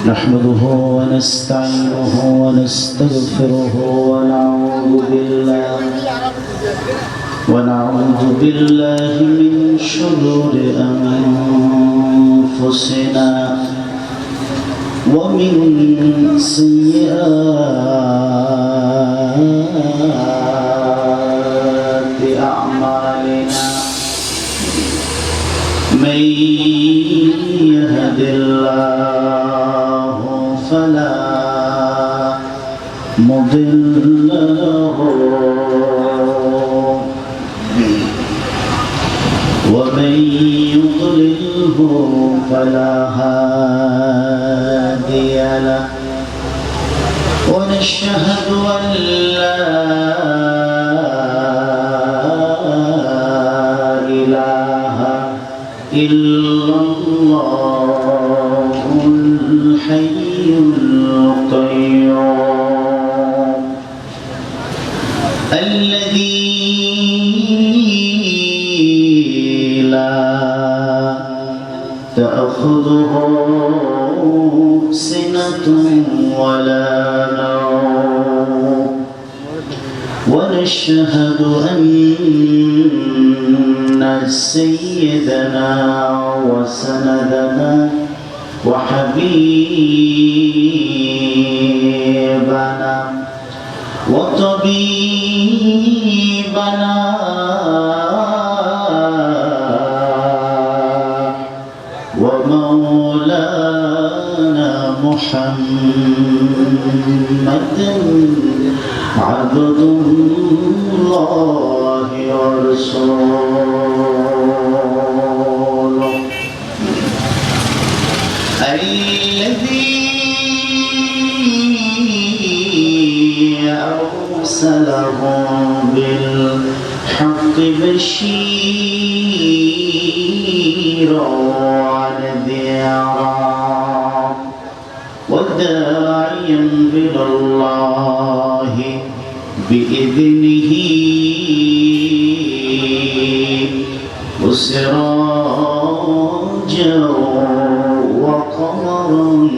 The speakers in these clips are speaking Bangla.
نحمده ونستعينه ونستغفره ونعوذ بالله من شرور أنفسنا ومن سيئات أعمالنا من يهد الله فلا مضل له ومن يضلله فلا هادي له ونشهد أن لا إله إلا الله الحي القيوم الذي لا تأخذه سنة ولا نوم ونشهد أن سيدنا وسندنا وحبيبنا وطبيبنا ومولانا محمد عبد الله ورسوله الذي أرسله بالحق بشيرا ونذيرا وداعيا إلى الله بإذنه وسراجا وقمرا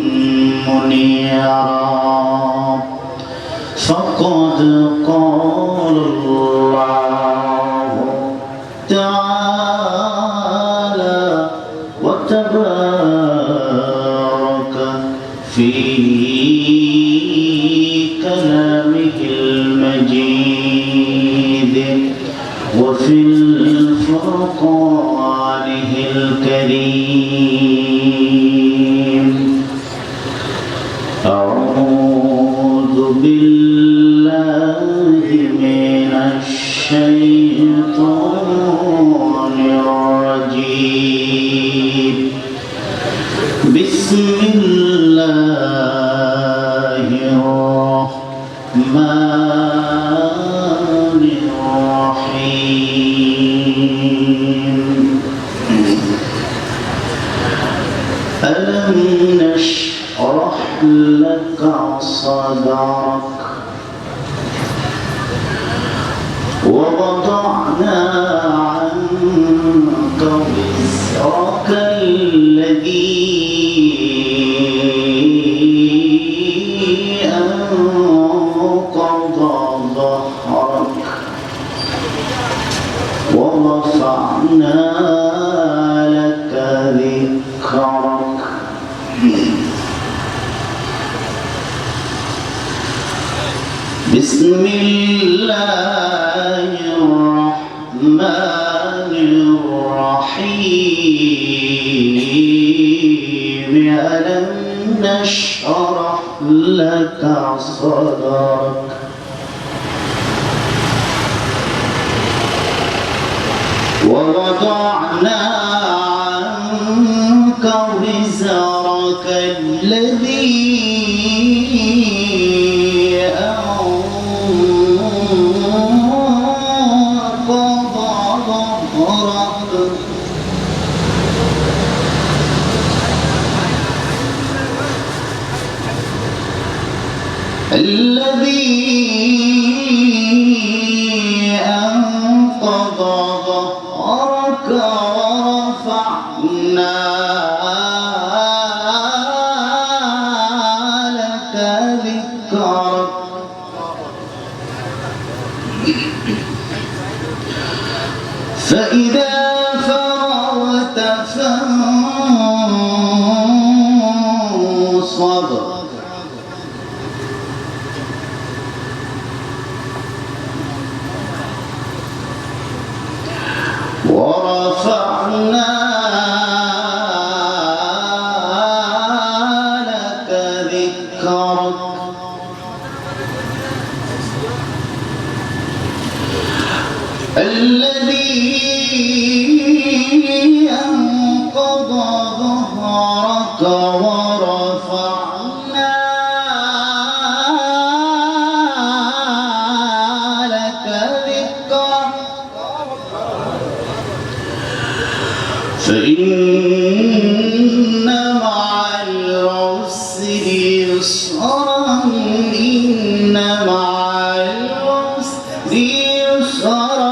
منيرا فقد قال الله تعالى وتبارك في كلامه المجيد وفي الفرقانه الكريم أعوذ بالله من الشيطان الرجيم بسم الله الرحمن الرحيم ألم نشرح لك صدرك ووضعنا عنك وزرك الذي أنقض ظهرك ورفعنا لك ذكرك بسم الله الرحمن الرحيم ألم نشرح لك صدرك ووضعنا عنك وزرك الذي أنقض ظهرك ورفعنا فإذا فرغت فانصب ورفعنا لك ذكرك الذي أنقض ظهرك ورفعنا لك ذكرك فإن مع العسر يسرا إن مع العسر يسرا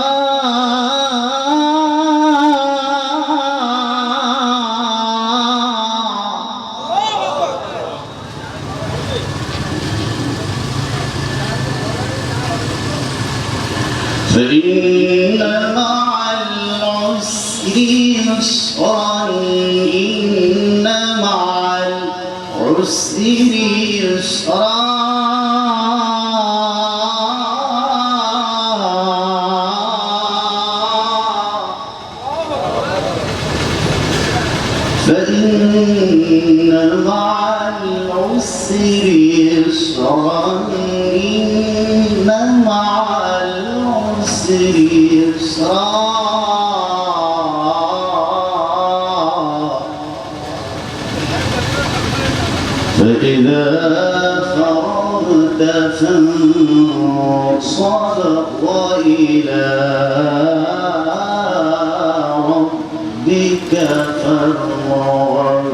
فإن مع العسر يسرا إن مع العسر يسرا فإن مع العسر يسرا إن مع العسر يسرا فإذا فرغت فانصب وإلى ربك فارغب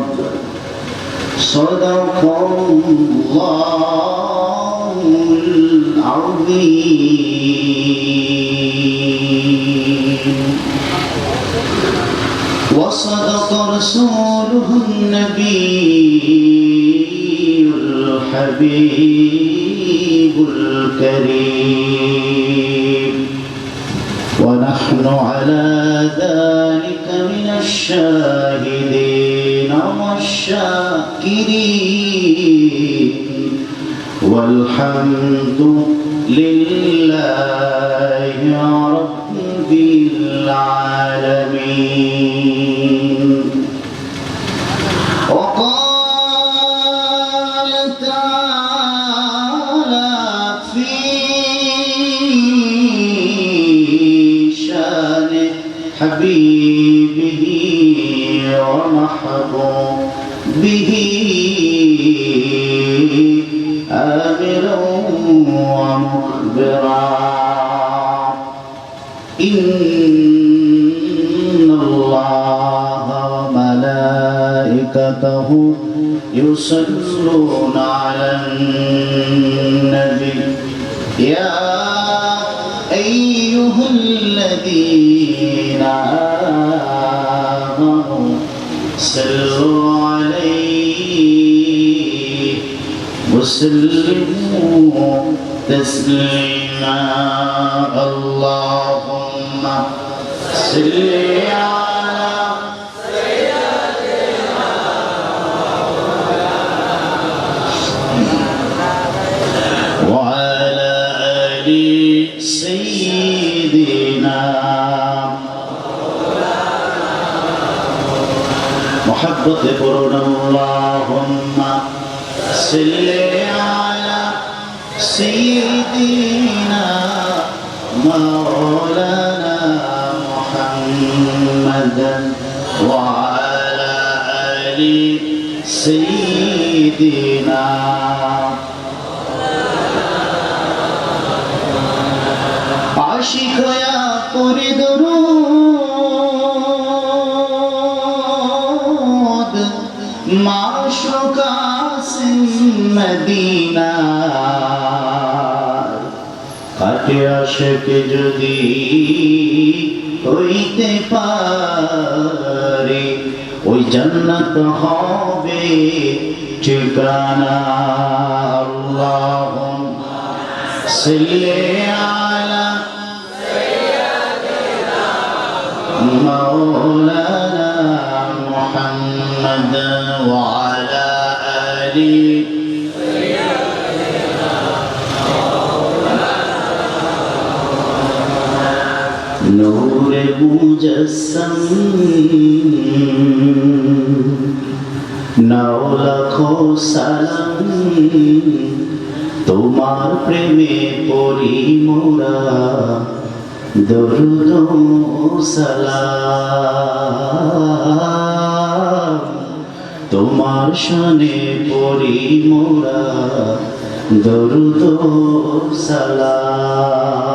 صدق الله العظيم وصدق رسوله النبي الحبيب الكريم ونحن على ذلك من الشاهدين والشاكرين والحمد لله رب العالمين وقال تعالى في شان حبيبه ومحبوبه آمرا ومخبرا إن الله وملائكته يصلون على النبي يا أيها الذين آمنوا صلوا عليه وسلموا تسليما اللهم صل على سيدنا وعلى آل سيدنا محبة قرون اللهم صل على سيدنا مولانا محمد وعلى آل سيدنا عاشق يا قري درود معشوق মদিনা কাটে আশিক যদি হইতে পারে ওই জান্নাত হবে ঠিকানা আল্লাহুম্মা সাল্লি আলা সাইয়্যিদিনা مولانا محمد وعلى آله نور مجسم নাও লাখো সালাম তোমার প্রেমে পড়ি মোরা দরুদ সালাম তোমার শানে পড়ি মোরা দরুদ সালাম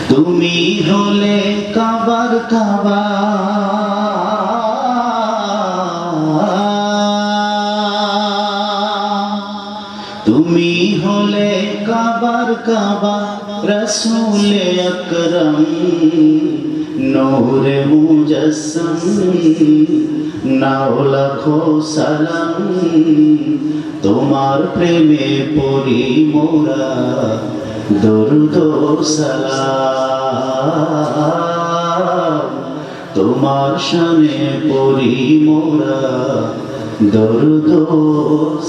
তুমি হলে কাবার কাবা তুমি হলে কাবার কাবা রসূল আকরম নূরে মুজস্সম নাও লাখো সালাম তোমার প্রেমে পড়ি মোরা দরুদ সালাম তোমার শানে পড়ি মোরা দরুদ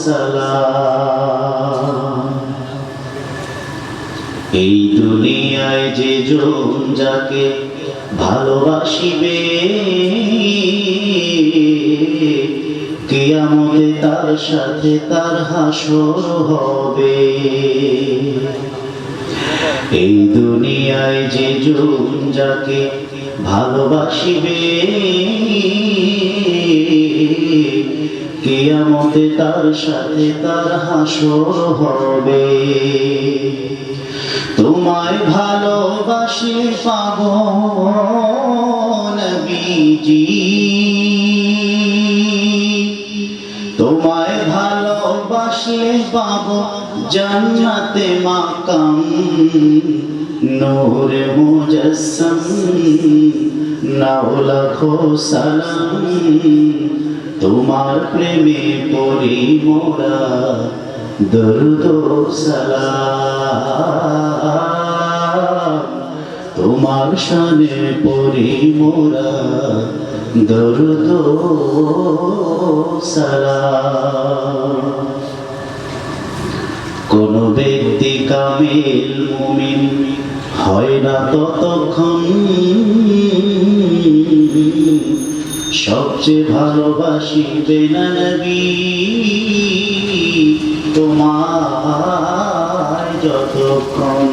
সালাম এই দুনিয়ায় যে জন যাকে ভালোবাসিবে কিয়ামতে তার সাথে তার হাসর হবে এই দুনিয়ায় যে জন যাকে ভালোবাসিবে কিয়ামতে তার সাথে তার হাসর হবে তোমায় ভালোবাসি পাবো নবীজি তোমায় ভালোবাসলে পাবো জান্নাতে মাকাম নূরে মুজস্সম নাও লাখো সালাম তোমার প্রেমে পড়ি মোরা দরুদ সালাম তোমার শানে পড়ি মোরা দরুদ সালাম কোন ব্যক্তি কামিল মুমিন হয় না ততক্ষণ সবচেয়ে ভালোবাসিবে না নবী তোমায় যতক্ষণ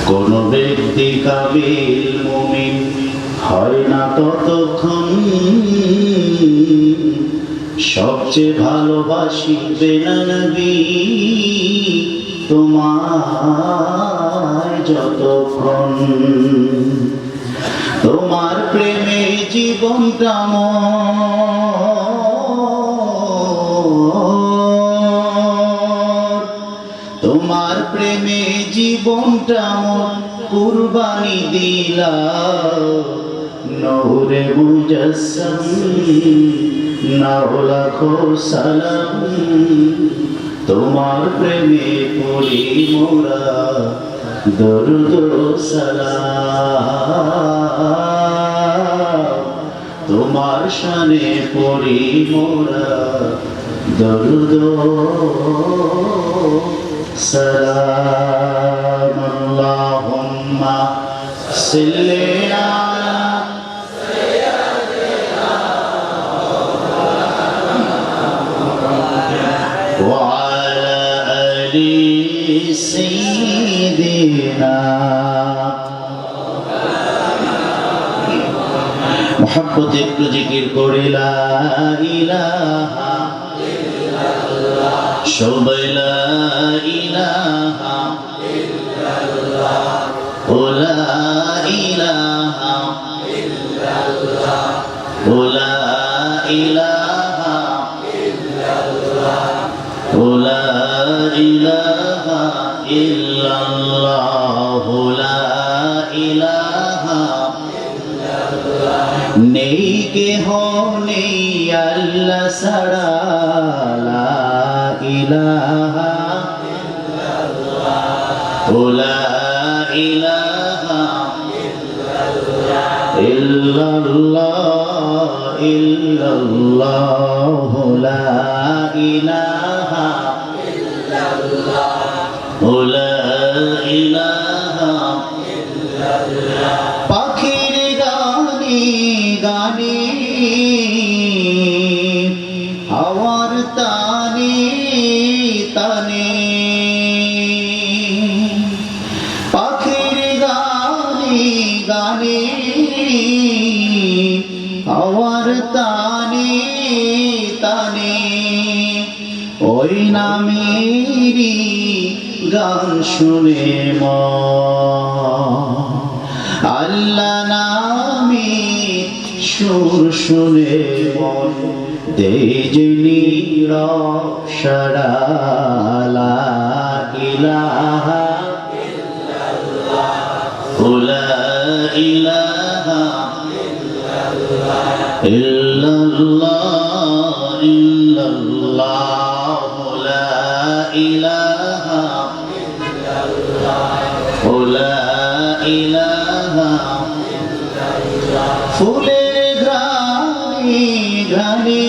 কোন ব্যক্তি কামিল মুমিন হয় না ততক্ষণ সবচেয়ে ভালোবাসিবে না নবী তোমায় যতক্ষণ তোমার প্রেমে জীবনটা তোমার প্রেমে জীবনটা কুরবানি দিলাম নূরে মুজস্সম নাও লাখো সালাম তোমার প্রেমে পড়ি মোরা দরুদ সালাম তোমার শানে পড়ি মোরা দরুদ সালাম আল্লাহুম্মা সাল্লি আলা وعلى آل سيدنا محبت একটু জিকির করে লা ইলাহা ইল্লাল্লাহ সবাই লা ইলাহা ইল্লাল্লাহ লা ইলাহা ইল্লাল্লাহ লা ইলাহা ইল্লাল্লাহ লা ইলাহা ইল্লাল্লাহ লা ইলাহা ইল্লাল্লাহ নেই কেহ নেই আল্লাহ ছাড়া লা ইলাহা ইল্লাল্লাহ লা ইলাহা illallah illallah la ilaha illallah la ilaha illallah পাখির গানে গানে হাওয়ার তানে তানে পাখির গানে গানে হাওয়ার তানে তানে ওই নামেরই গান শুনে মন আল্লাহ নামে সুর শুনে মন দেয় যে নীরব সাড়া লা ইলাহা লা ইলাহা illallah illallah la ilaha illallah la ilaha illallah ফুলের ঘ্রাণে ঘ্রাণে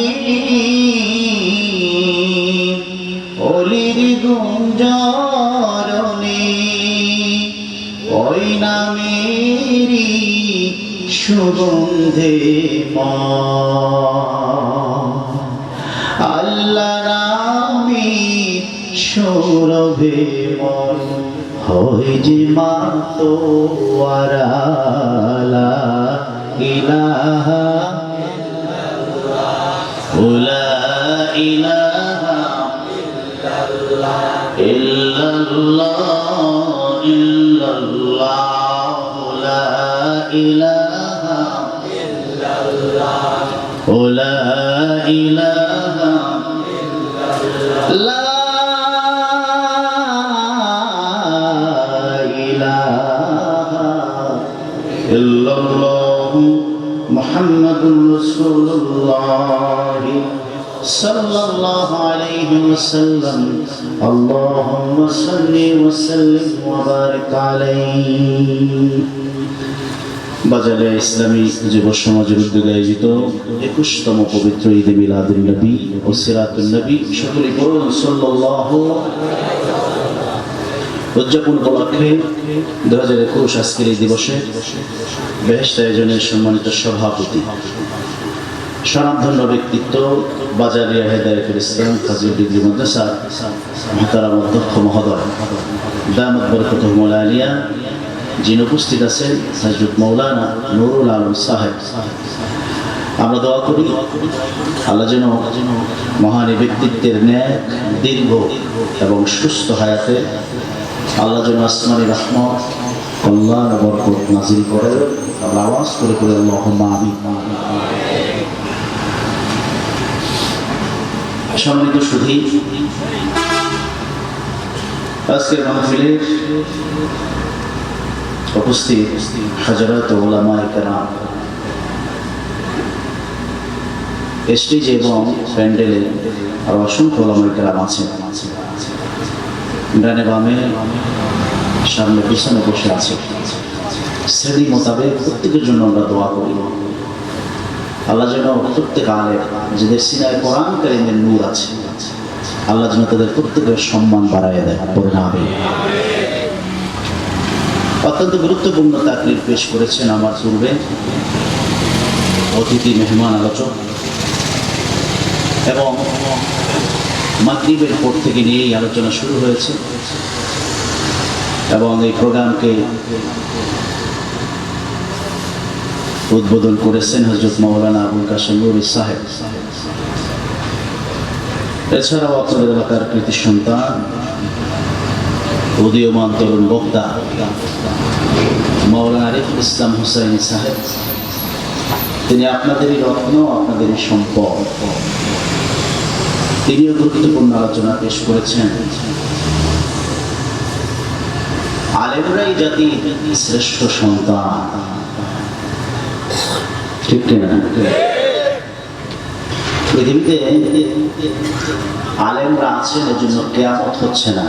অলির গুঞ্জরণে ওই নামেরই সুগন্ধে আল্লাহ নামে সৌরভে মন হয় যে মাতোয়ারা লা ইলাহা লা ইলাহা illallah illallah la ilaha illallah la ilaha la ilaha illallah muhammadur rasulullah sallallahu alayhi wa sallam Allahumma salli wa sallim wa barik alayhi বাজারে ইসলামী যুব সমাজের উদ্যোগে আয়োজিত 21তম পবিত্র ঈদে মিলাদুন নবী ও সিরাতুন নবী সকলে পড়ুন সাল্লাল্লাহু উদযাপন উপলক্ষে 2021 আজকের এই দিবসে বেহেশত আয়োজনের সম্মানিত সভাপতি স্বনামধন্য ব্যক্তিত্ব বাজারিয়া হেদায়েতুল ইসলাম ফাজিল ডিগ্রি মাদ্রাসা মুহতারাম অধ্যক্ষ মহোদয় দামাত বরকতুহুল আলিয়া যিনি উপস্থিত আছেন হযরত মাওলানা নুরুল আলম সাহেব আমরা দোয়া করি আল্লাহ যেন মহান ব্যক্তিত্বের ন্যাক দীর্ঘ এবং সুস্থ হায়াতে আল্লাহ যেন আসমানি রহমত কল্যাণ বরকত নাজিল করে আমরা আওয়াজ করে করে আল্লাহুম্মা আমিন। সম্মানিত সুধী আজকের মাহফিলের উপস্থিত হাজারাত উলামায়ে কেরাম স্টেজে এবং প্যান্ডেলে আর অসংখ্য উলামায়ে কেরাম আছেন ডানে বামে সামনে পিছনে বসে আছে শ্রেণী মোতাবেক প্রত্যেকের জন্য আমরা দোয়া করি আল্লাহ যেন প্রত্যেক আলেম যাদের সিনায় কোরআন কারীমের নূর আছে আল্লাহ যেন তাদের প্রত্যেকের সম্মান বাড়ায় দেয় পড়ুন আমিন। অত্যন্ত গুরুত্বপূর্ণ তাকরীর পেশ করেছেন আমার পূর্বে অতিথি মেহমান আলোচক এবং মাগরিবের পর থেকে নিয়ে এই আলোচনা শুরু হয়েছে এবং এই প্রোগ্রামকে উদ্বোধন করেছেন হযরত মাওলানা আবুল কাশেম নুরী সাহেব। এছাড়াও আপনাদের এলাকার কৃতি সন্তান উদীয়মান তরুণ বক্তা মাওলানা আরিফুল ইসলাম হুসাইনি সাহেব, তিনি আপনাদেরই রত্ন, আপনাদেরই সম্পদ। তিনিও গুরুত্বপূর্ণ আলোচনা পেশ করেছেন। আলেমরাই জাতির শ্রেষ্ঠ সন্তান, ঠিক কিনা? পৃথিবীতে আলেমরা আছেন, এর জন্য কিয়ামত হচ্ছে না।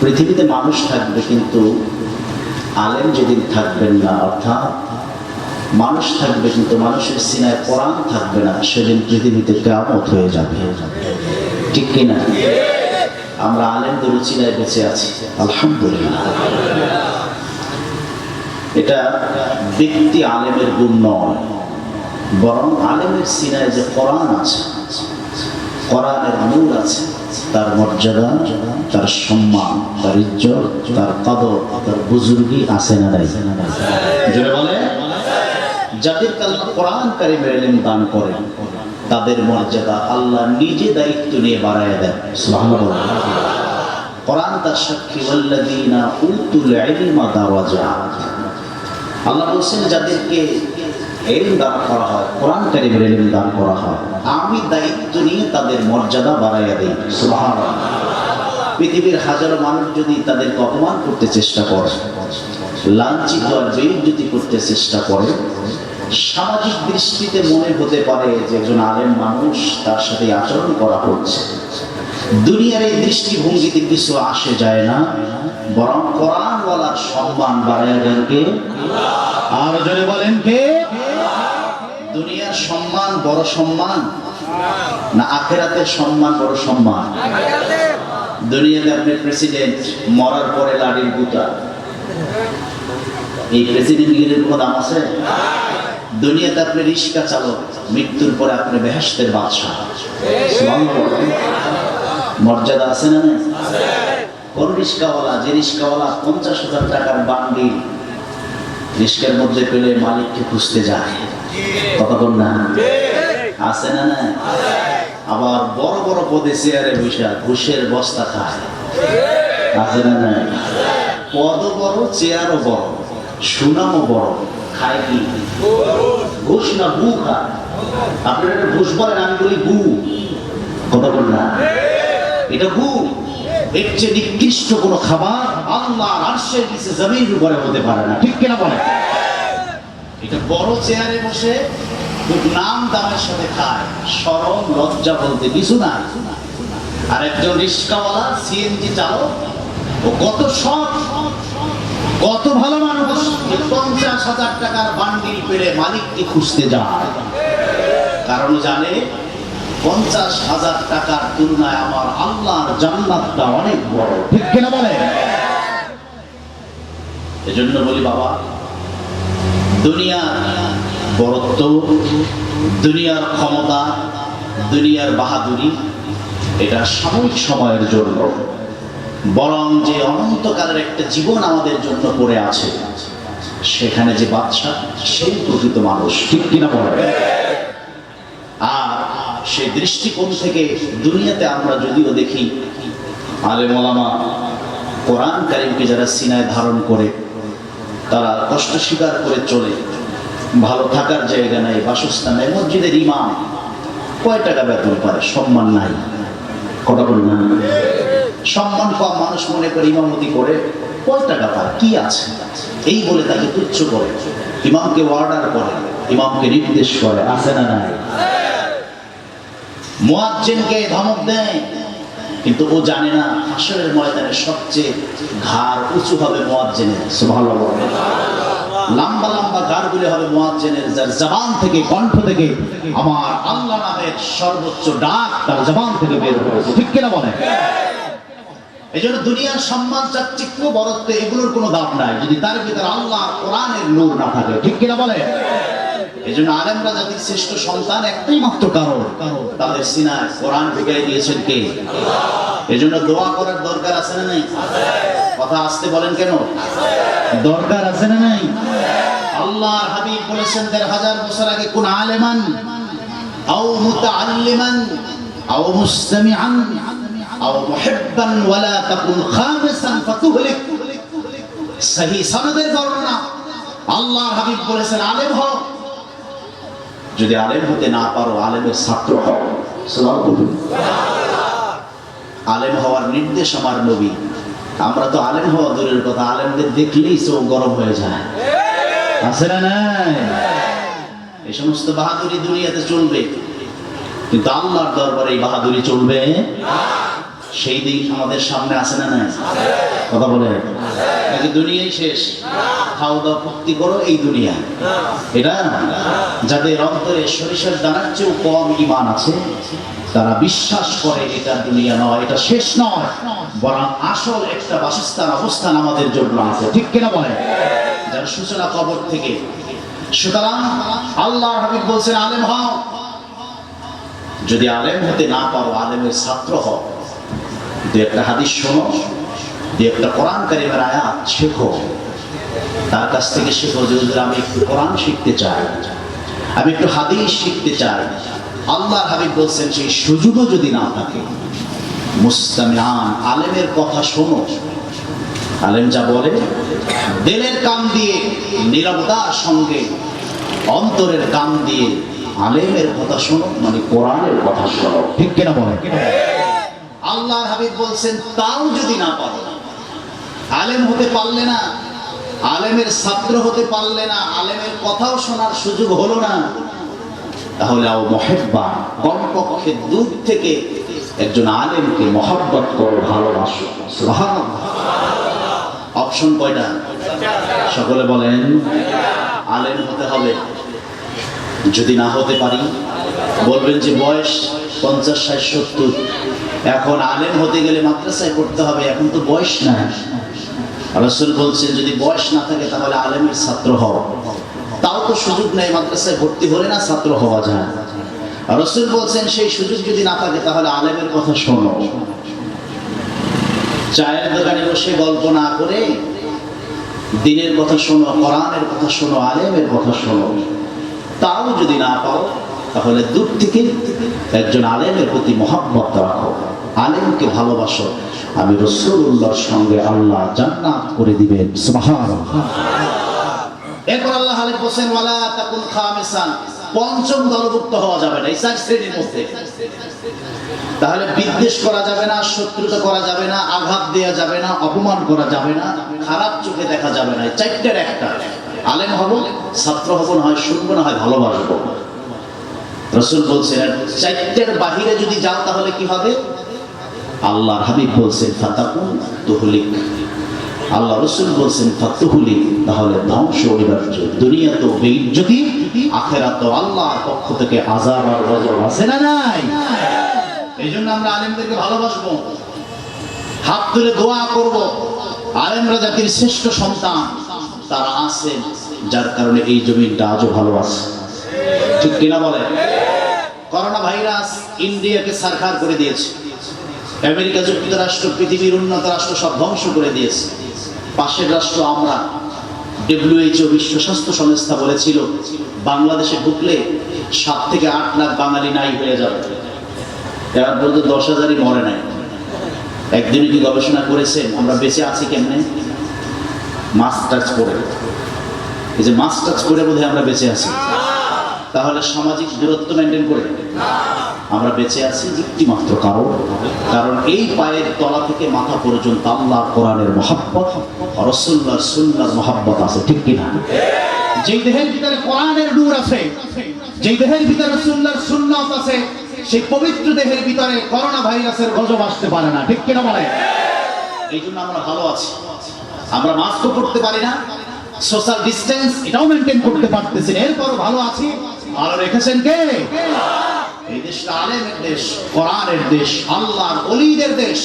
পৃথিবীতে মানুষ থাকবে, কিন্তু আলেম যেদিন থাকবেন না, অর্থাৎ মানুষ থাকবে কিন্তু মানুষের সিনায় কোরআন থাকবে না, সেদিন পৃথিবীতে কিয়ামত হয়ে যাবে। ঠিক কিনা? আমরা আলেমদের উচিলায় বেঁচে আছি, আলহামদুলিল্লাহ। এটা ব্যক্তি আলেমের গুণ নয়, বরং আলেমের সিনায় যে কোরআন আছে, কোরআনের নূর আছে, তার মর্যাদা, তার সম্মান, তার ইজ্জত, তার কদর, তার বুজুর্গি আছে না নাই? জোরে বলে। যাদেরকে আল্লাহ কোরআন কারীমের ইলম দান করেন, তাদের মর্যাদা আল্লাহ নিজে দায়িত্ব নিয়ে বাড়ায় দেন। সুবহানাল্লাহ। কোরআন তার সাক্ষী, ওয়াল্লাযীনা উতুল ইলমা দারাজাত। আল্লাহ বলেন যাদেরকে ইলম দান করা হয়, কোরআন কারীমের ইলম দান করা হয়, আমি দায়িত্ব নিয়ে তাদের মর্যাদা বাড়াইয়া দেই। সুবহানাল্লাহ। পৃথিবীর হাজারো মানুষ যদি তাদেরকে অপমান করতে চেষ্টা করে, লাঞ্ছিত আর বেইজ্জতি করতে চেষ্টা করে, সামাজিক দৃষ্টিতে মনে হতে পারে যে একজন আলেম মানুষ, তার সাথে আচরণ করা হচ্ছে। দুনিয়ার এই দৃষ্টিভঙ্গিতে কিছু আসে যায় না, বরং কোরআনওয়ালার সম্মান বাড়ায় দেন কে? আর জোরে বলেন কে? দুনিয়ার সম্মান বড় সম্মান না আখিরাতের সম্মান বড় সম্মান? দুনিয়াতে আপনি প্রেসিডেন্ট, মরার পরে লাঠির গুতা, এই প্রেসিডেন্টের কোনো দাম আছে? দুনিয়াতে আপনি রিক্সা চালক, মৃত্যুর পরে আপনি বেহেশতের বাদশা, মর্যাদা আছে না? কোন রিক্সাওয়ালা, যে রিক্সাওয়ালা 50,000 টাকার বান্ডিল রিক্সার মধ্যে পেলে মালিককে খুঁজতে যায়, কথা বল না? আছে না? না। আবার বড় বড় পদে চেয়ারে বসে ঘুষের বস্তা খায়, আছে না? না। পদও বড়, চেয়ারও বড়, সুনামও বড়, খায় কি? ঘুষ না গু খায়। আপনারা ঘুষ বলেন, আমি বলি গু, কথা বল না? এটা গু। এর চেয়ে নিকৃষ্ট কোনো খাবার আল্লাহর আরশের নিচে জমিনের উপরে হতে পারে না, ঠিক কিনা বলে? এটা বড় চেয়ারে বসে খুব নাম দামের সাথে খায়, শরম লজ্জা বলতে কিছু নাই। আর একজন রিক্সাওয়ালা, সিএনজি চালক, ও কত সৎ, কত ভালো মানুষ, 50,000 টাকার বান্ডিল পেলে মালিককে খুঁজতে যায়, কারণ জানে 50,000 টাকার তুলনায় আমার আল্লাহর জান্নাতটা অনেক বড়, ঠিক কিনা বলে? এজন্য বলি বাবা, দুনিয়ার বড়ত্ব, দুনিয়ার ক্ষমতা, দুনিয়ার বাহাদুরি, এটা সাময়িক সময়ের জন্য, বরং যে অনন্তকালের একটা জীবন আমাদের জন্য পড়ে আছে, সেখানে যে বাদশা, সেই প্রকৃত মানুষ, ঠিক কিনা বলে? আর সেই দৃষ্টিকোণ থেকে দুনিয়াতে আমরা যদিও দেখি আলেম ওলামা কোরআন কারীমকে যারা সিনায় ধারণ করে, তারা কষ্ট স্বীকার করে চলে, ভালো থাকার জায়গা নাই, বাসস্থান নাই, মসজিদের ইমাম কয় টাকা বেতন পায়, সম্মান নাই, কথা বল না? সম্মান কম মানুষ মনে করে ইমামতি করে, কয় টাকা পায়, কি আছে, এই বলে তাকে তুচ্ছ করে, ইমামকে অর্ডার করে, ইমামকে নির্দেশ করে, আছে না? নাই। মুয়াজ্জিনকে ধমক দেয়, কিন্তু ও জানে না হাসরের ময়দানে সবচেয়ে ঘাড় উঁচু হবে মুয়াজ্জিনের। সুবহানাল্লাহ। লম্বা লম্বা ঘাড়গুলি হবে মুয়াজ্জিনের, যার জবান থেকে, কণ্ঠ থেকে আমার আল্লাহ নামের সর্বোচ্চ ডাক তার জবান থেকে বের হবে, ঠিক কিনা বলে? এই জন্য দুনিয়ার সম্মান, চাকচিক্য, বরত্ব, এগুলোর কোনো দাম নাই যদি তার ভিতরে আল্লাহ কোরআনের নূর না থাকে, ঠিক কিনা বলে? এই জন্য আলেমরা জাতির শ্রেষ্ঠ সন্তান একটাই মাত্র কারণ, তাদের সিনায় কোরআন ঢুকিয়ে দিয়েছেন কে? এই জন্য দোয়া করার দরকার আছে না নাই? কথা আসতে বলেন কেন? দরকার আছে না নাই? আল্লাহর হাবিব বলেছেন ১৫০০ বছর আগে, কোন আলেমান আও মুতাআল্লিমান আও মুসতামিআন আও মুহিব্বান ওয়ালা তাকুন খামিসান ফাতুহলিক। সহিহ সনদের বর্ণনা, আল্লাহর হাবিব বলেছেন আলেম হও, যদি আলেম হতে না পারো আলেমের ছাত্র হও। আলেম হওয়ার নির্দেশ আমার নবী। আমরা তো আলেম হওয়া দূরের কথা, আলেমদের দেখলেই চোখ গরম হয়ে যায়, আছে না? নাই। এই সমস্ত বাহাদুরি দুনিয়াতে চলবে, কিন্তু আল্লাহর দরবারে এই বাহাদুরি চলবে। সেই দিন আমাদের সামনে আছে না নাই? কথা বলে নাকি দুনিয়াই শেষ, খাওয়া দাওয়া ভক্তি করো এই দুনিয়া? এটা যাদের অন্তরে সরিষার দানার চেয়েও কম ঈমান আছে, তারা বিশ্বাস করে এটা দুনিয়া নয়, এটা শেষ নয়, বরং আসল একটা বাসস্থান অবস্থান আমাদের জন্য আছে। ঠিক কিনা বলে? যার সূচনা কবর থেকে। সুতরাং আল্লাহর হাবিব বলছেন আলেম হও। যদি আলেম হতে না পারো, আলেমের ছাত্র হও। দু একটা হাদিস শোনো, দু একটা কোরআন কারিমের আয়াত শেখো, তার কাছ থেকে শেখো যে হুজুর আমি একটু কোরআন শিখতে চাই, আমি একটু হাদিস শিখতে চাই। আল্লাহর হাবিব বলছেন সেই সুযোগও যদি না থাকে, মুস্তামিআন, আলেমের কথা শোনো। আলেম যা বলে দিলের কান দিয়ে, নীরবতার সঙ্গে অন্তরের কান দিয়ে আলেমের কথা শোনো, মানে কোরআনের কথা শোনো। ঠিক কিনা বলে? আল্লাহর হাবিব বলছেন তাও যদি না পারো, আলেম হতে পারলে না, আলেমের ছাত্র হতে পারলে না, আলেমের কথাও শোনার সুযোগ হলো না, তাহলে আও মুহিব্বা, কমপক্ষে দূর থেকে একজন আলেমকে মহব্বত করো, ভালোবাসো। সুবহানাল্লাহ। অপশন কয়টা? সকলে বলেন। আলেম হতে হবে। যদি না হতে পারি, বলবেন যে বয়স 50, 60, 70, এখন আলেম হতে গেলে মাদ্রাসায় পড়তে হবে, এখন তো বয়স না। রাসূল বলছেন যদি বয়স না থাকে তাহলে আলেমের ছাত্র হও। তাও তো সুযোগ নেই, মাদ্রাসায় ভর্তি হলে না ছাত্র হওয়া যায়। রাসূল বলছেন সেই সুযোগ যদি না থাকে তাহলে আলেমের কথা শোনো। চায়ের দোকানে বসে গল্প না করে দিনের কথা শোনো, কোরআনের কথা শোনো, আলেমের কথা শোনো। তাও যদি না পাও তাহলে দূর থেকে একজন আলেমের প্রতি মহব্বত রাখো, আলেমকে ভালোবাসো। আমি রাসূলুল্লাহর সঙ্গে আল্লাহ জান্নাত করে দিবেন। সুবহানাল্লাহ। এরপর আল্লাহ হাবিব বলেন ওয়ালা তাকুন খামিসান, পঞ্চম দলভুক্ত হওয়া যাবে না এই চার শ্রেণীর মধ্যে। তাহলে বিদ্বেষ করা যাবে না, শত্রুতা করা যাবে না, আঘাত দেওয়া যাবে না, অপমান করা যাবে না, খারাপ চোখে দেখা যাবে না। চারটার একটা। আলেম হব, ছাত্র হব, না হয় শুনবো, না হয় ভালোবাসবো। রাসূল বলছেন চারটার বাহিরে যদি যাও তাহলে কি হবে? আল্লাহর হাবিব বলছেন ফাতাকুন তুহলিক। আল্লাহ রাসূল বলছেন ফাতুহলিক, তাহলে ধ্বংস অনিবার্য। দুনিয়া তো বেইজ্জতি, আখিরাত তো আল্লাহর পক্ষ থেকে আযাব আর গজব আছে না নাই? এইজন্য আমরা আলেমদেরকে ভালোবাসবো, হাত তুলে দোয়া করব। আলেমরা জাতির শ্রেষ্ঠ সন্তান, তারা আছেন যার কারণে এই জমিনটা আজও ভালো আছে। ঠিক কিনা বলে? করোনা ভাইরাস ইন্ডিয়াকে সারখার করে দিয়েছে, আমেরিকা যুক্তরাষ্ট্র, পৃথিবীর উন্নত রাষ্ট্র সব ধ্বংস করে দিয়েছে। পাশের রাষ্ট্র আমরা। WHO, বিশ্ব স্বাস্থ্য সংস্থা বলেছিল বাংলাদেশে ঢুকলে 7 থেকে 8 লাখ বাঙালি নাই হয়ে যাবে। এবার বলতে 10,000ই মরে নাই। একদিনই কি গবেষণা করেছেন আমরা বেঁচে আছি কেমনে? মাস্ক টাচ করে। এই যে মাস্ক টাচ করে বোধহয় আমরা বেঁচে আছি। তাহলে সামাজিক দূরত্ব মেনটেন করে আমরা বেঁচে আছি একটি মাত্র কারণ এই পায়ের তলা থেকে মাথা পর্যন্ত আল্লাহ কোরআনের মহব্বত, রাসূলুল্লাহর সুন্নাহর মহব্বত আছে। ঠিক কিনা? যেই দেহের ভিতরে কোরআনের নূর আছে, যেই দেহের ভিতরে রাসূলুল্লাহর সুন্নাত আছে, সেই পবিত্র দেহের ভিতরে করোনা ভাইরাসের গজব আসতে পারে না। ঠিক কিনা বলে? এই জন্য আমরা ভালো আছি। আমরা মাস্কও পরতে পারি না, সোশ্যাল ডিসটেন্স এটাও মেনটেন করতে পারতেছি, এরপরও ভালো আছি। ভালো রেখেছেন কে? এই দেশটা আলেমের দেশ, কোরআনের দেশ, আল্লাহর ওলিদের দেশ।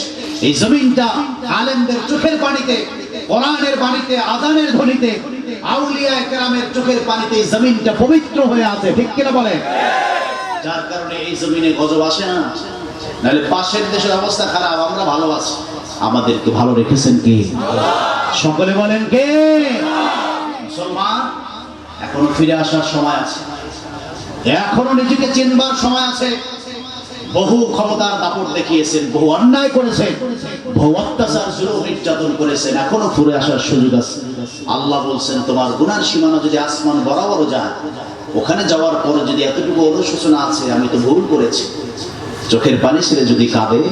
এই জমিনটা আলেমদের চোখের পানিতে, কোরআনের বাণীতে, আযানের ধ্বনিতে, আউলিয়া কেরামের চোখের পানিতে এই জমিনটা পবিত্র হয়ে আছে। ঠিক কিনা বলে? যার কারণে এই জমিনে গজব আসে না। নাহলে পাশের দেশের অবস্থা খারাপ, আমরা ভালো আছি। আমাদেরকে ভালো রেখেছেন কে? সকলে বলেন কে? মুসলমান, এখনো ফিরে আসার সময় আছে, এখনো নিজেকে চিনবার সময় আছে। বহু ক্ষমতার দাপট দেখিয়েছেন, বহু অন্যায় করেছেন, বহু অত্যাচার, জুলুম, নির্যাতন করেছেন, এখনো ফিরে আসার সুযোগ আছে। আল্লাহ বলছেন তোমার গুনার সীমানা যদি আসমান বরাবরও যায়, ওখানে যাওয়ার পরে যদি এতটুকু অনুশোচনা আছে আমি তো ভুল করেছি, চোখের পানি ছেড়ে যদি কাঁদে,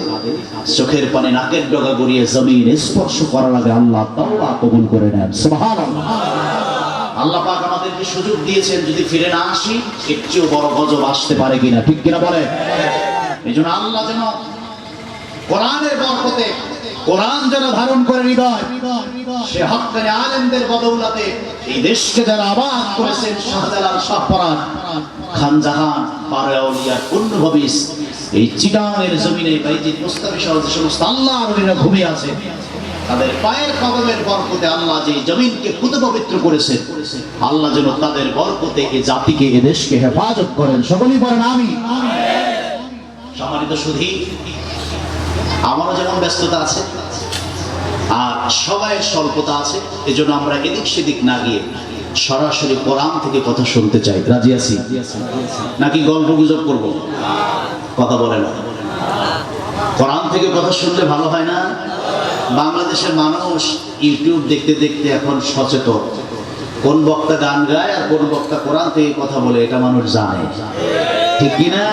চোখের পানি নাকের ডগা গড়িয়ে জমিন স্পর্শ করার আগে আল্লাহ তাওবা কবুল করে নেন। সুবহানাল্লাহ। আল্লাহ পাক আমাদেরকে সুযোগ দিয়েছেন, যদি ফিরে না আসি এর চেয়েও বড় গজব আসতে পারে কিনা। ঠিক কিনা বলে? এই জন্য আল্লাহ যেন কোরআনের বরকতে কোরআন যারা ধারণ করে হৃদয়, সে হক্কানি আলেমদের বদৌলতে এই দেশকে যারা আবাদ করেছেন, শাহজালাল, শাহপরান, খান জাহান, পারে আউলিয়া, পূর্ণভবিস, এই চিটাঙের জমিনে বাইজিদ মুস্তাফি সহ যে সমস্ত আল্লাহর ওলিরা ঘুমিয়ে আছে, তাদের পায়ের কদমের বরকতে আল্লাহ যে জমিনকে পুত পবিত্র করেছেন, আল্লাহ যেন তাদের বরকতে এই জাতিকে, এ দেশকে হেফাজত করেন। সকলেই বলেন আমিন। সম্মানিত সুধী, আমারও যেমন ব্যস্ততা আছে আর সবাই স্বল্পতা আছে, এজন্য আমরা এদিক সেদিক না গিয়ে সরাসরি কোরআন থেকে কথা শুনতে চাই। রাজি আছি নাকি গল্প গুজব করবো? কথা বলে না। কোরআন থেকে কথা শুনলে ভালো হয় না? বাংলাদেশের মানুষ ইউটিউব দেখতে দেখতে এখন সচেতন, কোন বক্তা গান গায় আর কোন বক্তা কোরআন থেকে কথা বলে এটা মানুষ জানে, ঠিক কিনা?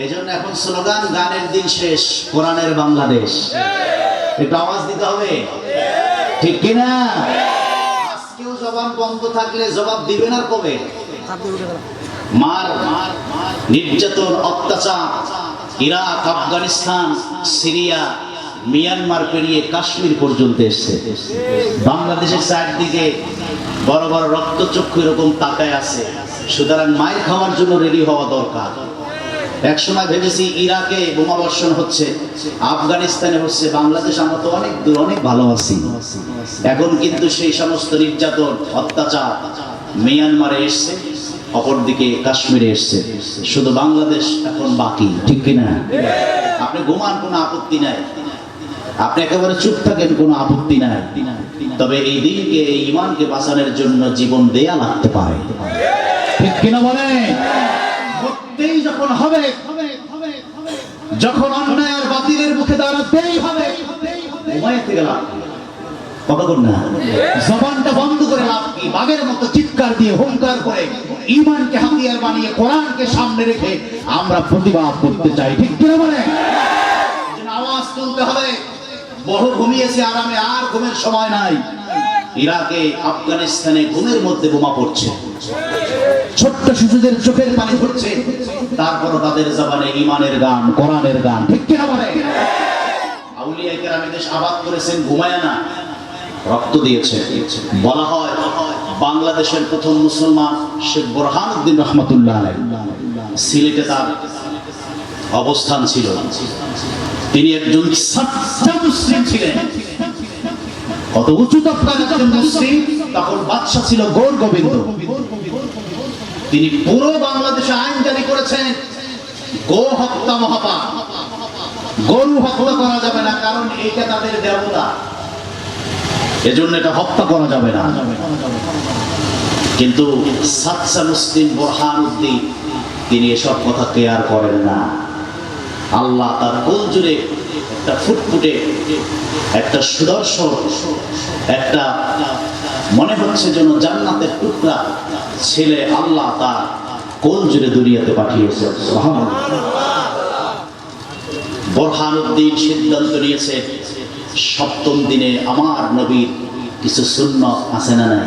এই জন্য এখন স্লোগান, গানের দিন শেষ, কোরআনের বাংলাদেশ। একটু আওয়াজ দিতে হবে, ঠিক কিনা? আজকেও জবান বন্ধ থাকলে জবাব দিবেন আর কবে? মার নির্যাতন, অত্যাচার, ইরাক, আফগানিস্তান, সিরিয়া, মিয়ানমার পেরিয়ে কাশ্মীর পর্যন্ত এসছে। বাংলাদেশের চারদিকে বড় বড় রক্তচক্ষু এরকম তাকায় আছে, সুতরাং মায়ের খাওয়ার জন্য রেডি হওয়া দরকার। একসময় ভেবেছি ইরাকে বোমাবর্ষণ হচ্ছে, আফগানিস্তানে হচ্ছে, বাংলাদেশ আমরা তো অনেক দূর, অনেক ভালো আছি। এখন কিন্তু সেই সমস্ত নির্যাতন, অত্যাচার মিয়ানমারে এসছে, অপরদিকে কাশ্মীরে এসছে, শুধু বাংলাদেশ এখন বাকি, ঠিক কিনা? আপনি ঘুমান, কোনো আপত্তি নাই, আপনি একেবারে চুপ থাকেন, কোনো আপত্তি নাই, তবে এই দিনকে, এই ঈমানকে বাঁচানোর জন্য জীবন দেয়া লাগতে পারে, ঠিক কিনা বলে? মরতেই যখন হবে, যখন অন্যায় আর বাতিলের মুখে দাঁড়াতেই হবে, ঘুমাইতে গেলাম কতক্ষণ না? জবানটা বন্ধ করে লাভ কি? বাঘের মতো চিৎকার দিয়ে, হুঙ্কার করে, ঈমানকে হাতিয়ার বানিয়ে, কোরআনকে সামনে রেখে আমরা প্রতিবাদ করতে চাই, ঠিক কিনা বলে? আওয়াজ তুলতে হবে। বহু ঘুমিয়েছে আরামে, আর ঘুমের সময় নাই। ইরাকে, আফগানিস্তানে ঘুমের মধ্যে বোমা পড়ছে, ছোট্ট শিশুদের চোখের পানি পড়ছে, তারপরও তাদের জবানে ঈমানের গান, কোরআনের গান, ঠিক কিনা বলে? আউলিয়া কেরাম দেশ আবাদ করেছেন, ঘুমায় না, রক্ত দিয়েছে। বলা হয় বাংলাদেশের প্রথম মুসলমান শেখ বোরহানউদ্দিন রহমাতুল্লাহ আলাইহি, সিলেটে তার অবস্থান ছিল। তিনি একজন সাচ্চা মুসলিম ছিলেন। কত উঁচু তবকার একজন মুসলিম, তখন বাদশা ছিল গৌর গোবিন্দ। তিনি পুরো বাংলাদেশে আইন জারি করেছেন, গো হত্যা মহাপাপ, গরু হত্যা করা যাবে না, কারণ এইটা তাদের দেবতা, এজন্য এটা হত্যা করা যাবে না। কিন্তু সাচ্চা মুসলিম বোরহানউদ্দিন তিনি এসব কথা কেয়ার করেন না। আল্লাহ তার কোল জুড়ে একটা ফুটফুটে, একটা সুদর্শন, একটা মনে হচ্ছে যেন জান্নাতের টুকরা ছেলে আল্লাহ তার কোল জুড়ে দুনিয়াতে পাঠিয়েছে। বোরহানউদ্দিন সিদ্ধান্ত নিয়েছে, সপ্তম দিনে আমার নবীর কিছু সুন্নাত আছে না নাই?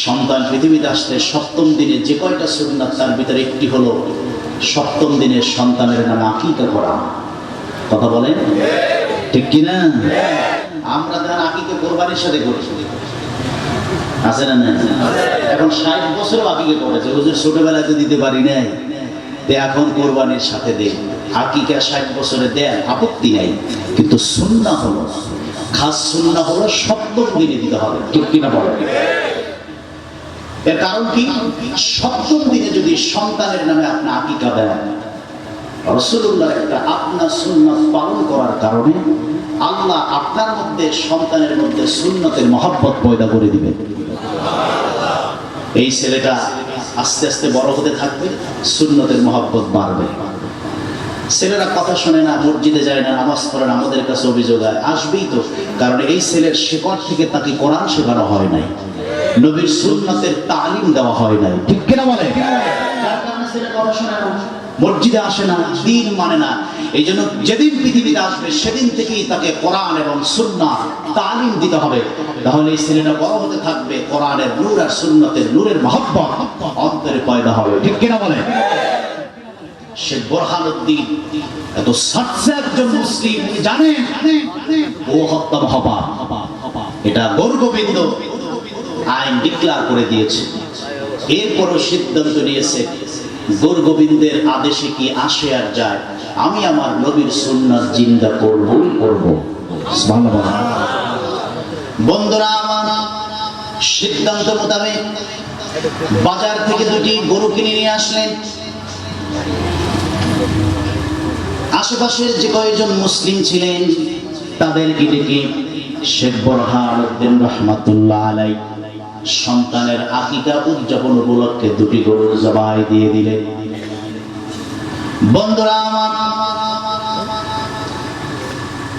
সন্তান পৃথিবীতে আসলে সপ্তম দিনে যে কয়টা সুন্নাত, তার ভিতরে একটি হলো সপ্তম দিনে সন্তানের নামে আকিকা করা। কথা বলেন, ঠিক কিনা? আমরা তার আকিকা কোরবানির সাথে করি, আছে না নাই? এখন 60 বছরও আকিকা করেছে, হুজুর ছোটবেলায় তো দিতে পারি নাই, এখন কোরবানির সাথে দেয়। আকিকা 60 বছরে দেন, আপত্তি নাই, কিন্তু সুন্নাহ হলো, খাস সুন্নাহ হলো সপ্তম দিনে দিতে হবে, ঠিক কিনা বলে? এর কারণ কি? সপ্তম দিনে যদি সন্তানের নামে আপনি আকিকা দেন, রাসূলুল্লাহ একটা আপনার সুন্নাত পালন করার কারণে আল্লাহ আপনার মধ্যে, সন্তানের মধ্যে সুন্নতের মহব্বত পয়দা করে দিবেন। এই ছেলেটা আস্তে আস্তে বড় হতে থাকবে, সুন্নতের মহব্বত বাড়বে। ছেলেরা কথা শোনে না, মসজিদে যায় না, নামাজ পড়ে না, আমাদের কাছে অভিযোগ আসবেই তো, কারণ এই ছেলের শেকড় থেকে তাকে কোরআন শেখানো হয় নাই, নবীর সুন্নতের তালিম দেওয়া হয় নাই, ঠিক কিনা বলে? যার কারণে ছেলে কথা শোনে না, মসজিদে আসে না, দিন মানে না। এই জন্য যেদিন পৃথিবীতে আসবে সেদিন থেকেই তাকে কোরআন এবং সুন্নাহ তালিম দিতে হবে, তাহলে এই ছেলেটা বড় হতে থাকবে, কোরআনের নূর আর সুন্নতের নূরের মহব্বত অন্তরে পয়দা হবে, ঠিক কিনা বলে? শেখ বোরহানুদ্দিন এত সাচ্চা একজন মুসলিম, উনি জানেন ও হত্যা মহাপাপ, এটা গৌরগোবিন্দ আইন ডিক্লার করে দিয়েছে। এরপরও সিদ্ধান্ত নিয়েছে গৌরগোবিন্দের আদেশে কি আসে আর যায়, আমি আমার নবীর সুন্নাত জিন্দা করবই করব। সুবহানাল্লাহ। বন্ধুরা আমার, সিদ্ধান্ত মোতাবেক বাজার থেকে দুটি গরু কিনে নিয়ে আসলেন। আশেপাশের যে কয়েকজন মুসলিম ছিলেন তাদেরকে ডেকে শেখ বোরহানুদ্দিন রহমাতুল্লাহ আলাইহি সন্তানের আকিকা উদযাপন উপলক্ষে দুটি গরু জবাই দিয়ে দিলেন। বন্ধুরা আমার,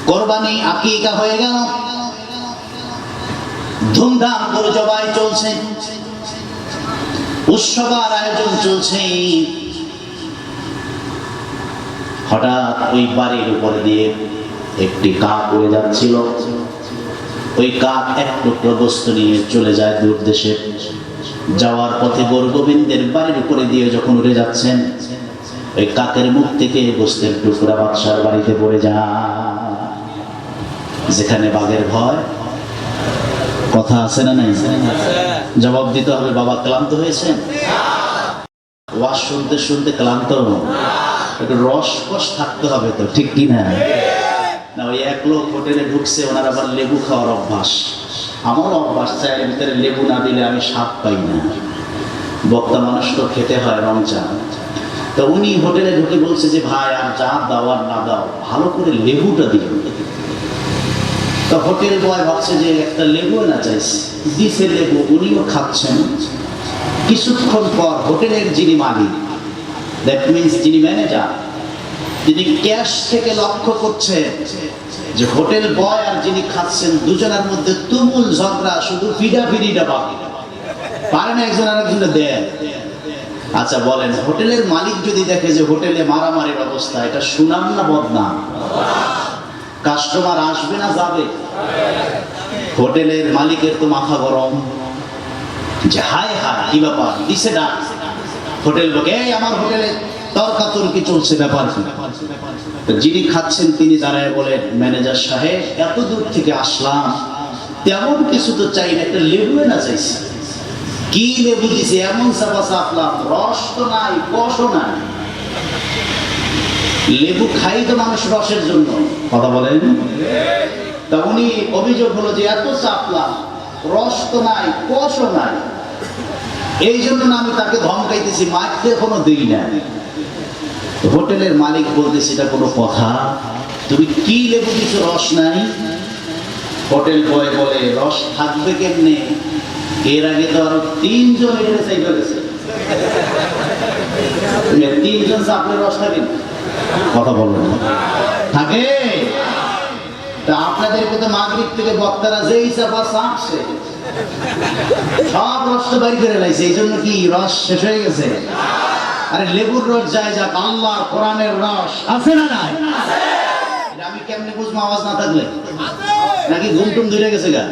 কোরবানি আকিকা হয়ে গেল, ধুমধাম করে জবাই চলছে, উৎসবের আয়োজন চলছে। হঠাৎ ওই বাড়ির উপরে দিয়ে একটি কাক উড়ে যাচ্ছিল। ওই কাক এক টুকরো বস্তু নিয়ে চলে যায় দূর দেশে। যাওয়ার পথে গৌরগোবিন্দের বাড়ির উপরে দিয়ে যখন উড়ে যাচ্ছেন, ওই কাকের মুখ থেকে গোস্তের টুকরা বাদশার বাড়িতে পড়ে যায়। যেখানে বাঘের ভয়, কথা আছে না নাই? জবাব দিতে হবে। বাবা ক্লান্ত হয়েছেন? ওয়াজ শুনতে শুনতে ক্লান্ত? একটু রসকস থাকতে হবে তো, ঠিক কি না? না, ওই এক লোক হোটেলে ঢুকছে, ওনার আবার লেবু খাওয়ার অভ্যাস। আমার অভ্যাস, চায়ের ভিতরে লেবু না দিলে আমি স্বাদ পাই না। বক্তা মানুষ তো খেতে হয় রং চা। তো উনি হোটেলে ঢুকে বলছে যে ভাই, আর যা দাও আর না দাও, ভালো করে লেবুটা দিও। তো হোটেল বয় ভাবছে যে একটা লেবু না চাইছে, দিছে লেবু, উনিও খাচ্ছেন। কিছুক্ষণ পর হোটেলের যিনি মালিক, দ্যাট মিনস যিনি ম্যানেজার, তিনি ক্যাশ থেকে লক্ষ্য করছে যে হোটেল বয় আর যিনি খাচ্ছেন দুজনের মধ্যে তুমুল ঝগড়া, শুধু ফিডাফিডিটা বাকি, পারে না একজন আরেকজনে দেয়। আচ্ছা বলেন, হোটেলের মালিক যদি দেখে যে হোটেলে মারামারির অবস্থা, এটা সুনাম না বদনাম? কাস্টমার আসবে না যাবে? হোটেলের মালিকের তো মাথা গরম যে হায় হায় কি ব্যাপার, দিছে ডাক। হোটেল লোক, এই আমার হোটেলে তর্কাতর্কি চলছে, ব্যাপার কি? যিনি খাচ্ছেন তিনি দাঁড়ায় বলেন, ম্যানেজার সাহেব, এত দূর থেকে আসলাম, তেমন কিছু তো চাই না, একটা লেবু না চাইছি। কি লেবু দিছে? এমন চাপা চাপলাম, রস তো নাই, কষও নাই। লেবু খাই তো মানুষ রসের জন্য, কথা বলেন। তা উনি অভিযোগ হলো যে এত চাপলাম, রস তো নাই, কষও নাই, এই জন্য না আমি তাকে ধমকাইতেছি, মারতে কোনো দিই না। হোটেলের মালিক বলতেছে, এটা কোনো কথা? তুমি কি লেবু দিছো, রস নাই? হোটেল বয় বলে, রস থাকবে কেমনে? এর আগে তো আরো তিনজন এটা চাই ফেলেছে, তিনজন চাপলে রস থাকে? কথা বলবেন থাকে? তা আপনাদেরকে তো মাগরিব থেকে বক্তারা যেই চাপা চাপছে, সব রস তো বাড়ি করে লাইছে, এই জন্য কি রস শেষ হয়ে গেছে? আরে লেবুর রস যায় যাক, আল্লাহর কোরআনের রস আছে না নাই? আমি কেমনে বুঝবো আওয়াজ না থাকলে? নাকি ঘুমটুম ধরে গেছে গা?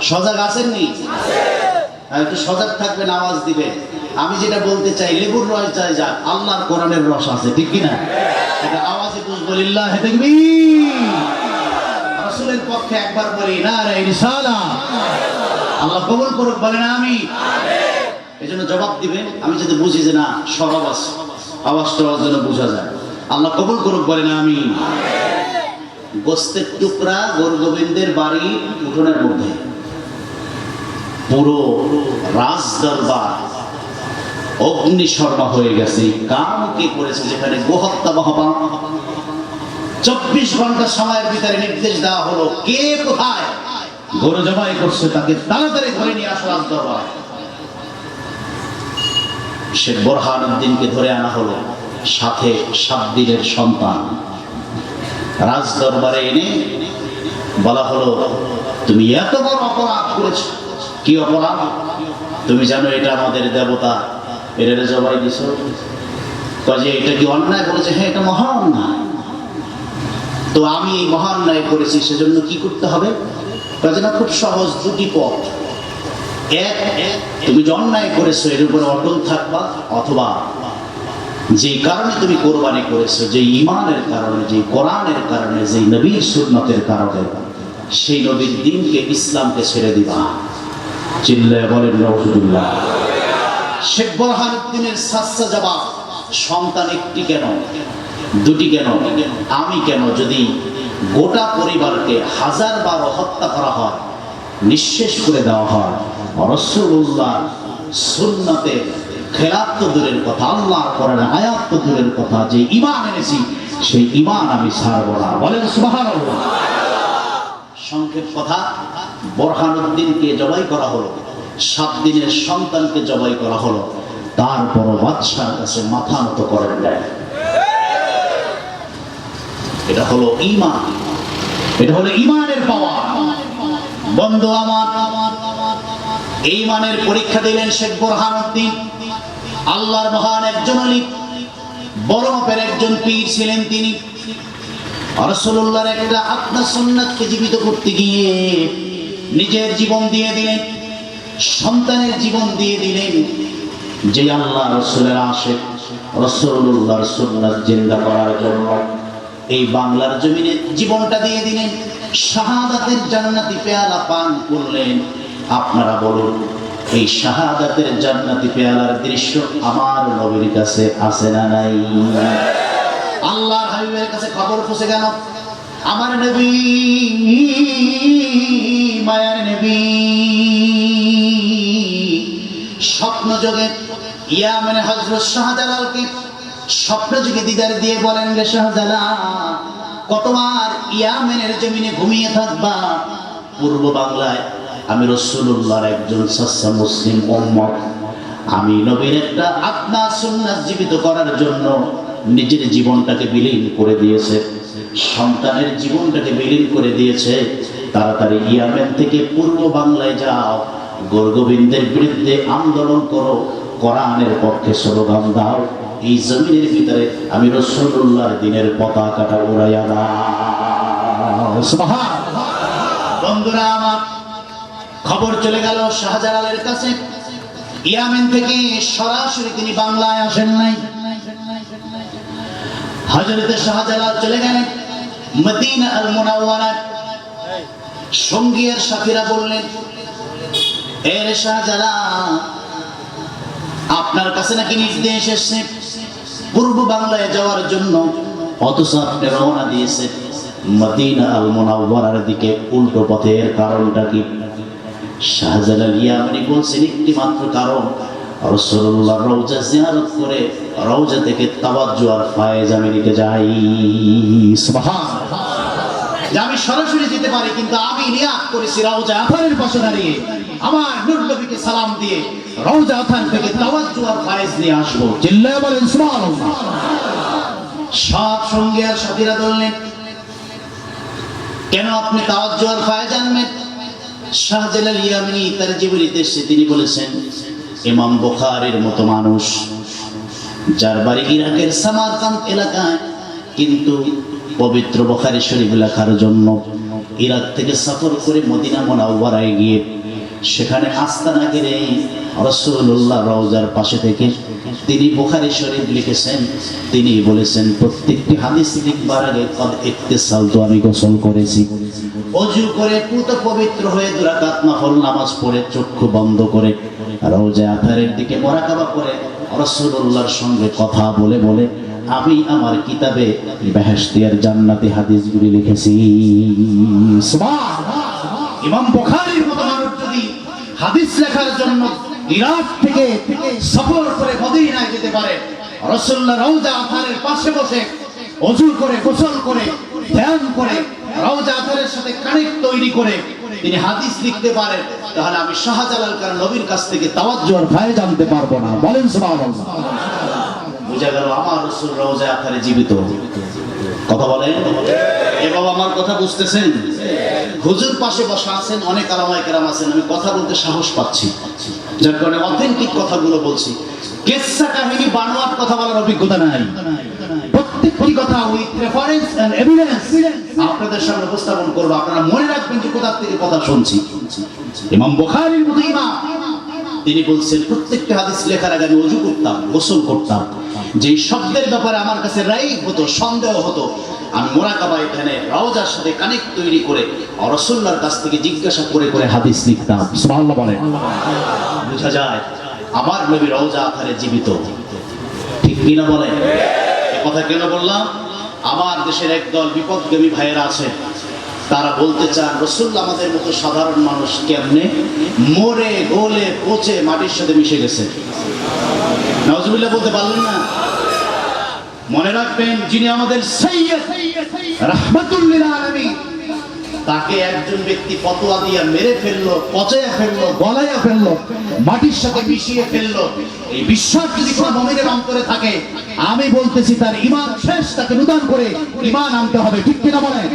সজাগ আছেন নি? একটু সজাগ থাকবেন, আওয়াজ দিবে। আমি যেটা বলতে চাই, লেবুর রস যায় যাক, আল্লাহর কোরআনের রস আছে, ঠিক কিনা? এটা আওয়াজে বুঝবো। লিল্লাহি তাকবীর। রাসূলের পক্ষে একবার বলি নারে রিসালাহ। আল্লাহ কবুল করুক, বলেন আমিন। এই জন্য জবাব দিবেন, আমি যদি বুঝি যে না সরব আছে, আওয়াজটা যেন বোঝা যায়। আল্লাহ কবুল করুক, বলেন আমিন। গোস্তের টুকরা গৌরগোবিন্দের বাড়ি উঠোনের মধ্যে, পুরো রাজ দরবার অগ্নিশর্মা হয়ে গেছে। কাম কে করেছে? যেখানে গোহত্যা মহাপাপ। 24 ঘন্টা সময়ের ভিতরে নির্দেশ দেওয়া হলো, কে কোথায় গরু জবাই করছে তাকে তাড়াতাড়ি ধরে নিয়ে আসো রাজ দরবারে। শেখ বোরহানুদ্দিনকে ধরে আনা হলো, সাথে 7 দিনের সন্তান। রাজ দরবারে এনে বলা হলো, তুমি এত বড় অপরাধ করেছো। কি অপরাধ? তুমি জানো এটা আমাদের দেবতা, এর জবাই দিছো। কাজে এটা কি অন্যায় করেছে? হ্যাঁ, এটা মহা অন্যায়। তো আমি এই মহা অন্যায় করেছি, সেজন্য কি করতে হবে? কাজে না, খুব সহজ, দুটি পথ। এক, তুমি যে অন্যায় করেছো এর উপরে অটল থাকবা, অথবা যে কারণে তুমি কোরবানি করেছো, যে ঈমানের কারণে, যে কোরআনের কারণে, যে নবীর সুন্নতের কারণে, সেই নবীর দ্বীনকে, ইসলামকে ছেড়ে দিবা। চিল্লায় বলেন নাউযুবিল্লাহ। শেখ বোরহানউদ্দিনের সাচ্চা জবাব, সন্তান একটি কেন, দুটি কেন, আমি কেন, যদি গোটা পরিবারকে 1000 বার হত্যা করা হয়, নিঃশেষ করে দেওয়া হয়, রাসূলুল্লাহ সুন্নতের খেলাফ তো দূরের কথা, আল্লাহর কোরআনের আয়াত তো দূরের কথা, যে ঈমান এনেছি সেই ঈমান আমি ছাড়ব না। বলেন সুবহানাল্লাহ। সংক্ষেপ কথা, বোরহানউদ্দিনকে জবাই করা হলো, 7 দিনের সন্তানকে জবাই করা হলো, তারপরও বাদশার কাছে মাথা নত করেন নাই। এটা হলো ঈমান, এটা হলো ঈমানের পাওয়ার। বন্ধু আমার, ঈমানের পরীক্ষা দিলেন শেখ বোরহানউদ্দিন। আল্লাহর মহান একজন ওলি, বড় মাপের একজন পীর ছিলেন তিনি। রাসূলুল্লাহর একটা আত্মা সুন্নাতকে জীবিত করতে গিয়ে নিজের জীবন দিয়ে দিলেন, সন্তানের জীবন দিয়ে দিলেন। যে আল্লাহ রাসূলের আশিক, রাসূলুল্লাহর সুন্নাত জিন্দা করার জন্য এই বাংলার জমিনে জীবনটা দিয়ে দিলেন, শাহাদাতের জান্নাতি পেয়ালা পান করলেন। আপনারা বলুন, এই শাহাদাতের জান্নাতি পেয়ালার দৃশ্য আমার নবীর কাছে আছে না নাই? আল্লাহর হাবিবের কাছে খবর পৌঁছে গেল, আমার নবী, মায়ার নবী স্বপ্ন যোগে ইয়ামেনে হযরত শাহজালালকে স্বপ্ন যোগে দিদার দিয়ে বলেন, রে শাহজালাল, কতবার ইয়ামেনের জমিনে ঘুমিয়ে থাকবা? পূর্ব বাংলায় আমি রাসূলুল্লাহর একজন সাচ্চা মুসলিম উম্মত, আমি নবীর একটা আত্মা সুন্নাত জীবিত করার জন্য নিজের জীবনটাকে বিলীন করে দিয়েছে, সন্তানের জীবনটাকে বিলীন করে দিয়েছে। তাড়াতাড়ি ইয়ামেন থেকে পূর্ব বাংলায় যাও, গোরগোবিন্দের বিরুদ্ধে আন্দোলন করো, কোরআনের পক্ষে স্লোগান দাও, এই জমিনের ভিতরে আমি রাসূলুল্লাহর দ্বীনের পতাকাটা উড়াইয়া দাও। সুবহানাল্লাহ। বন্ধুরা আমার, খবর চলে গেল শাহজালালের কাছে। ইয়ামেন থেকে সরাসরি তিনি বাংলায় আসেন নাই। হযরত শাহজালাল চলে গেলেন মদিনা আল মুনাওয়ারায়। সঙ্গী আর সাথীরা বললেন, এর শাহজালাল, আপনার কাছে নাকি নির্দেশ এসেছে পূর্ব বাংলায় যাওয়ার জন্য, অথচ আপনি রওনা দিয়েছেন মদিনা আল মুনাওয়ারার দিকে উল্টো পথে। এর কারণটা কি? শাহজালাল ইয়ামানি বলছেন, একটি মাত্র কারণ, রাসূলুল্লাহর রওজা জিয়ারত করে রওজা থেকে তাওয়াজ্জু আর ফায়েজ আমি নিতে যাই। সুবহানাল্লাহ। যে আমি সরাসরি যেতে পারি, কিন্তু আমি নিয়াত করেছি রওজা আথারের পাশে দাঁড়িয়ে আমার নূর নবীকে সালাম দিয়ে রওজা আথার থেকে তাওয়াজ্জু আর ফায়েজ নিয়ে আসবো। চিল্লায়ে বলেন সুবহানাল্লাহ। সব সঙ্গী আর সাথীরা বললেন, কেন আপনি তাওয়াজ্জু আর ফায়েজ আনবেন? শাহজালাল ইয়ামানি তার জীবনীতে তিনি বলেছেন, ইমাম বুখারীর মতো মানুষ, যার বাড়ি ইরাকের সামারকান্দ এলাকায়, কিন্তু পবিত্র বুখারী শরীফ লেখার জন্য ইরাক থেকে সফর করে মদিনা মুনাওয়ারায় গিয়ে সেখানে আস্তানা গেড়ে রাসূলুল্লাহ রওজার পাশে থেকে তিনি বুখারী শরীফ লিখেছেন। তিনি বলেছেন, প্রত্যেকটি হাদিস লিখবার আগে কদ ইক্তিসালতু, আমি গোসল করেছি, ওযু করে পুত পবিত্র হয়ে 2 রাকাত নফল নামাজ পড়ে চক্ষু বন্ধ করে রওজা আথারের দিকে মুরাকাবা করে রাসূলুল্লাহর সঙ্গে কথা বলে বলে আমি আমার কিতাবে বেহেশতিয়ার জান্নাতি হাদিসগুলি লিখেছি। সুবহানাল্লাহ। ইমাম বুখারীর মতো মানুষ যদি হাদিস লেখার জন্য ইরাক থেকে সফর করে মদিনায় যেতে পারে, রাসূলুল্লাহ রওজা আথারের পাশে বসে ওযু করে গোসল করে ধ্যান করে রওজা আথারের সাথে কানেক্ট তৈরি করে তিনি হাদিস লিখতে পারেন, তাহলে আমি শাহজালাল কার নবীর কাছ থেকে তাওয়াজ্জু আর ফায়েজ জানতে পারবো না? বলেন সুবহানাল্লাহ। বুঝা গেল আমার রাসূল রওজা আথারে জীবিত। কথা বলেন, এ বাবা আমার কথা বুঝতেছেন? হুজুর পাশে বসা আছেন, অনেক আলেমায়ে কেরাম আছেন, আমি কথা বলতে সাহস পাচ্ছি, যার কারণে অথেন্টিক কথাগুলো বলছি। কিসসা কাহিনী বানোয়াট কথা বলার অভিজ্ঞতা নাই। প্রত্যেকটি কথা উইথ রেফারেন্স এন্ড এভিডেন্স আপনাদের সামনে উপস্থাপন করব। আপনারা মনে রাখবেন যে কোথা থেকে কথা শুনছি। ইমাম বুখারীর মতো ইমাম, তিনি বলছেন, প্রত্যেকটা হাদিস লেখার আগে আমি ওযু করতাম, গোসল করতাম, যে শব্দের ব্যাপারে আমার কাছে রাইব হতো, সন্দেহ হতো, আমি মোরাকাবা এখানে রওজার সাথে কানেক্ট তৈরি করে রাসূলুল্লাহর কাছ থেকে জিজ্ঞাসা করে করে হাদিস লিখতাম। সুবহানাল্লাহ বলেন। বোঝা যায় আমার নবী রওজা আকারে জীবিত, ঠিক কিনা বলেন? এই কথা কেন বললাম? আমার দেশের একদল বিপদগামী ভাইয়েরা আছে, তারা বলতে চান রাসূলুল্লাহ আমাদের মতো সাধারণ মানুষ কেমনে মরে গলে পচে মাটির সাথে মিশে গেছে। নাউজুবিল্লাহ বলতে পারলেন না? মনে রাখবেন, যিনি আমাদের সাইয়্যিদ রাহমাতুল লিল আলামিন, তাকে একজন ব্যক্তি ফতোয়া দিয়ে মেরে ফেললো, পচাইয়া ফেললো, গলাইয়া ফেললো, মাটির সাথে মিশিয়ে ফেললো। এই বিশ্বাস যদি কোনো মুমিনের অন্তরে থাকে, আমি বলতেছি তার ঈমান শেষ, তাকে নূতন করে ঈমান আনতে হবে, ঠিক কিনা বলেন?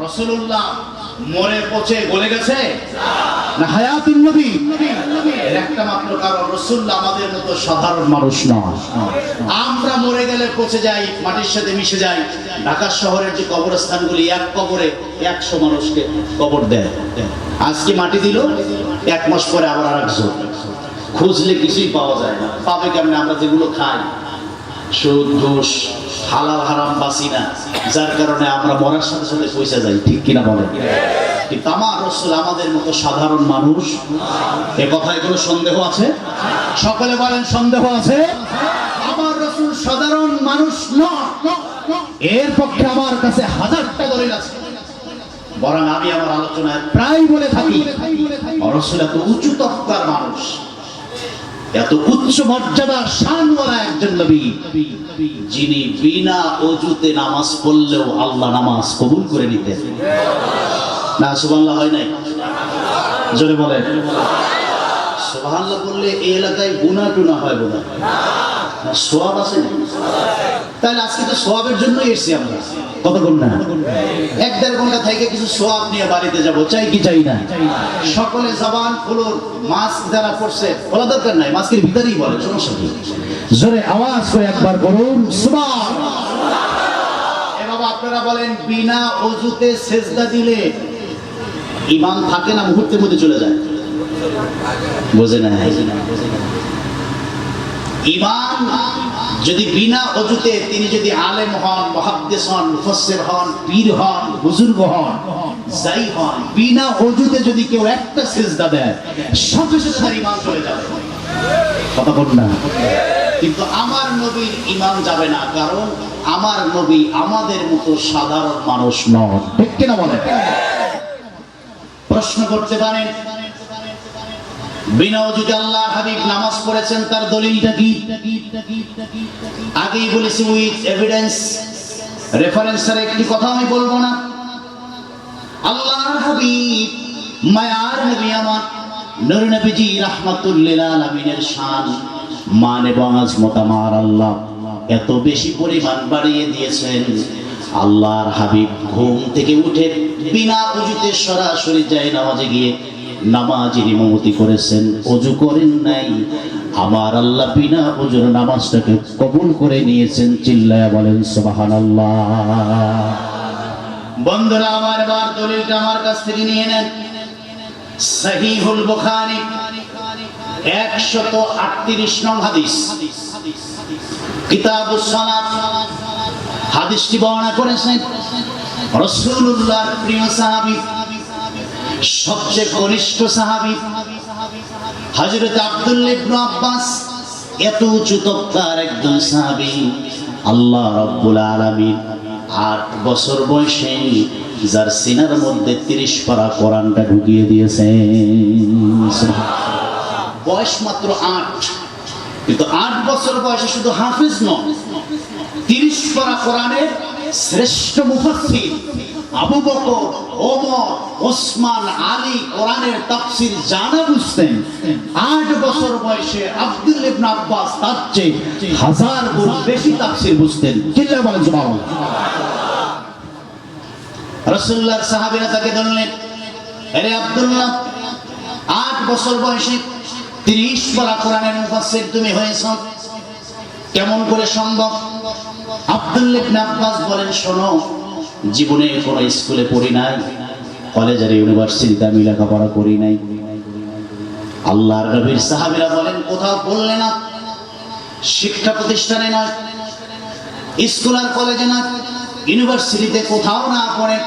রাসূলুল্লাহ মরে পচে গলে গেছে না হায়াতুন নবী? এর একটা মাত্র কারণ, রাসূলুল্লাহ আমাদের মতো সাধারণ মানুষ নয়। আমরা মরে গেলে পচে যাই, মাটির সাথে মিশে যাই। ঢাকা শহরের যে কবরস্থানগুলি, এক কবরে 100 মানুষকে কবর দেয়। আজকে মাটি দিল, 1 মাস পরে আবার আরেকজন। খুঁজলে কিছুই পাওয়া যায় না। পাবে কেমনে? আমরা যেগুলো খাই, সুদ ঘুষ হালাল হারাম বাসি না, যার কারণে আমরা মরার সাথে সাথে পয়সা যাই, ঠিক কিনা বলেন? কিন্তু আমার রাসূল আমাদের মতো সাধারণ মানুষ, এ কথায় কোনো সন্দেহ আছে? সকলে বলেন সন্দেহ আছে? আমার রাসূল সাধারণ মানুষ নয়। এর পক্ষে আমার কাছে হাজারটা দলিল আছে। বরং আমি আমার আলোচনায় প্রায় বলে থাকি, রাসূল এত উঁচু তফকার মানুষ, এত উচ্চ মর্যাদা শানওয়ালা একজন নবী, যিনি বিনা ওযুতে নামাজ পড়লেও আল্লাহ নামাজ কবুল করে নিতেন। না সুবহানাল্লাহ হয় নাই? জোরে বলেন। সুবহানাল্লাহ বললে এই এলাকায় গুনাহ টুনা হয় বোধ হয়, সওয়াব আছে না? তাহলে আজকে তো সওয়াবের জন্যই এসেছি আমরা। কতক্ষণ না 1-1.5 ঘন্টা থেকে কিছু সওয়াব নিয়ে বাড়িতে যাব, চাই কি চাই না? সকলে জবান খুলুন। মাস্ক যারা পড়ছে বলা দরকার নাই, মাস্কের ভিতরেই বলে, সমস্যা কি? জোরে আওয়াজ করে একবার বলুন সুবহানাল্লাহ। এ বাবা আপনারা বলেন, বিনা ওযুতে সেজদা দিলে ঈমান থাকে না মুহূর্তের মধ্যে চলে যায়? বোঝে না? ঈমান যদি বিনা ওযুতে, তিনি যদি আলেম হন, মুহাদ্দিস হন, মুফাসসির হন, পীর হন, বুজুর্গ হন, যাই হন, বিনা ওযুতে যদি কেউ একটা সিজদা দেয়, সাথে সাথে তার ঈমান চলে যাবে। কথা বল না? কিন্তু আমার নবীর ঈমান যাবে না, কারণ আমার নবী আমাদের মতো সাধারণ মানুষ নন, ঠিক কিনা বলেন? প্রশ্ন করতে পারেন, বিনা ওযুতে আল্লাহর হাবিব নামাজ পড়েছেন, তার দলিলটা কি? আগেই বলেছি উইথ এভিডেন্স, রেফারেন্সের একটি কথা আমি বলবো না। আল্লাহর হাবিব মায়ার নবী আমার নূর নবীজি রাহমাতুল লিল আলামিনের শান, মান এবং আজমত আমার আল্লাহ এত বেশি পরিমাণ বাড়িয়ে দিয়েছেন। আল্লাহর হাবিব ঘুম থেকে উঠে বিনা ওযুতে সরাসরি যায় নামাজে গিয়ে নামাজের ইমামতি করেছেন, ওযু করেন নাই। আমার আল্লাহ বিনা ওযুর নামাজটাকে কবুল করে নিয়েছেন। চিল্লায়া বলেন সুবহানাল্লাহ। বন্ধুরা আমার, এবার দলিলটা আমার কাছ থেকে নিয়ে নেন। সহিহুল বুখারী 138 নং হাদিস, কিতাবুস সালাত, হাদিসটি বর্ণনা করেছেন রাসূলুল্লাহর প্রিয় সাহাবী, সবচেয়ে ঘনিষ্ঠ সাহাবী হযরত আব্দুল্লাহ ইবনে আব্বাস। এত উঁচু তফকার একজন সাহাবী, আল্লাহ রাব্বুল আলামিন 8 বছর বয়সে যার সিনার মধ্যে 30 পারা কোরআনটা ঢুকিয়ে দিয়েছেন। বয়স মাত্র 8, কিন্তু 8 বছর বয়সে শুধু হাফেজ নয়, 30 পারা কোরআনের শ্রেষ্ঠ মুফাসসির আবু বকর, ওমর, ওসমান, আলী কোরআনের তাফসীর জানা বুঝতেন। 8 বছর বয়সে আব্দুল্লাহ ইবনে আব্বাস তার চেয়ে 1000 গুণ বেশি তাফসীর বুঝতেন। চিল্লায়া বলেন সুবহানাল্লাহ। রাসূলুল্লাহর সাহাবীরা তাকে বললেন, আরে আব্দুল্লাহ, 8 বছর বয়সে 30 পারা কোরআনের মুফাসসির তুমি হয়েছো, কেমন করে সম্ভব? আব্দুল্লাহ ইবনে আব্বাস বলেন, শোনো, জীবনে কোনো স্কুলে পড়ি নাই, কলেজ আর ইউনিভার্সিটিতে আমি লেখাপড়া করি নাই। আল্লাহর নবীর সাহাবীরা বলেন, কোথাও পড়লে না? শিক্ষা প্রতিষ্ঠানে নয়, স্কুল আর কলেজে না, ইউনিভার্সিটিতে কোথাও না পড়ে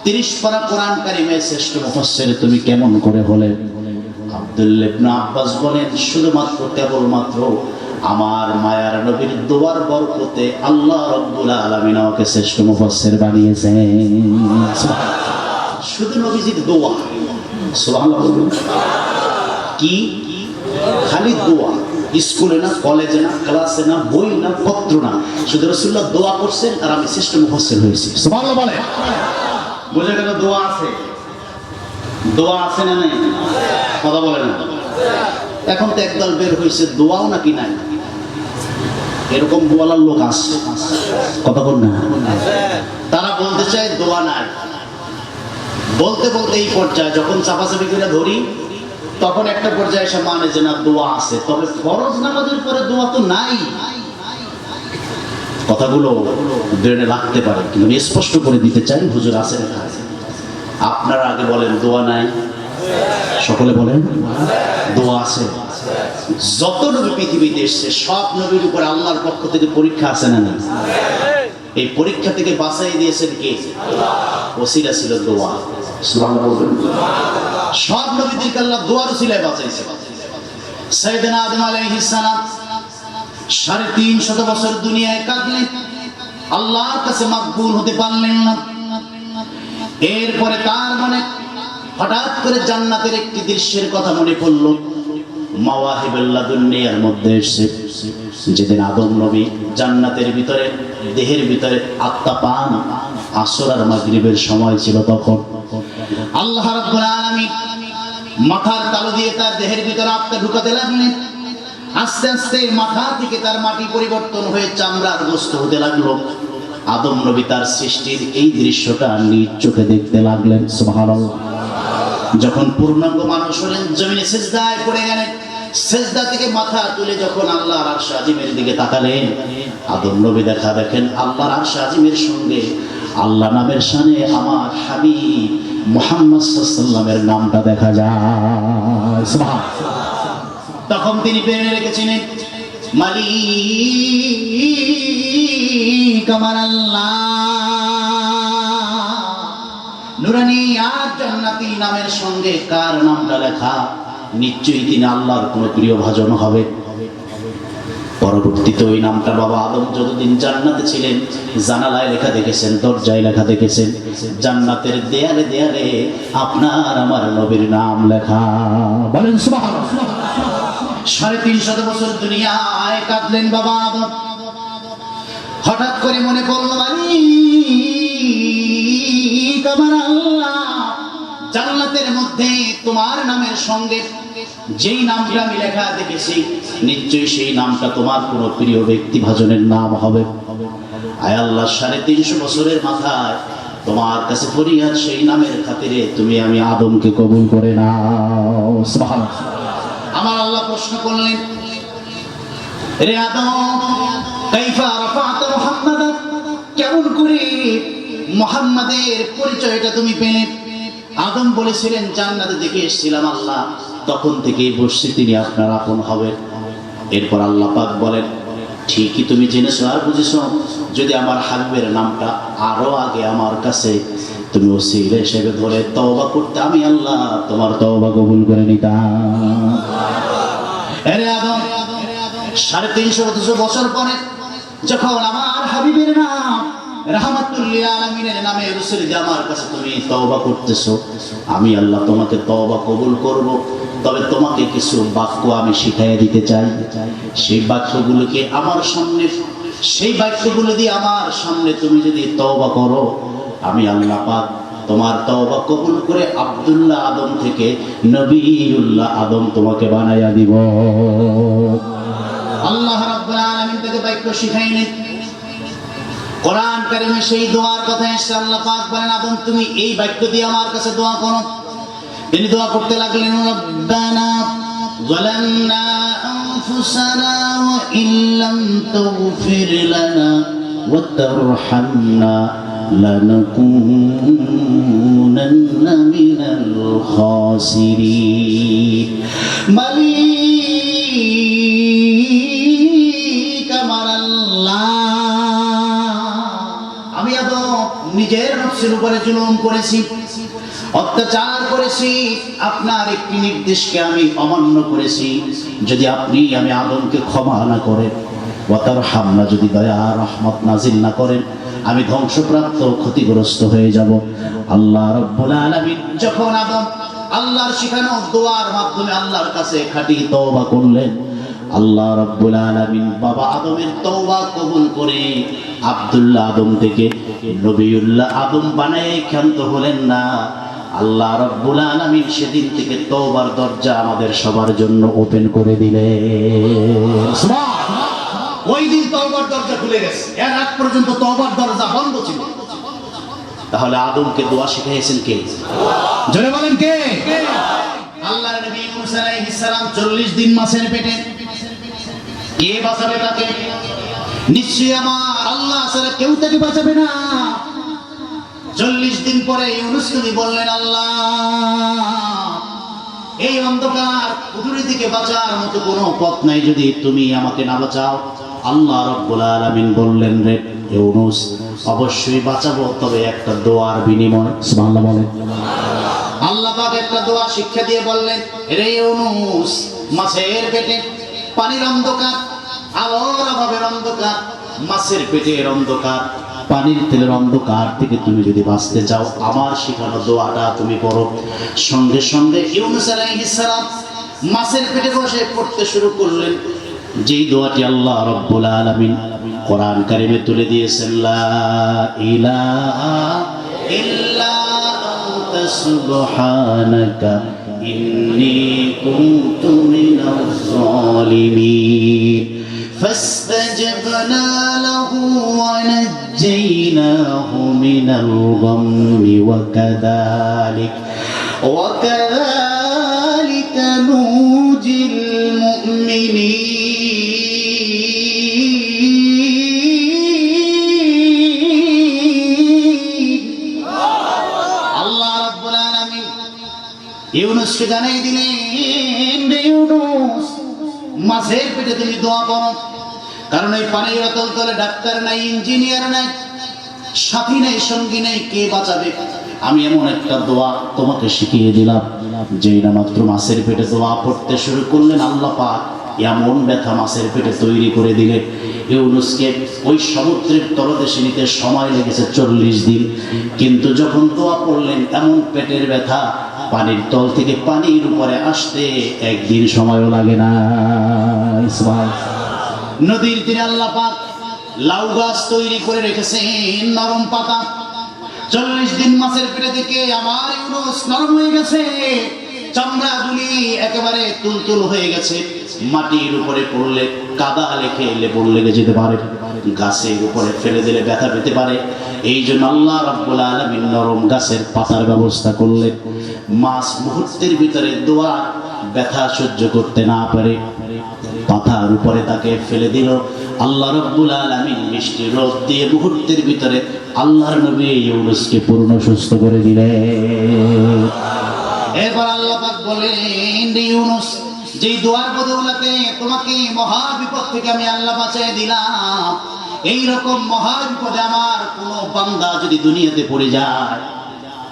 30 পারা কোরআন কারিমের শ্রেষ্ঠ মুফাসসির তুমি কেমন করে হলে? আব্দুল্লাহ ইবনে আব্বাস বলেন, শুধুমাত্র কেবলমাত্র আমার মায়ার নবীর দোয়ার বরকতে আল্লাহ রাব্বুল আলামিন আমাকে শ্রেষ্ঠ মুফাসসির বানিয়েছেন। শুধু নবীজির দোয়া, সুবহানাল্লাহ বলুন। কি খালি দোয়া, স্কুলে না, কলেজে না, ক্লাসে না, বই না, পত্র না, শুধু রাসূলুল্লাহ দোয়া করছেন আর আমি শ্রেষ্ঠ মুফাসসির হয়েছি। সুবহানাল্লাহ বলে। বুঝে গেল দোয়া আছে, দোয়া আছে না নাই? কথা বলে না। এখন তো একদল বের হয়েছে দোয়াও নাকি নাই, এরকম বলার লোক আছে, কথা বল না। তারা বলতে চায় দোয়া নাই, বলতে বলতে এই পর্যায়ে যখন চাপাচাপি করে ধরি তখন একটা পর্যায়ে এসে মানে যে না দোয়া আছে, তবে ফরজ নামাজের পরে দোয়া তো নাই। কথাগুলো ব্রেনে রাখতে পারে, কিন্তু আমি স্পষ্ট করে দিতে চাই, হুজুর আছে লেখা আছে। আপনারা আগে বলেন দোয়া নাই, সকলে বলেন দোয়া আছে। যত নবী পৃথিবীতে এসেছে সব নবীর উপর আল্লাহর পক্ষ থেকে পরীক্ষা আছে না না? এই পরীক্ষা থেকে বাঁচাই দিয়েছেন কে? ওসিলা ছিল দোয়া। সুবহানাল্লাহ বলুন। সব নবীদেরকে আল্লাহ দোয়ার ওসিলায় বাঁচাইছে। সাইয়েদনা আদম আলাইহিস সালাম 350 বছর দুনিয়ায় কাটলেন, আল্লাহর কাছে মাকবুল হতে পারলেন না। এরপরে তার মনে হঠাৎ করে জান্নাতের একটি দৃশ্যের কথা মনে পড়ল। মাওয়াহিবুল লাদুন্নিয়ার মধ্যে এসে যেদিন আদম নবী জান্নাতের ভিতরে দেহের ভিতরে আত্মা পান, আসর আর মাগরিবের সময় ছিল, তখন আল্লাহ রাব্বুল আলামিন মাথার তালু দিয়ে তার দেহের ভিতরে আত্মা ঢুকাতে লাগলেন। আস্তে আস্তে মাথা থেকে তার মাটি পরিবর্তন হয়ে চামড়ার গোস্ত হতে লাগলো। আদম নবী তার সৃষ্টির এই দৃশ্যটা নিজ চোখে দেখতে লাগলেন। সুবহানাল্লাহ। যখন পূর্ণাঙ্গ মানুষ হলেন, জমিনে সিজদায় পড়ে গেলেন, সিজদা থেকে মাথা তুলে যখন আল্লাহর আরশ আজিমের দিকে তাকালেন, আদম নবী দেখেন আল্লাহর আরশ আজিমের সঙ্গে আল্লাহ নামের শানে আমার হাবিব মুহাম্মদ সাল্লাল্লাহু আলাইহি ওয়াসাল্লামের নামটা দেখা যায়। সুবহানাল্লাহ। তখন তিনি পেরে রেখেছিলেন মালিক আমার আল্লাহ, নুরানি আর জান্নাতি নামের সঙ্গে কার নামটা লেখা, নিশ্চয়ই তিনি আল্লাহর কোনো প্রিয় ভাজন হবে। পরবর্তীতে ওই নামটা বাবা আদম যতদিন জান্নাতে ছিলেন জানালায় লেখা দেখেছেন, দরজায় লেখা দেখেছেন, জান্নাতের দেয়ালে দেয়ালে আপনার আমার নবীর নাম লেখা। বলেন সুবহানাল্লাহ। 350 বছর দুনিয়ায় কাটলেন বাবা আদম। হঠাৎ করে মনে পড়ল মালিক আমার আল্লাহ, জান্নাতের মধ্যে তোমার নামের সঙ্গে যেই নামটা আমি লেখা দেখেছি, নিশ্চয়ই সেই নামটা তোমার কোনো প্রিয় ব্যক্তি ভাজনের নাম হবে। আয় আল্লাহ, 350 বছরের মাথায় তোমার কাছে ফরিয়াদ, সেই নামের খাতিরে তুমি আমি আদমকে কবুল করে নাও। সুবহানাল্লাহ। আমার আল্লাহ প্রশ্ন করলেন, রে আদম, কাইফা রাফা'তা মুহাম্মাদান, কেমন করে মুহাম্মাদের পরিচয়টা তুমি পেলে? আদম বলেছিলেন জান্নাতে দেখে এসেছিলাম আল্লাহ, তখন থেকেই বসছি তিনি আপনার আপন হবেন। এরপর আল্লাহ পাক বলেন, ঠিকই তুমি জেনেছো আর বুঝেছো, যদি আমার হাবিবের নামটা আরো আগে আমার কাছে তুমি ওসিলা হিসেবে ধরে তওবা করতে, আমি আল্লাহ তোমার তওবা কবুল করে নিতাম। আরে আদম, 350 বছর পরে যখন আমার হাবিবের নাম রাহমাতুল লিল আলামিনের নামে রাসূল আমার কাছে তুমি তওবা করতেছো, আমি আল্লাহ তোমাকে তওবা কবুল করব। তবে তোমাকে কিছু বাক্য আমি শিখিয়ে দিতে চাই। সেই বাক্যগুলোকে আমার সামনে, সেই বাক্যগুলো দিয়ে আমার সামনে তুমি যদি তওবা করো, আমি আল্লাহ পাক তোমার তওবা কবুল করে আব্দুল্লাহ আদম থেকে নবিউল্লাহ আদম তোমাকে বানাইয়া দিব। আল্লাহ রাব্বুল আলামিন থেকে বাক্য শিখাইলেন। কোরআন কারিমে সেই দোয়ার কথা এসেছে, আল্লাহ পাক বলেন, আদম তুমি এই বাক্য দিয়ে আমার কাছে দোয়া করো। তিনি দোয়া করতে লাগলেন, রব্বানা যালামনা আনফুসানা ওয়া ইল্লাম তাগফির লানা ওয়া তারহামনা লানাকুনান্না মিনাল খাসিরিন। মালিক মানুষের উপরে জুলুম করেছি, অত্যাচার করেছি, আপনার একটি নির্দেশকে আমি অমান্য করেছি। যদি আপনি আমি আদমকে ক্ষমা না করেন, ওয়াতার হামনা যদি দয়া রহমত নাজিল না করেন, আমি ধ্বংসপ্রাপ্ত ক্ষতিগ্রস্ত হয়ে যাব। আল্লাহ রাব্বুল আলামিন যখন আদম আল্লাহর শিখানো দোয়ার মাধ্যমে আল্লাহর কাছে খাঁটি তওবা করলেন, আল্লাহ রাব্বুল আলামিন বাবা আদমের তওবা কবুল করে আব্দুল্লাহ আদম থেকে নবিউল্লাহ আদম বানায় ক্ষান্ত হলেন না। আল্লাহ রাব্বুল আলামিন সেদিন থেকে তওবার দরজা আমাদের সবার জন্য ওপেন করে দিলেন। সুবহানাল্লাহ। ওই দিন তওবার দরজা খুলে গেছে, এর আগ পর্যন্ত তওবার দরজা বন্ধ ছিল। তাহলে আদমকে দোয়া শিখিয়েছেন কে? জোরে বলেন কে? আল্লাহর নবী মুসা আলাইহিস সালাম 40 দিন মাছের পেটে, কে বাঁচাবে তাকে? নিশ্চয়ই আমার আল্লাহ ছাড়া কেউ তাকে বাঁচাবে না। 40 দিন পরে ইউনূস নবী বললেন, আল্লাহ এই অন্ধকার কুঠুরি থেকে বাঁচার মতো কোনো পথ নাই, যদি তুমি আমাকে না বাঁচাও। আল্লাহ রাব্বুল আলামিন বললেন, রে ইউনূস অবশ্যই বাঁচাবো, তবে একটা দোয়ার বিনিময়। সুবহানাল্লাহ বলেন। আল্লাহ পাক একটা দোয়া শিক্ষা দিয়ে বললেন, রে ইউনূস মাছের পেটে পানির অন্ধকার, আলোর অভাবের অন্ধকার, মাছের পেটের অন্ধকার, পানির তেলের অন্ধকার থেকে তুমি যদি বাঁচতে চাও, আমার শেখানো দোয়াটা তুমি পড়ো। সঙ্গে সঙ্গে ইউনূস আলাইহিস সালাম মাছের পেটে বসে পড়তে শুরু করলেন, যেই দোয়াটি আল্লাহ রাব্বুল আলামিন কোরআন কারিমে তুলে দিয়েছেন, লা ইলাহা ইল্লা আনতা সুবহানাকা ইন্নী কুনতু মিনাজ জালিমিন। فاستجبنا له ونجيناه من الغم وكذلك ننجي المؤمنين। আল্লাহ রাব্বুল আলামিন ইউনূসকে জানাই দিলেন, ইউনূস মাছের পেটে তুমি দোয়া করো, কারণ এই পানির অতল তলে ডাক্তার নাই, ইঞ্জিনিয়ার নাই, সাথী নাই, সঙ্গী নাই, কে বাঁচাবে? আমি এমন একটা দোয়া তোমাকে শিখিয়ে দিলাম। যেই না মাত্র মাছের পেটে দোয়া পড়তে শুরু করলেন, আল্লাহ পাক এমন ব্যথা মাছের পেটে তৈরি করে দিলে, ইউনূসকে ওই সমুদ্রের তলদেশে নিতে সময় লেগেছে 40 দিন। কিন্তু যখন দোয়া পড়লেন, এমন পেটের ব্যথা পানির তল থেকে পানির উপরে আসতে একদিন সময়ও লাগে না। নদীর তীরে আল্লাহ পাক লাউ গাছ তৈরি করে রেখেছেন, নরম পাতা। 40 দিন মাছের পেটে থেকে আমার ইউনূস নরম হয়ে গেছে, চামড়া গুলি একেবারে তুলতুল হয়ে গেছে। মাটির উপরে পড়লে কাদা লেখে লেবুর লেগে যেতে পারে, গাছের উপরে ফেলে দিলে ব্যথা পেতে পারে। এই জন্য আল্লাহ রাব্বুল আলামিন নরম গাছের পাতার ব্যবস্থা করলেন। মাছ মুহূর্তের ভিতরে দোয়া ব্যথা সহ্য করতে না পারে, পাতার উপরে তাকে ফেলে দিল। আল্লাহ রাব্বুল আলামিন মিষ্টি রোদ দিয়ে মুহূর্তের ভিতরে আল্লাহর নবী ইউনূসকে পূর্ণ সুস্থ করে দিলেন। এরপর আল্লাহ পাক বলেন, ইউনূস যেই দোয়ার বদৌলতে তোমাকে মহা বিপদ থেকে আমি আল্লাহ বাঁচিয়ে দিলাম, এই রকম মহা বিপদে আমার কোনো বান্দা যদি দুনিয়াতে পড়ে যায়,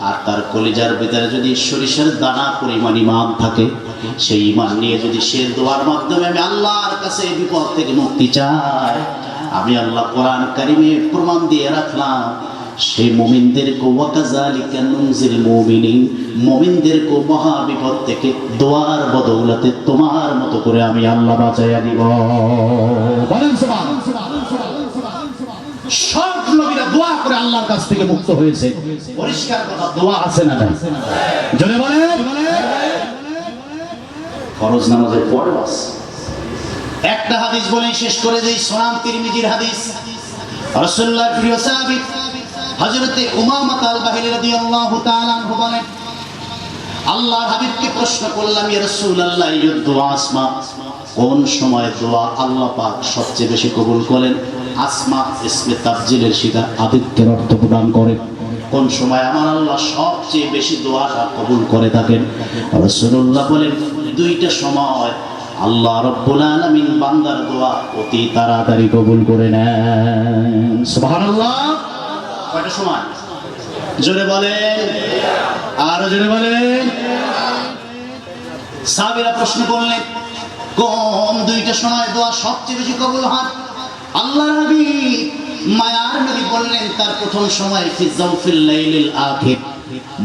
আর তার কলিজার ভিতরে যদি সরিষার দানা পরিমাণ ঈমান থাকে, সেই ঈমান নিয়ে যদি সে দোয়ার মাধ্যমে আমি আল্লাহর কাছে বিপদ থেকে মুক্তি চাই, আমি আল্লাহ কোরআন কারিমে প্রমাণ দিয়ে রাখলাম, সেই মুমিনদেরকে ওয়াকাযালিকা নুনজিল মুমিনিন, মুমিনদেরকে মহা বিপদ থেকে দোয়ার বদৌলতে তোমার মতো করে আমি আল্লাহ বাঁচাইয়া দিব। বলেন সুবহানাল্লাহ। সব নবীরা দোয়া করে আল্লাহর কাছ থেকে মুক্ত হয়েছে। পরিষ্কার কথা, দোয়া আছে না নাই? জোরে বলেন। ফরজ নামাজের পর বাস একটা হাদিস বলে শেষ করে দেই, সুনান তিরমিজির হাদিস। রাসূলুল্লাহর প্রিয় সাহাবী হযরতে উমামা আল-বাহিলি রাদিয়াল্লাহু তাআলা আনহু বলেন, আল্লাহর হাবিবকে প্রশ্ন করলাম, ইয়া রাসূলুল্লাহ, এই দোয়া আসমা কোন সময় দোয়া আল্লাহ পাক সবচেয়ে বেশি কবুল করেন? আসমা ইসমে তাফজিলের শিখা আদিত্যের অর্থ প্রদান করে। কোন সময় আমার আল্লাহ সবচেয়ে বেশি দোয়াটা কবুল করে থাকেন? রাসূলুল্লাহ বলেন, দুইটা সময় আল্লাহ রাব্বুল আলামিন বান্দার দোয়া অতি তাড়াতাড়ি কবুল করে নেন। সুবহানাল্লাহ। কয়টা সময়? জোরে বলেন, আরো জোরে বলেন। সাহাবীরা প্রশ্ন করলেন, কোন দুইটা সময় দোয়া সবচেয়ে বেশি কবুল হয়? আল্লাহর নবী মায়ার নবী বললেন, তার প্রথম সময় ফি জাওফিল লাইলিল আখির,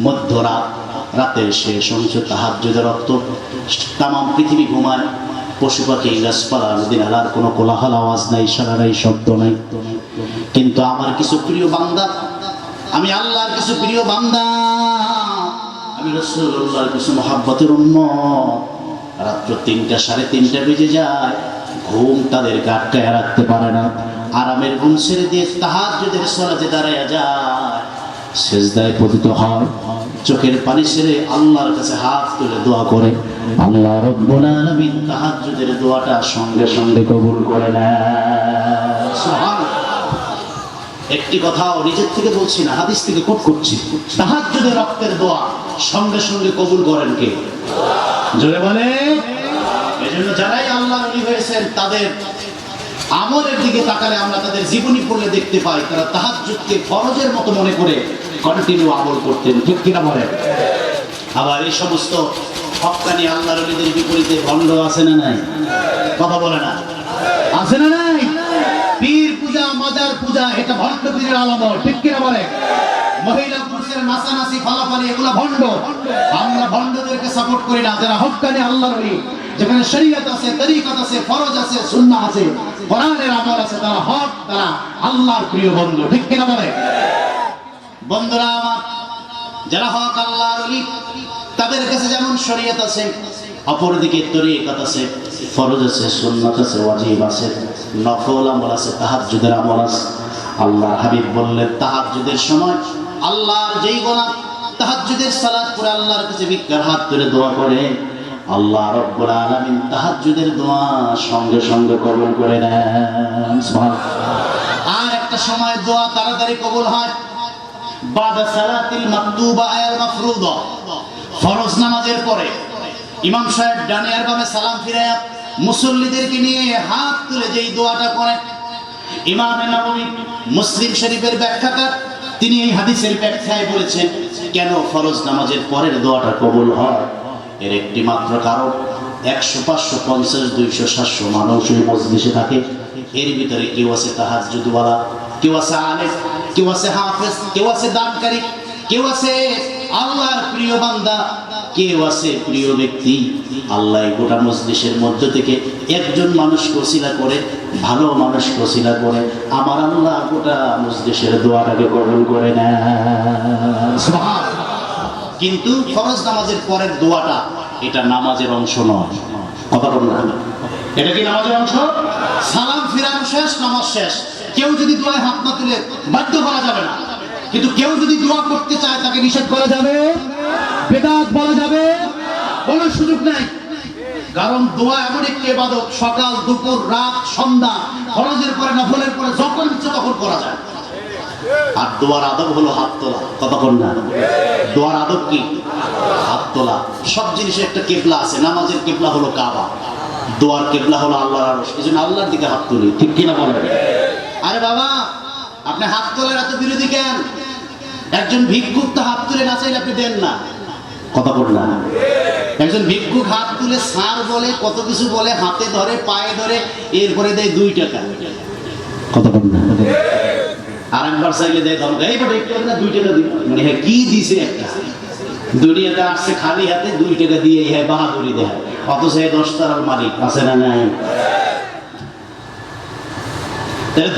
মধ্যরাত, রাতের শেষ অংশ, তাহাজ্জুদের রক্ত, তামাম পৃথিবী ঘুমায়, পশু পাখি গাছপালা নদী নালার কোনো কোলাহল আওয়াজ নাই, সারা নাই, শব্দ নাই, কিন্তু আমার কিছু প্রিয় বান্দা, আমি আল্লাহর কিছু প্রিয় বান্দা, আমি রাসূলুল্লাহর কিছু মহব্বতের উম্মত, রাত্র 3টা 3:30 বেজে যায়, ঘুম তাদেরকে আটকায় রাখতে পারে না, আরামের ঘুম ছেড়ে দিয়ে তাহাজ্জুদের সালাতে দাঁড়ায়া যায়, সিজদায় পতিত হয়, চোখের পানি ছেড়ে আল্লাহর কাছে হাত তুলে দোয়া করে, আল্লাহ রাব্বুল আলামিন তাহাজ্জুদের দোয়াটা সঙ্গে সঙ্গে কবুল করে নেয়। সুবহানাল্লাহ। একটি কথাও নিজের থেকে বলছি না, হাদিস থেকে কোট করছি। তাহাজ্জুদের রক্তের দোয়া সঙ্গে সঙ্গে কবুল করেন কে? জোরে বলে। এজন্য যারাই আল্লাহর ওলি হয়েছেন তাদের আমলের দিকে তাকালে আমরা তাদের জীবনী পড়লে দেখতে পাই তারা তাহাজ্জুদকে ফরজের মতো মনে করে কন্টিনিউ আমল করতেন, ঠিক কিনা বলেন? আবার এই সমস্ত হক্কানি আল্লাহর ওলিদের বিপরীতে ভণ্ড আছে না নাই? কথা বলে না, আছে না নাই? পীর পূজা, মাজার পূজা, এটা ভণ্ড পীরের আলামত, ঠিক কিনা বলে? মহিলা পুরুষের নাচানাচি, ফালাফালি, এগুলা ভণ্ড। আমরা ভণ্ডদেরকে সাপোর্ট করি না। যারা হক্কানি আল্লাহর ওলি, যেখানে শরীয়ত আছে, তরিকত আছে, ফরজ আছে, সুন্নাহ আছে, কোরআনের আমল আছে, তারা হক, তারা আল্লাহর প্রিয় বন্ধু, ঠিক কিনা বলে? বন্ধুরা আমার, যারা হক আল্লাহর ওলি তাদের কাছে যেমন শরীয়ত আছে, অপরদিকে তরিকত আছে, ফরজ আছে, সুন্নাত আছে, ওয়াজিব আছে, নফল আমল আছে, তাহাজ্জুদের আমল আছে। আল্লাহর হাবিব বললেন, তাহাজ্জুদের সময় আল্লাহর যেই গোলাম তাহাজ্জুদের সালাত পড়ে আল্লাহর কাছে ভিক্ষার হাত তুলে দোয়া করে, আল্লাহ রাব্বুল আলামিন তাহাজ্জুদের দোয়া সঙ্গে সঙ্গে কবুল করে নেন। সুবহানাল্লাহ। আর একটা সময় দোয়া তাড়াতাড়ি কবুল হয়, বাদা সালাতিল মাকতুবা আল মাফরুদা, ফরজ নামাজের পরে ইমাম সাহেব ডানে আর বামে সালাম ফিরায়া মুসল্লিদেরকে নিয়ে হাত তুলে যেই দোয়াটা করেন, ইমাম নববী মুসলিম শরীফের ব্যাখ্যাকার তিনি এই হাদিসের ব্যাখ্যায় বলেছেন কেন ফরজ নামাজের পরের দোয়াটা কবুল হয়। এর একটি মাত্র কারণ, 100, 500, 50, 200, 700 মানুষ ওই মজলিসে থাকে, এর ভিতরে কেউ আছে তাহাজ্জুদওয়ালা, কেউ আছে আলেম, কেউ আছে হাফেজ, কেউ আছে দানকারী, কেউ আছে আল্লাহর প্রিয় বান্দা, কেউ আছে প্রিয় ব্যক্তি। আল্লাহ গোটা মজলিসের মধ্য থেকে একজন মানুষকে ওসিলা করে, ভালো মানুষকে ওসিলা করে, আমার আল্লাহ গোটা মজলিসের দোয়াটাকে কবুল করে নেন। সুবহানাল্লাহ। কিন্তু ফরজ নামাজের পরের দোয়াটা এটা নামাজের অংশ নয়। কথা বলুন না, এটা কি নামাজের অংশ? সালাম ফিরানো শেষ, নামাজ শেষ। কেউ যদি দোয়ায় হাত না তুলে বাধ্য করা যাবে না, কিন্তু কেউ যদি দোয়া করতে চায় তাকে নিষেধ করা যাবে, বেদাত বলা যাবে, কোনো সুযোগ নাই। কারণ দোয়া এমন একটি ইবাদত, সকাল, দুপুর, রাত, সন্ধ্যা, ফরজের পরে, নফলের পরে যখন ইচ্ছে তখন করা যায়। আর দোয়ার আদব হলো হাত তোলা। কথা বল না, দোয়ার আদব কি? হাত তোলা। সব জিনিসের একটা কেবলা আছে, নামাজের কেবলা হলো কাবা, দোয়ার কেবলা হলো আল্লাহর আরশ। এজন্য আল্লাহর দিকে হাত তুলি, ঠিক কিনা বলেন? আরে বাবা, আপনি হাত তোলার এত বিরোধী কেন? একজন ভিক্ষুক তো হাত তুলে না চাইলে আপনি দেন না। কথা বল না, একজন ভিক্ষুক হাত তুলে সার বলে, কত কিছু বলে, হাতে ধরে, পায়ে ধরে, এরপরে দেয় 2 টাকা। কথা বল না। আর একবার চাইলে দেয় ধমকা, এই বটে একটু না 2 টাকা দিই, মানে হ্যাঁ কি দিছে একটা। দুনিয়াতে আসছে খালি হাতে, 2 টাকা দিয়ে হ্যাঁ বাহাদুরি দেয়, অথচ 10 টাকার মালিক আছে না নাই?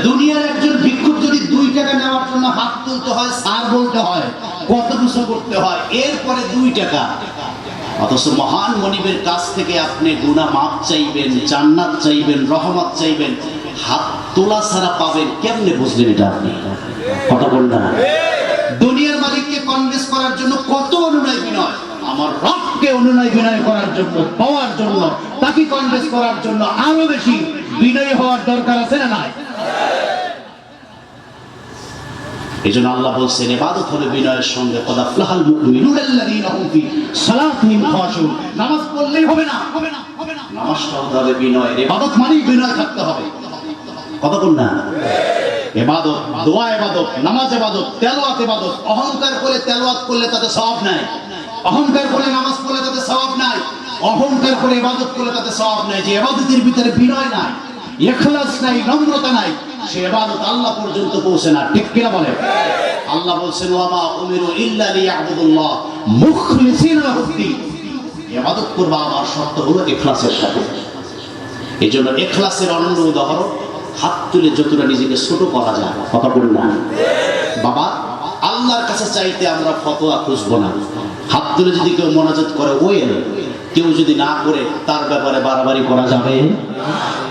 দুনিয়ার একজন ভিক্ষুক যদি 2 টাকা নেওয়ার জন্য হাত তুলতে হয়, সার বলতে হয়, কত কিছু করতে হয়, এরপরে 2 টাকা। অথচ মহান মনিবের কাছ থেকে আপনি গুনাহ মাফ চাইবেন, জান্নাত চাইবেন, রহমত চাইবেন, হাত তোলা ছাড়া পাবেন কেমনে? বুঝলেন এটা আপনি? কথা বললেন না। দুনিয়ার মালিককে কনভিন্স করার জন্য কত অনুনয় বিনয়, আমার রবকে অনুনয় বিনয় করার জন্য, পাওয়ার জন্য, তাকে কনভিন্স করার জন্য আরো বেশি বিনয়ী হওয়ার দরকার আছে না নাই? এজন্য আল্লাহ বলছেন ইবাদত হলো বিনয়ের সঙ্গে। কদ আফলাহাল মুমিনুনা আল্লাযীনা হুম ফি সালাতিহিম খাশিউন। নামাজ পড়লেই হবে না, নামাজটা হবে বিনয়। ইবাদত মানে বিনয় থাকতে হবে। কথা বল না। ইবাদত, দোয়া ইবাদত, নামাজ ইবাদত, তেলাওয়াত ইবাদত। অহংকার করে তেলাওয়াত করলে তাতে সওয়াব নাই, অহংকার করে নামাজ পড়লে তাতে সওয়াব নাই, অহংকার করে ইবাদত করলে তাতে সওয়াব নাই। যে ইবাদতের ভিতরে বিনয় নাই, ইখলাস নাই, নম্রতা নাই, সে ইবাদত আল্লাহ পর্যন্ত পৌঁছে না। ঠিক কিনা বলে? আল্লাহ বলছেন ওয়ামা উমিরু ইল্লা লিয়াবুদুল্লাহ মুখলিসিনা লাহুদ্দিন। ইবাদত করবা আমার শর্ত হলো ইখলাসের সাথে। এজন্য ইখলাসের অনন্য উদাহরণ হাত তুলে যতটা নিজেকে ছোট করা যায়। কথা বলুন না বাবা, আল্লাহর কাছে চাইতে আমরা ফতোয়া খুঁজবো না। হাত তুলে যদি কেউ মোনাজাত করে ওয়েল, কেউ যদি না করে তার ব্যাপারে বাড়াবাড়ি করা যাবে।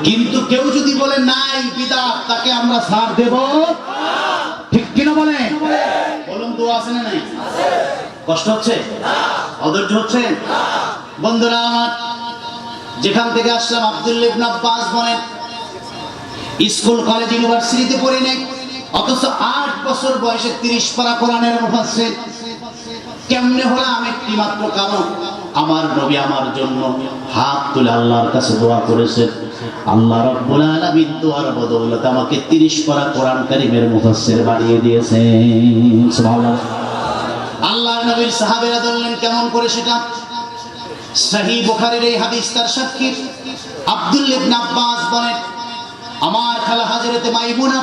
কিন্তু কেউ যদি বলে নাই বিদআত, তাকে আমরা ছাড় দেব। ঠিক কিনা বলে? বলুন তো আছে না নাই? কষ্ট হচ্ছে? অধৈর্য হচ্ছে? বন্ধুরা আমার, যেখান থেকে আসলাম আব্দুল্লাহ ইবনে আব্বাস বলেন স্কুল কলেজ ইউনিভার্সিটিতে পড়ি নাই, অথচ 8 বছর বয়সে 30 পারা কোরআনের মুফাসসির। কেমনে হলাম? একটি মাত্র কারণ, আমার নবী আমার জন্য হাত তুলে আল্লাহর কাছে দোয়া করেছেন। আল্লাহ রাব্বুল আলামিন দোয়ার বদৌলতে আমাকে 30 পারা কোরআন কারীমের মুফাসসির বানিয়ে দিয়েছেন। সুবহানাল্লাহ। আল্লাহর নবীর সাহাবীরা বললেন কেমন করে সেটা? সহিহ বুখারীর এই হাদিস তার সাক্ষী। আব্দুল্লাহ ইবনে আব্বাস বলেন আমার খালা হযরতে মাইমুনা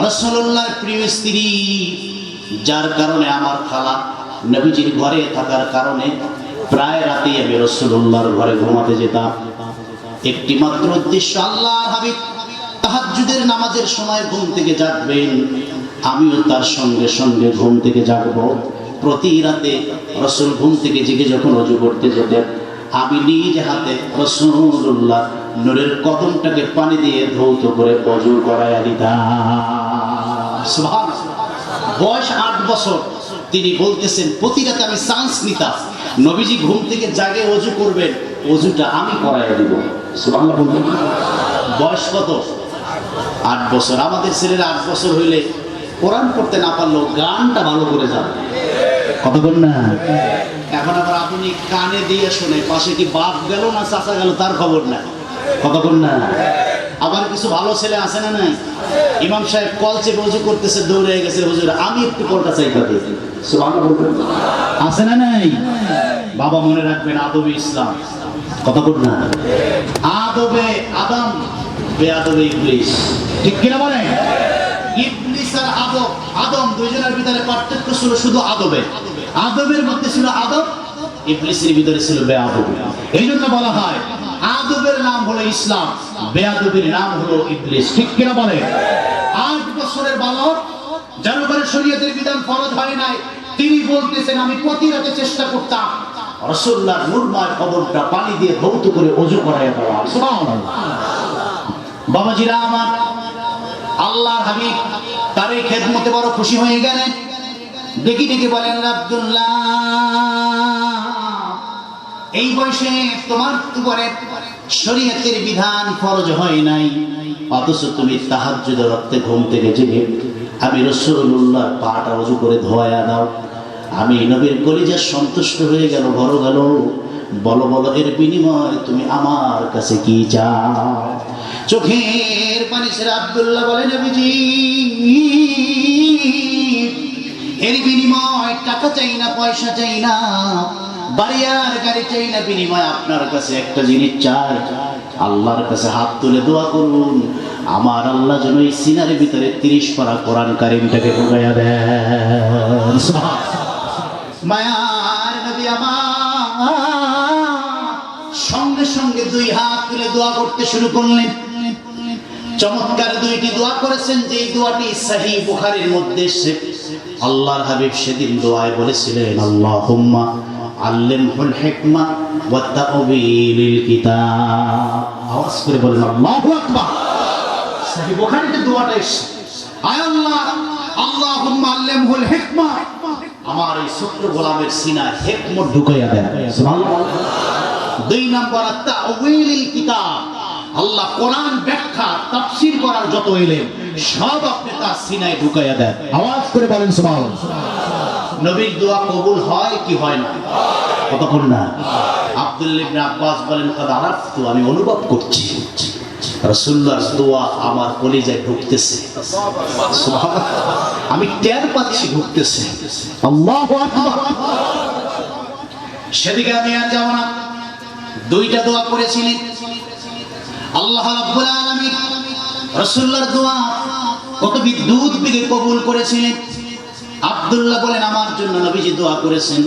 রাসূলুল্লাহর প্রিয় স্ত্রী, যার কারণে আমার খালা নবীজির ঘরে থাকার কারণে প্রায় রাতে আমি রাসূলুল্লাহর ঘরে ঘুমাতে যেতাম। একটি মাত্র উদ্দেশ্য, আল্লাহর হাবিব তাহাজ্জুদের নামাজের সময় ঘুম থেকে জাগবেন, আমিও তার সঙ্গে সঙ্গে ঘুম থেকে জাগবো। প্রতি রাতে রাসূল ঘুম থেকে জেগে যখন ওযু করতে যেতেন, আমি নিজ হাতে রাসূলুল্লাহ নূরের কদমটাকে পানি দিয়ে ধৌত করে ওযু করায়া দিতাম। সুবহানাল্লাহ। বয়স 8 বছর, তিনি বলতেছেন প্রতি রাতে আমি চান্স নিতাম, নবীজি ঘুম থেকে জাগে ওযু করবেন, ওযুটা আমি করায়া দিব। সুবহানাল্লাহ। বয়স কত? 8 বছর। আমাদের ছেলেরা 8 বছর হইলে কোরআন পড়তে না পারলেও গানটা ভালো করে যাবে। কথা বল না? এখন আবার আপনি কানে দিয়ে শুনে পাশে কি বাপ গেল না চাচা গেল তার খবর নাই। কথা বল না? আবার কিছু ভালো ছেলে আছে না নাই? ইমাম সাহেব কল চেপে ওযু করতেছে, দৌড়ে গেছে, হুজুর আমি একটু কলটা চাইতে দিই। সুবহানাল্লাহ। আছে না নাই? বাবা মনে রাখবেন, আদবে ইসলাম। কথা বল না? আদবে আদম, বেয়াদবে ইবলিস। ঠিক কিনা বলেন? ইবলিস আর আদম দুইজনের ভিতরে পার্থক্য ছিল শুধু আদবে। আদবের মধ্যে ছিল আদব, ইবলিসের ভিতরে ছিল বেয়াদব। এইজন্য বলা হয় আদবের নাম হলো ইসলাম, বেয়াদবের নাম হলো ইবলিস। ঠিক কিনা বলে? 8 বছরের বালক, যার উপরে শরীয়তের বিধান ফরজ হয় নাই, তিনি বলতেছেন আমি প্রতি রাতে চেষ্টা করতাম রাসূলুল্লাহর নূরময় কদমটা পানি দিয়ে ধৌত করে ওযু করায়া দেওয়া। সুবহানাল্লাহ। বাবাজিরা আমার, আল্লাহর হাবিব তার এই খেদমতে বড় খুশি হয়ে গেলেন। ডেকে ডেকে বলেন আব্দুল্লাহ, এই বয়সে তোমার উপরে শরীয়তের বিধান ফরজ হয় নাই, অথচ তুমি তাহাজ্জুদের রাতে ঘুম থেকে জেগে আমি রাসূলুল্লাহর পাটা ওযু করে ধোয়া দাও। আমি নবীর কলিজা সন্তুষ্ট হয়ে গেল, বড় গেল। বলো বলো, এর বিনিময়ে তুমি আমার কাছে কি চাও? চোখের পানি ছেড়ে আব্দুল্লাহ বলে নবীজি, এর বিনিময় টাকা চাই না, পয়সা চাই না, বাড়ি আর গাড়ি চাই না, বিনিময় আপনার কাছে একটা জিনিস চাই। আল্লাহর কাছে হাত তুলে দোয়া করুন, আমার আল্লাহ যেন এই সিনারের ভিতরে 30 পারা কোরআন কারীমটাকে ঢুকাইয়া দেন। মায়ার নবী আমার সঙ্গে সঙ্গে 2 হাত তুলে দোয়া করতে শুরু করলেন। চমৎকার 2টি দোয়া করেছেন, যে দোয়াটি সহিহ বুখারীর মধ্যে এসেছে। আল্লাহর হাবিব সেদিন দোয়ায় বলেছিলেন আল্লাহুম্মা আল্লিমহুল হিকমা ওয়া তা'ওয়িলিল কিতাব। আওয়াজ করে বলেন আল্লাহু আকবার। সহিহ বুখারীতে দোয়াটা এসেছে, আয় আল্লাহ, আল্লাহুম্মা আল্লিমহুল হিকমা, আমার এই ছোট্ট গোলামের সিনায় হিকমত ঢুকাইয়া দেন। সুবহানাল্লাহ। 2 নম্বর তা'ওয়িলিল কিতাব, আল্লাহ কোরআন ব্যাখ্যা তাফসীর করার যত ইলম সব আপনি তার সিনায় ঢুকাইয়া দেন। আওয়াজ করে বলেন সুবহানাল্লাহ। নবীর দোয়া কবুল হয় কি হয় না? কতক্ষণ না? আব্দুল্লাহ ইবনে আব্বাস বলেন কাদ আরাফতু, আমি অনুভব করছি। রাসূলুল্লাহর দোয়া আমার কলিজায় ঢুকতেছে, সুবহানাল্লাহ, আমি টের পাচ্ছি ঢুকতেছে। আল্লাহু আকবার। সেদিকে আমি আর যাব না। দুইটা দোয়া করেছিলেন আল্লাহ রাব্বুল আলামিন, রাসূলুল্লাহর দোয়া কত বিদ্যুৎ বেগে কবুল করেছিলেন। আব্দুল্লাহ বলেন, আমার জন্য নবীজি দোয়া করেছেন,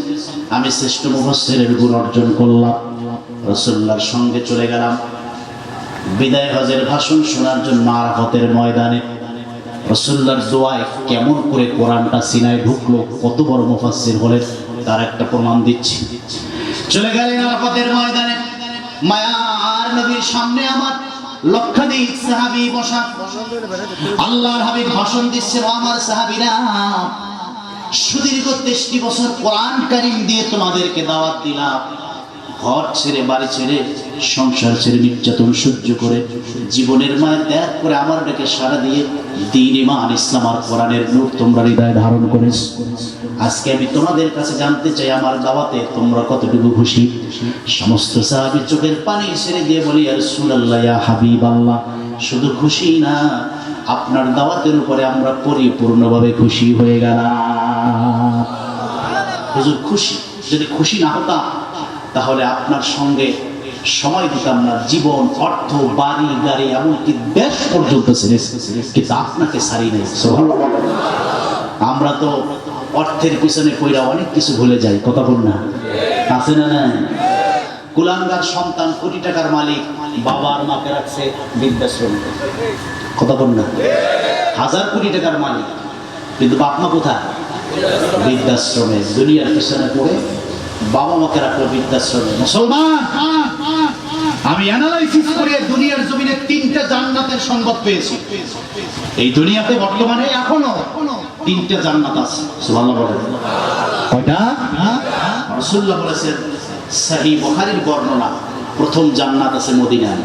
আমি শ্রেষ্ঠ মুফাসসিরের গুণ অর্জন করলাম, রাসূলুল্লাহর সঙ্গে চলে গেলাম বিদায় হজের ভাষণ শোনার জন্য আরাফাতের ময়দানে। রাসূলুল্লাহর দোয়ায় কেমন করে কোরআনটা সিনায় ঢুকলো, কত বড় মুফাসসির হলেন তার একটা প্রমাণ দিচ্ছি। চলে গেলেন আরাফাতের ময়দানে, মায়ার নবীর সামনে আমার লক্ষাধিক সাহাবী বসা। আল্লাহর হাবিব ভাষণ দিচ্ছেন, আমার সাহাবীরা, সুদীর্ঘ 23 বছর কোরআন কারীম দিয়ে তোমাদেরকে দাওয়াত দিলাম, ঘর ছেড়ে বাড়ি ছেড়ে সংসার ছেড়ে নির্যাতন সহ্য করে জীবনের মায়া ত্যাগ করে আমার ডাকে সাড়া দিয়ে দ্বীন ঈমান ইসলাম আর কোরআনের নূর তোমরা হৃদয়ে ধারণ করেছ। আজকে আমি তোমাদের কাছে জানতে চাই, আমার দাওয়াতে তোমরা কতটুকু খুশি? সমস্ত সাহাবী চোখের পানি ছেড়ে দিয়ে বলি, ইয়া রাসূলুল্লাহ, ইয়া হাবিবাল্লাহ, শুধু খুশি না, আপনার দাওয়াতের উপরে আমরা পরিপূর্ণভাবে খুশি হয়ে গেলাম। হুজুর খুশি? যদি খুশি না হতাম তাহলে আপনার সঙ্গে সময় দিতাম না, জীবন, অর্থ, বাড়ি গাড়ি, এমনকি দেশ পর্যন্ত ছেড়েছি, কিন্তু আপনাকে ছাড়ি নাই। আমরা তো অর্থের পিছনে পইরা অনেক কিছু ভুলে যাই, কথা বল না, আছে না? নাই? কুলাঙ্গার সন্তান, কোটি টাকার মালিক, বাবার মাকে রাখছে বৃদ্ধাশ্রমে, কথা বল না, 1000 কোটি টাকার মালিক, কিন্তু বাপ মা কোথায়? বৃদ্ধাশ্রমে। দুনিয়ার পিছনে পড়ে বাবা মাকে রাখলো বৃদ্ধাশ্রমে। মুসলমান, আমি অ্যানালাইসিস করে দুনিয়ার জমিনে 3টা জান্নাতের সংবাদ পেয়েছি। এই দুনিয়াতে বর্তমানে এখনো 3টা জান্নাত আছে। সুবহানাল্লাহ বলেন। কয়টা? রাসূলুল্লাহ বলেছেন, সহিহ বুখারীর বর্ণনা, প্রথম জান্নাত আছে মদিনায়।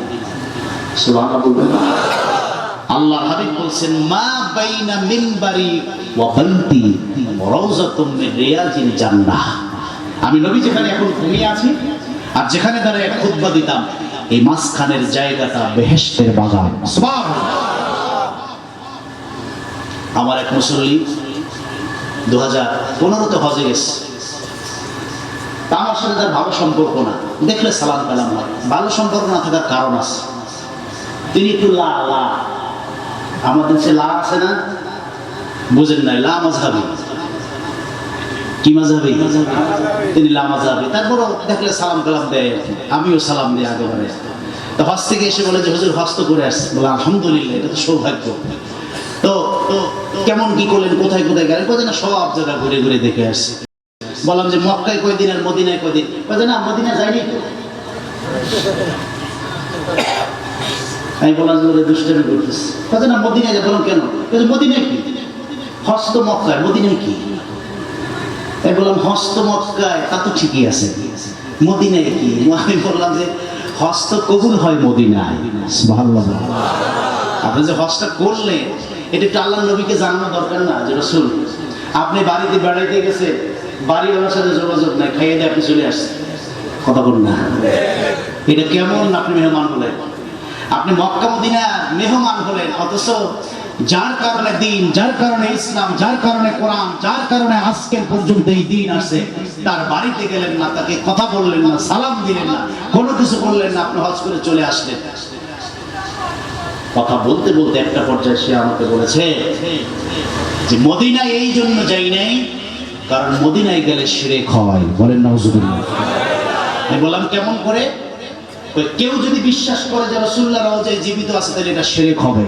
সুবহানাল্লাহ বলেন। আল্লাহর হাবিব বলেছেন, মা বাইনা মিনবারি ওয়া বালতি রাউযাতুম মিন রিয়াজিল জান্নাহ। আমি নবী যেখানে এখন ঘুমিয়ে আছি আর যেখানে দাঁড়িয়ে খুতবা দিতাম, এই মাঝখানের জায়গাটা বেহেশতের বাগান। সুবহানাল্লাহ। আমার এক মুসল্লি 2015-তে হজে গেছে, তা আমার সাথে তার ভালো সম্পর্ক না, দেখলে সালাম পেলাম না। ভালো সম্পর্ক না থাকার কারণ আছে, তিনি একটু লা লা, আমাদের সে লা আছে না, বুঝেন নাই, লা মাযহাবী। কি মাযহাবী? তিনি লা মাযহাবী। তারপরও দেখলে সালাম কালাম দেয়, আমিও সালাম দিই আগেবারে। তো হজ থেকে এসে বলে যে, হুজুর হজ তো করে আসছে। বলে, আলহামদুলিল্লাহ, এটা তো সৌভাগ্য। তো কেমন কি করলেন, কোথায় কোথায় গেলেন? কোথায় না, সব জায়গা ঘুরে ঘুরে দেখে আসছে। বললাম যে, মক্কায় কয়দিন আর মদিনায় কয়দিন? বলে, না, মদিনা যাইনি তো। আমি বললাম যে, ওরে দুষ্টামি করতেছে। বলে, না, মদিনায় যা। বললাম, কেন? বলে, মদিনায় কি? হজ তো মক্কায়, মদিনায় কি? আমি বললাম, হজ তো মক্কায়, তা তো ঠিকই আছে, মদিনায় কি? আমি বললাম যে, হজ তো কবুল হয় মদিনায়। সুবহানাল্লাহ। আপনি যে হজটা করলেন, এটা একটু আল্লাহর নবীকে জানানো দরকার না, যে রাসূল, আপনি বাড়িতে বেড়াইতে গেছে, বাড়িওয়ালার সাথে যোগাযোগ নাই, খাইয়ে দিয়ে আপনি চলে আসছেন, কথা বলুন না, এটা কেমন? আপনি মেহমান হলেন, আপনি মক্কা মদিনা মেহমান হলেন, অথচ যার কারণে দিন, যার কারণে ইসলাম, যার কারণে কোরআন, যার কারণে আজকের পর্যন্ত এই দিন আসে, তার বাড়িতে গেলেন না, তাকে কথা বললেন না, সালাম দিলেন না, কোনো কিছু করলেন না, আপনি হজ করে চলে আসলেন। কথা বলতে বলতে একটা পর্যায়ে সে আমাকে বলেছে যে, মদিনায় এই জন্য যাই নাই, কারণ মদিনায় গেলে শিরক হয়। বলেন নাউজুবিল্লাহ। আমি বললাম, কেমন করে? কেউ যদি বিশ্বাস করে যে রাসূলুল্লাহ রওজায় জীবিত আছে, তাহলে এটা শিরক হবে।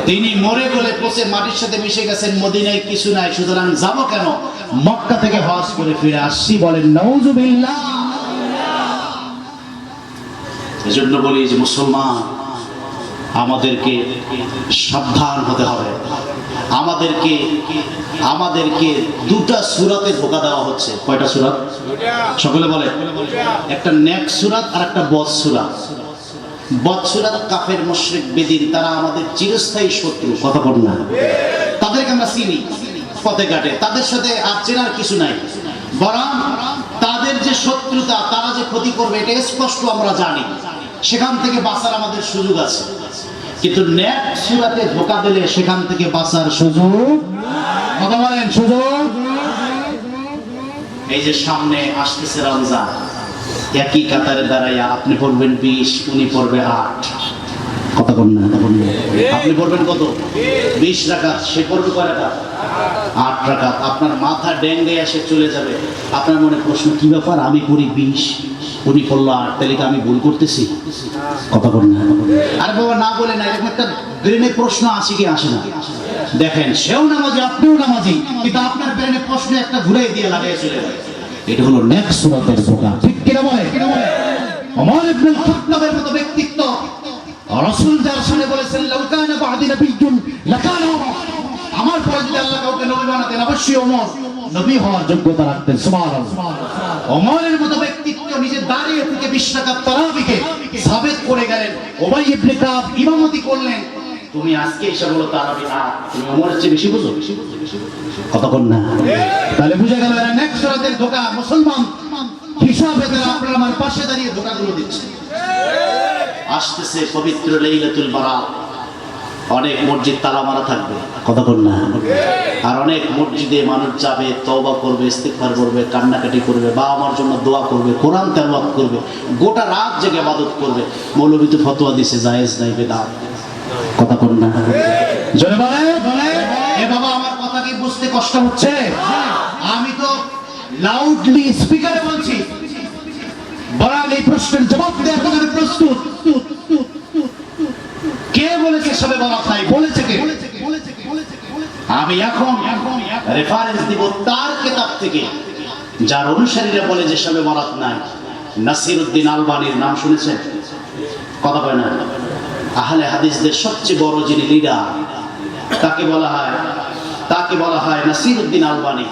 তিনি মরে গেলে পচে মাটির সাথে মিশে গেছেন, মদিনায় কিছু নাই, সুতরাং যাব কেন? মক্কা থেকে হজ করে ফিরে আসছি। বলেন নাউজুবিল্লাহ। এজন্য বলি যে, মুসলমান, আমাদেরকে সাবধান হতে হবে। আমাদেরকে 2টা সূরাতে ধোঁকা দেওয়া হচ্ছে। কয়টা সূরাত? সকলে বলে। একটা নেক সূরাত আর একটা বদ সূরাত। বদ সূরাত কাফের, মুশরিক, বেদিন, তারা আমাদের চিরস্থায়ী শত্রু, কথা বল না। তাদেরকে আমরা চিনি পথে ঘাটে, তাদের সাথে আর চেনার কিছু নাই, বরং তাদের যে শত্রুতা, তারা যে ক্ষতি করবে, এটা স্পষ্ট আমরা জানি। সেখান থেকে বাঁচার আমাদের সুযোগ আছে, কিন্তু ন্যাক সুরাতে ধোকা দিলে সেখান থেকে বাঁচার সুযোগ, কথা বলেন, সুযোগ। এই যে সামনে আসতেছে রমজান, একই কাতারে দাঁড়াইয়া আপনি পড়বেন 20, উনি পড়বে 8, কথা বল না, আপনি পড়বেন কত? 20 রাকাত, সে পড়বে কয় রাকাত? 8 রাকাত। আপনার মাথা ডেঙ্গে এসে চলে যাবে। আপনার মনে প্রশ্ন, কি ব্যাপার, আমি পড়ি 20, উনি পড়লো 8, তাহলে কি আমি ভুল করতেছি? কথা বল না। আর বাবা না বলে না, এরকম একটা ব্রেনে প্রশ্ন আসে কি আসে না? দেখেন, সেও নামাজি, আপনিও নামাজি, কিন্তু আপনার ব্রেনে প্রশ্ন একটা ঘুরাই দিয়ে লাগাই চলে যায়। এটা হলো নেক সুরাতের ধোঁকা, ঠিক কিনা বলে? ওমর ইবনে খাত্তাবের মতো ব্যক্তিত্ব, রাসূল যার সামনে বলেছেন, লাউ কানা বা'দি নাবিয়্যুন লাকানা ওমর, আমার পরে যদি আল্লাহ কাউকে নবী বানাতেন অবশ্যই ওমর নবী হওয়ার যোগ্যতা রাখতেন। সুবহানাল্লাহ। ওমরের মতো ব্যক্তিত্ব নিজে দাঁড়িয়ে থেকে 20 রাকাত তারাবিকে সাবেত করে গেলেন। উবাই ইবনে কাব ইমামতি করলেন। তুমি আজকে এসে বলো তারাবি না, তুমি ওমরের চেয়ে বেশি বুঝো, কথা বল না। তাহলে বুঝে গেল এরা নেক সুরাতের ধোঁকা। মুসলমান হিসাবে তারা আপনার আমার পাশে দাঁড়িয়ে ধোঁকাগুলো দিচ্ছে। আসতেছে পবিত্র লাইলাতুল বারাত, অনেক মসজিদ তালা মারা থাকবে, কথা বল না। আর অনেক মসজিদে মানুষ যাবে, তওবা করবে, ইস্তিগফার করবে, কান্নাকাটি করবে, বা আমার জন্য দোয়া করবে, কোরআন তেলাওয়াত করবে, গোটা রাত জেগে ইবাদত করবে। মৌলবী তো ফতোয়া দিছে জায়েজ নাই, বেদাত, কথা বল না। জোরে বলে, এ বাবা আমার কথা কি বুঝতে কষ্ট হচ্ছে? আমি তো লাউডলি স্পিকারে বলছি, বলার এই প্রশ্নের জবাব দেওয়ার জন্য আমি প্রস্তুত। কে বলেছে সবে বরাত নাই? বলেছে কে? আমি এখন রেফারেন্স দিব তার কিতাব থেকে, যার অনুসারীরা বলে যে সবে বরাত নাই। নাসিরউদ্দিন আলবানীর নাম শুনেছেন? কথা বলে না। আহলে হাদিসদের সবচেয়ে বড় যিনি লিডার, তাকে বলা হয় নাসিরউদ্দিন আলবানী।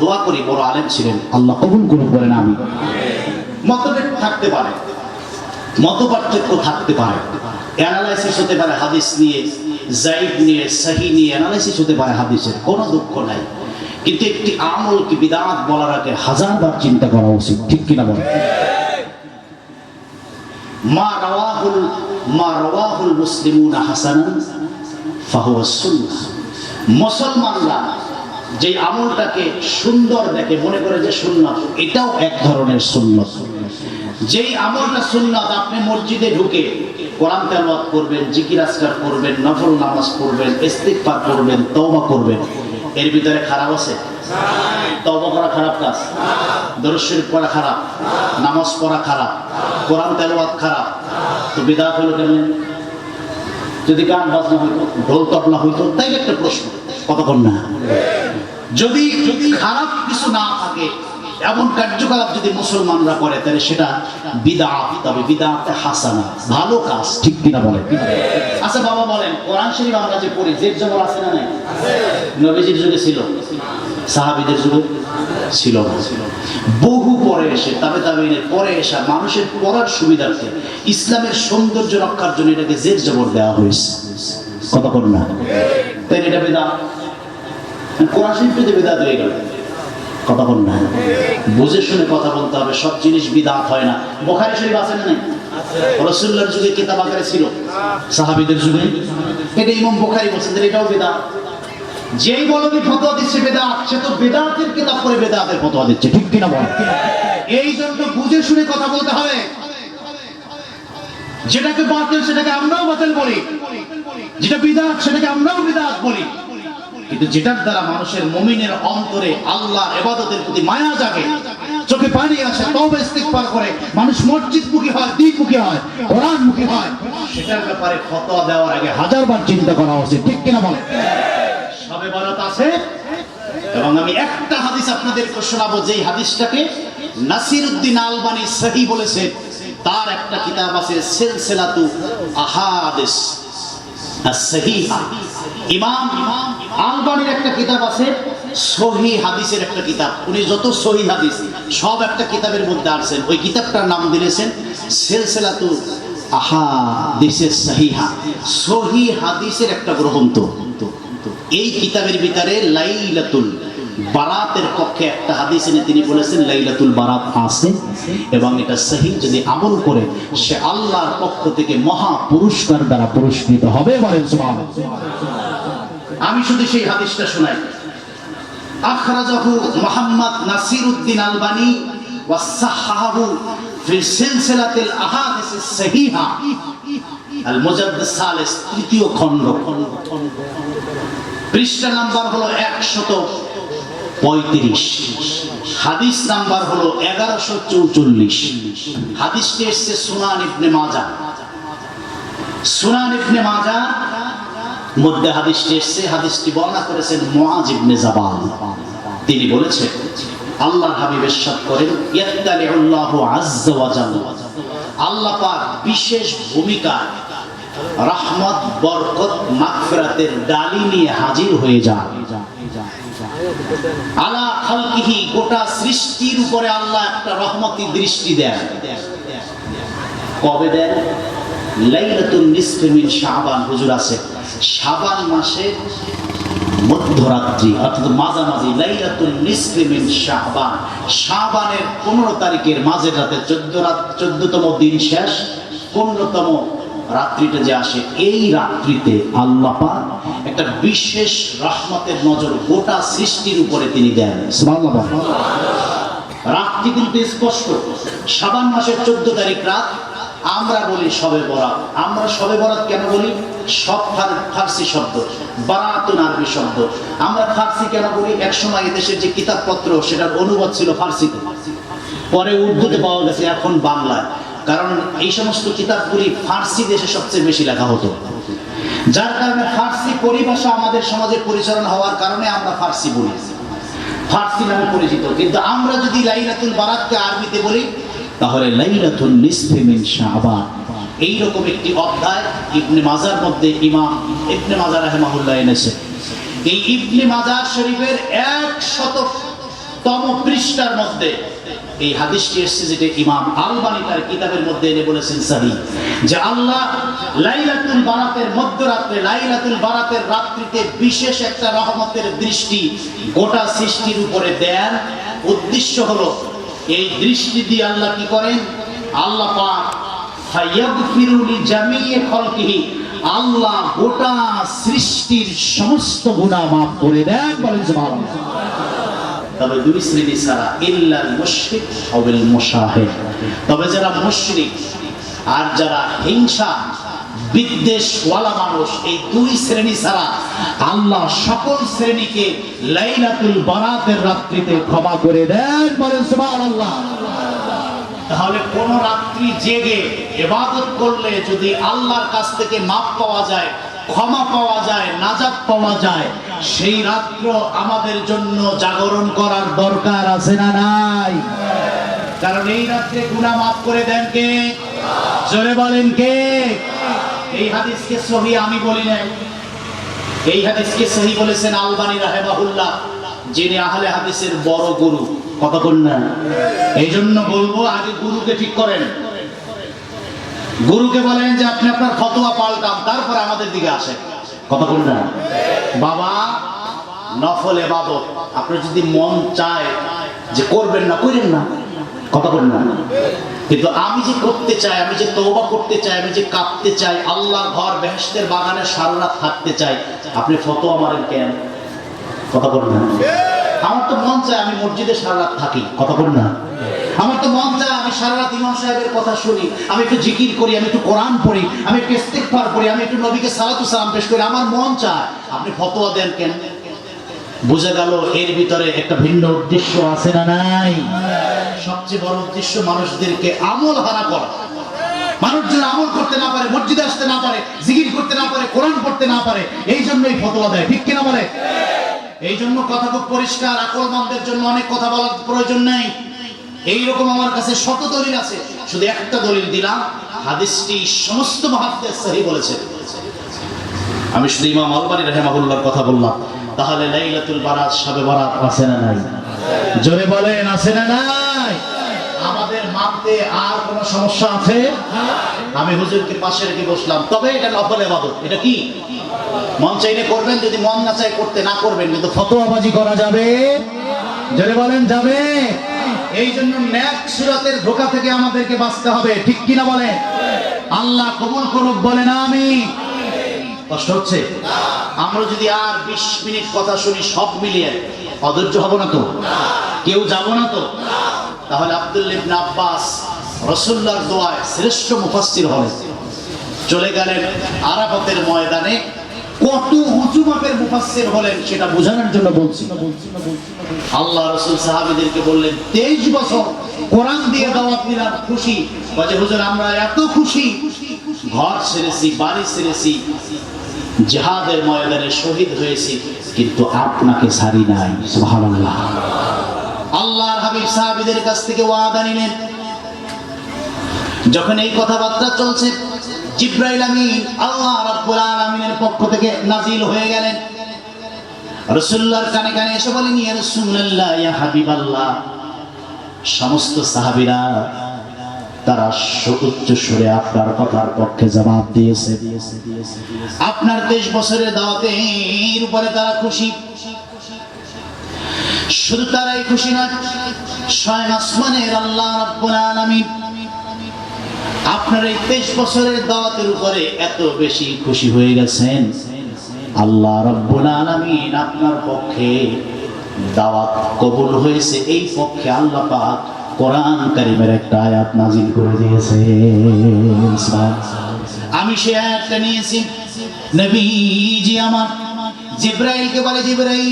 দোয়া করি, বড় আলেম ছিলেন, আল্লাহ কবুল করুন বলেন আমিন। মতভেদ থাকতে পারে, মতপার্থক্য থাকতে পারে, অ্যানালাইসিস হতে পারে হাদিস নিয়ে, যায়েদ নিয়ে, সহিহ নিয়ে অ্যানালাইসিস হতে পারে হাদিসের, কোনো দুঃখ নাই। কিন্তু একটি আমলকে বিদআত বলার আগে 1000বার চিন্তা করা উচিত, ঠিক কিনা বলেন? মা রাওয়াহুল মুসলিমুনা হাসানান ফাহুয়া সুন্নাহ। মুসলমানরা যে আমলটাকে সুন্দর দেখে, মনে করে যে সুন্নাত, এটাও এক ধরনের সুন্নাত। যেই আমলটা সুন্নাত, আপনি মসজিদে ঢুকে কোরআন তেলাওয়াত করবেন, জিকির আজকার করবেন, নফল নামাজ পড়বেন, ইস্তিগফার করবেন, তওবা করবেন, এর ভিতরে খারাপ আছে? তওবা করা খারাপ কাজ, দরুদ শরীফ পড়া খারাপ, নামাজ পড়া খারাপ, কোরআন তেলাওয়াত খারাপ, তো বিদআত হলো কেমনে? যদি গান বাজনা হইতো, ঢোল তবলা হইতো, তাই একটা প্রশ্ন, কতক্ষণ না? যদি খারাপ কিছু না থাকে, এমন কার্যকলাপ যদি মুসলমানরা করে, তাহলে সেটা বিদআত, তবে বিদআতে হাসানা, ভালো কাজ, ঠিক কিনা বলেন? আচ্ছা বাবা বলেন, কোরআন শরীফ আমরা যে পড়ি, জেদ জবর আছে না নাই? নবীজির যুগে ছিল, সাহাবীদের যুগে ছিল না। বহু পরে এসে, তাবেঈনের পরে এসে মানুষের পড়ার সুবিধার্থে, ইসলামের সৌন্দর্য রক্ষার জন্য এটাকে জেদ জবর দেওয়া হয়েছে, কথা বল না। তাই এটা বিদআত, কোরআন শরীফ যদি বিদআত হয়ে গেল, কথা বল না। বুঝে শুনে কথা বলতে হবে, সব জিনিস বিদআত হয় না। বুখারী শরীফ আছে না নাই? রাসূলুল্লাহর যুগে কিতাব আকারে ছিল, সাহাবীদের যুগে, এটা ইমাম বুখারী বলছেন, এটাও বিদআত। যেই বলবি ফতোয়া দিচ্ছে বিদআত, সে তো বিদআতের কিতাব পড়ে বিদআতের ফতোয়া দিচ্ছে, ঠিক কিনা বল? এই জন্য বুঝে শুনে কথা বলতে হবে। যেটাকে বাতিল সেটাকে আমরাও বাতিল বলি, যেটা বিদআত সেটাকে আমরাও বিদআত বলি। কিন্তু যেটার দ্বারা মানুষের মুমিনের অন্তরে আল্লাহর ইবাদতের প্রতি মায়া জাগে, চোখে পানি আসে, তওবা ইস্তিগফার করে, মানুষ মসজিদমুখী হয়, দ্বীনমুখী হয়, কোরআনমুখী হয়, সেটার ব্যাপারে ফতোয়া দেওয়ার আগে 1000বার চিন্তা করা উচিত, ঠিক কিনা বলেন? সবে বরাত আছে, এবং আমি একটা হাদিস আপনাদেরকে শোনাবো, যেই হাদিসটাকে নাসিরউদ্দিন আলবানী সহিহ বলেছে। তার একটা কিতাব আছে সিলসিলাতু আহাদিস as-সাহিহা। ইমাম আলবানীর একটা কিতাব আছে সহিহ হাদিসের একটা কিতাব। উনি যত সহিহ হাদিস সব একটা কিতাবের মধ্যে আনছেন, ওই কিতাবটার নাম দিয়েছেন সিলসিলাতু আহাদিস সাহিহা, সহিহ হাদিসের একটা গ্রন্থ। এই কিতাবের ভিতরে লাইলাতুল বারাতের পক্ষে একটা হাদিস এনে তিনি বলেছেন লাইলাতুল বারাত আছে এবং এটা সহিহ, যদি আমল করে সে আল্লাহর পক্ষ থেকে মহা পুরস্কার দ্বারা পুরস্কৃত হবে। বলেন সুবহানাল্লাহ। আমি শুধু সেই হাদিসটা শোনাই। আখরাজাহু মুহাম্মদ নাসিরউদ্দিন আলবানী ওয়া সাহাহাহু ফি সিলসিলাতিল আহাদিস সহিহা আল মুজাদ্দাদ সালিস, তৃতীয় খণ্ড, পৃষ্ঠা নাম্বার হলো 135, হাদিস নাম্বার হলো 1144। হাদিসটি এসেছে সুনান ইবনে মাজাহ। সুনান ইবনে মাজাহ মধ্যে হাদিসটি এসেছে। হাদিসটি বর্ণনা করেছেন মুআজ ইবনে জাবাল। তিনি বলেছেন, আল্লাহর হাবিব ইরশাদ করেন, ইয়াত্তালিউল্লাহু আযজা ওয়া জাল্লা, আল্লাহ পাক বিশেষ ভূমিকা রহমত, বরকত, মাগফিরাতের ডালি নিয়ে হাজির হয়ে যায় আলা খালকিহি, গোটা সৃষ্টির উপরে আল্লাহ একটা রহমতি দৃষ্টি দেন। কবে দেন? লাইলাতুন নিসফি মিন শাবান, হুজুর আছে শাবান মাসের মধ্যরাত্রি অর্থাৎ মাঝামাঝি, লাইলাতুন নিসফি মিন শাবান, শাবানের 15 তারিখের মাঝের রাতে, 14তম দিন শেষ, 15তম রাত্রিটা যে আসে, এই রাত্রিতে আল্লাহ পাক একটা বিশেষ রহমতের নজর গোটা সৃষ্টির উপরে তিনি দেন। সুবহানাল্লাহ। রাত্রি কিন্তু স্পষ্ট, শাবান মাসের 14 তারিখ রাত। আমরা বলি শবে বরাত। আমরা শবে বরাত কেন বলি? সব ফার্সি শব্দ, বারাতুন আরবি শব্দ। আমরা ফার্সি কেন বলি? একসময় এদেশের যে কিতাবপত্র সেটার অনুবাদ ছিল ফার্সিতে, পরে উর্দুতে পাওয়া গেছে, এখন বাংলায়। কারণ এই সমস্ত কিতাবগুলি ফার্সি দেশে সবচেয়ে বেশি লেখা হতো, যার কারণে ফার্সি পরিভাষা আমাদের সমাজে পরিচালনা হওয়ার কারণে আমরা ফার্সি বলি, ফার্সি নামে পরিচিত। কিন্তু আমরা যদি লাইলাতুল বারাতকে আরবিতে বলি তাহলে লাইলাতুন নিসফি মিন শাবান, এইরকম একটি অধ্যায় ইবনে মাজার মধ্যে ইমাম ইবনে মাজাহ রাহিমাহুল্লাহ এনেছে। এই ইবনে মাজাহ শরীফের 100তম পৃষ্ঠার মধ্যে এই হাদিসটি এসেছে, যেটা ইমাম আলবানী তার কিতাবের মধ্যে এনে বলেছেন সহিহ, যে আল্লাহ লাইলাতুল বারাতের মধ্যরাত্রে, লাইলাতুল বারাতের রাত্রিতে বিশেষ একটা রহমতের দৃষ্টি গোটা সৃষ্টির উপরে দেন। উদ্দেশ্য হলো এই দৃষ্টি দিয়ে আল্লাহ কি করেন? আল্লাহ পাক ফায়াগফিরু লিজামিই খালকিহি, আল্লাহ গোটা সৃষ্টির সমস্ত গুনাহ maaf করে দেন। বলেন সুবহানাল্লাহ। তবে দুই শ্রেণী ছাড়া, ইল্লাল মুশরিক ওয়াল মুশাহিদ, তবে যারা মুশরিক আর যারা হিংসা বিদ্বেষ ওয়ালা মানুষ, এই দুই শ্রেণী ছাড়া আল্লাহ সকল শ্রেণীকে লাইলাতুল বারাতের রাত্রিতে ক্ষমা করে দেন। বলেন সুবহানাল্লাহ। তাহলে কোন রাত্রি জেগে ইবাদত করলে যদি আল্লাহর কাছ থেকে মাপ পাওয়া যায়, ক্ষমা পাওয়া যায়, নাজাত পাওয়া যায়, সেই রাত্র আমাদের জন্য জাগরণ করার দরকার আছে না নাই? কারণ এই রাত্রে গুনাহ মাফ করে দেন কে? জোরে বলেন কে? এই হাদিসকে সহিহ আমি বলি না, এই হাদিসকে সহিহ বলেছেন আলবানী রাহিমাহুল্লাহ, যিনি আহলে হাদিসের বড় গুরু। কথা বলেন না? এই জন্য বলবো, আগে গুরুকে ঠিক করেন, গুরুকে বলেন যে আপনি আপনার ফতোয়া পাল্টান, তারপরে আমাদের দিকে আসেন। কথা বলেন না? বাবা, নফল ইবাদত আপনার যদি মন চায় যে করবেন না, করেন না। কথা বলেন না? কিন্তু আমি যে করতে চাই, আমি যে তওবা করতে চাই, আমি যে কাঁদতে চাই, আল্লাহর ঘর বেহেশতের বাগানে সারা রাত থাকতে চাই, আপনি ফতোয়া মারেন কেন? কথা বলেন না? আমার তো মন চায় আমি মসজিদে সারা রাত থাকি। কথা বলেন না? আমার তো মন চায় আমি সারা রাত ইমাম সাহেবের কথা শুনি, আমি একটু জিকির করি, আমি একটু কোরআন পড়ি, আমি একটু ইস্তিগফার করি, আমি একটু নবীকে সালাতু সালাম পেশ করি, আমার মন চায়। আপনি ফতোয়া দেন কেন? বুঝে গেল এর ভিতরে একটা ভিন্ন উদ্দেশ্য আছে না নাই? সবচেয়ে বড় উদ্দেশ্য মানুষদেরকে আমল হারা করা। মানুষ যেন আমল করতে না পারে, মসজিদে আসতে না পারে, জিকির করতে না পারে, কোরআন পড়তে না পারে, এই জন্যই ফতোয়া দেয়। ঠিক কিনা বলে? এই জন্য কথা খুব পরিষ্কার, আকলমানদের জন্য অনেক কথা বলার প্রয়োজন নেই। এইরকম আমার কাছে শত দলিল আছে, শুধু একটা দলিল দিলাম, হাদিসটি সমস্ত মুহাদ্দিস সহিহ বলেছে। আমি শুধু ইমাম আলবানী রাহিমাহুল্লাহর কথা বললাম। তাহলে লাইলাতুল বারাত, শবে বারাত আছে না নাই? জোরে বলেন, আছে না নাই? আমাদের মানতে আর কোনো সমস্যা আছে? আমি হুজুরকে পাশে রেখে বসলাম, তবে এটা নফল ইবাদত। এটা কি মন চাইলে করবেন, যদি মন না চাই করতে না করবেন, কিন্তু ফতোয়াবাজি করা যাবে, যারা বলেন যাবে। এই জন্য ন্যাক সুরাতের ধোঁকা থেকে আমাদেরকে বাঁচতে হবে, ঠিক কিনা বলেন? আল্লাহ কবুল করুক, বলেন আমিন। কষ্ট হচ্ছে? আমরা যদি আর 20 মিনিট কথা শুনি সব মিলিয়ে, অধৈর্য হব না তো? কেউ যাব না তো? তাহলে আব্দুল্লাহ ইবনে আব্বাস রাসূলুল্লাহর দোয়ায় শ্রেষ্ঠ মুফাসসির হলেন, চলে গেলেন আরাফাতের ময়দানে। কত উঁচু মাপের মুফাসসির হলেন সেটা বোঝানোর জন্য বলছি। আল্লাহ রাসূল সাহাবীদেরকে বললেন, 23 বছর কোরআন দিয়ে দাওয়াত দিলাম, খুশি? বলে হুজুর আমরা এত খুশি, ঘর ছেড়েছি, বাড়ি ছেড়েছি, জিহাদের ময়দানে শহীদ হয়েছি, কিন্তু আপনাকে ছাড়ি নাই। সুবহানাল্লাহ। আল্লাহর হাবিব সাহাবীদের কাছ থেকে ওয়াদা নিলেন। যখন এই কথাবার্তা চলছে, জিবরাইল আমিন আল্লাহ রাব্বুল আলামিনের পক্ষ থেকে নাজিল হয়ে গেলেন। রাসূলুল্লাহর কানে কানে এসে বলেন, ইয়া রাসূলুল্লাহ, ইয়া হাবিবাল্লাহ। সমস্ত সাহাবীরা তারা উচ্চ সুরে আপনার কথার পক্ষে জবাব দিয়েছে। আপনার 23 বছরের দাওয়াতের উপরে তারা খুশি। শুধু তারাই খুশি নয়, স্বয়ং আসমানের আল্লাহ রাব্বুল আলামিন আপনার এই 23 বছরের দাওয়াতের উপরে এত বেশি খুশি হয়ে গেছেন, আল্লাহ রাব্বুল আলামিন আপনার পক্ষে দাওয়াত কবুল হয়েছে, এই পক্ষে আল্লাহ পাক কোরআন কারীমের একটা আয়াত নাযিল করে দিয়েছে। আমি সেই আয়াতটা নিয়েছি, নবীজি আমার জিবরাইলকে বলে, জিবরাইল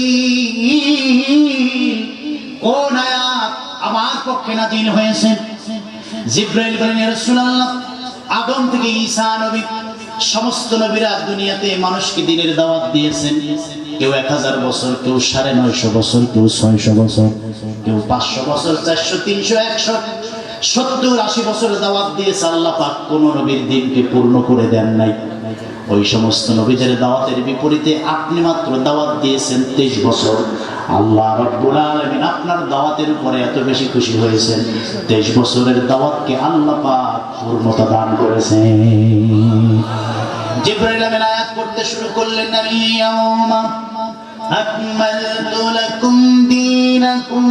কোন আয়াত আমার পক্ষে নাযিল হয়েছে? জিবরাইল বলেন, ইয়া রাসূলুল্লাহ, আদম থেকে ঈসা নবী সমস্ত নবীরা দুনিয়াতে মানুষকে দ্বীনের দাওয়াত দিয়েছেন। কেউ 1000 বছর, কেউ 950 বছর, কেউ 600 বছর, কেউ 500 বছর, 400, 300, 100, 70, 80 বছর দাওয়াত দিয়েছে। আল্লাহ পাক কোন নবীর দিনকে পূর্ণ করে দেন নাই। ওই সমস্ত নবীদের দাওয়াতের বিপরীতে আপনি মাত্র দাওয়াত দিয়েছেন 23 বছর। আল্লাহ রাব্বুল আলামিন আপনার দাওয়াতের উপরে এত বেশি খুশি হয়েছেন, 23 বছরের দাওয়াতকে আল্লাহ পাক পূর্ণতা দান করেছেন। জিবরাইল আমিন আয়াত পড়তে শুরু করলেন, ইয়াউমা আকমালতু লাকুম দীনাকুম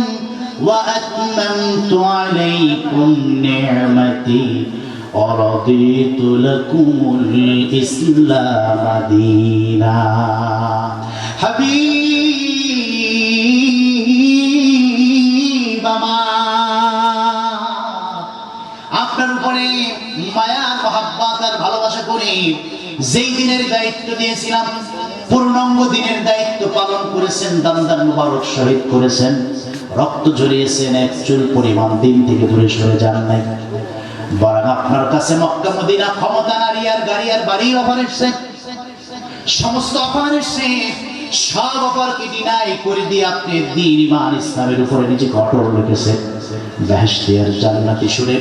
ওয়া আতমামতু আলাইকুম নি'মাতি ওয়া রাদিতু লাকুমুল ইসলাম দীনা। হাবিব আপনার উপরে মায়া, মহাব্বত আর ভালোবাসা করে যেই দিনের দায়িত্ব দিয়েছিলাম, পূর্ণাঙ্গ দিনের দায়িত্ব পালন করেছেন, দান মুবারক শহীদ করেছেন, রক্ত ঝরিয়েছেন, এক চুল পরিমাণ দিন থেকে দূরে সরে যান নাই। বরং আপনার কাছে মক্কা মদিনা ক্ষমতা, নারী আর গাড়ি আর বাড়ির অফার এসছে, সমস্ত অফার এসছে, সব অফারকে ডিনাই করে দিয়ে আপনি দ্বীন ঈমান ইসলামের উপরে নিজে ঘটর রেখেছেন। বেহেশতি আর জান্নাতি সুরে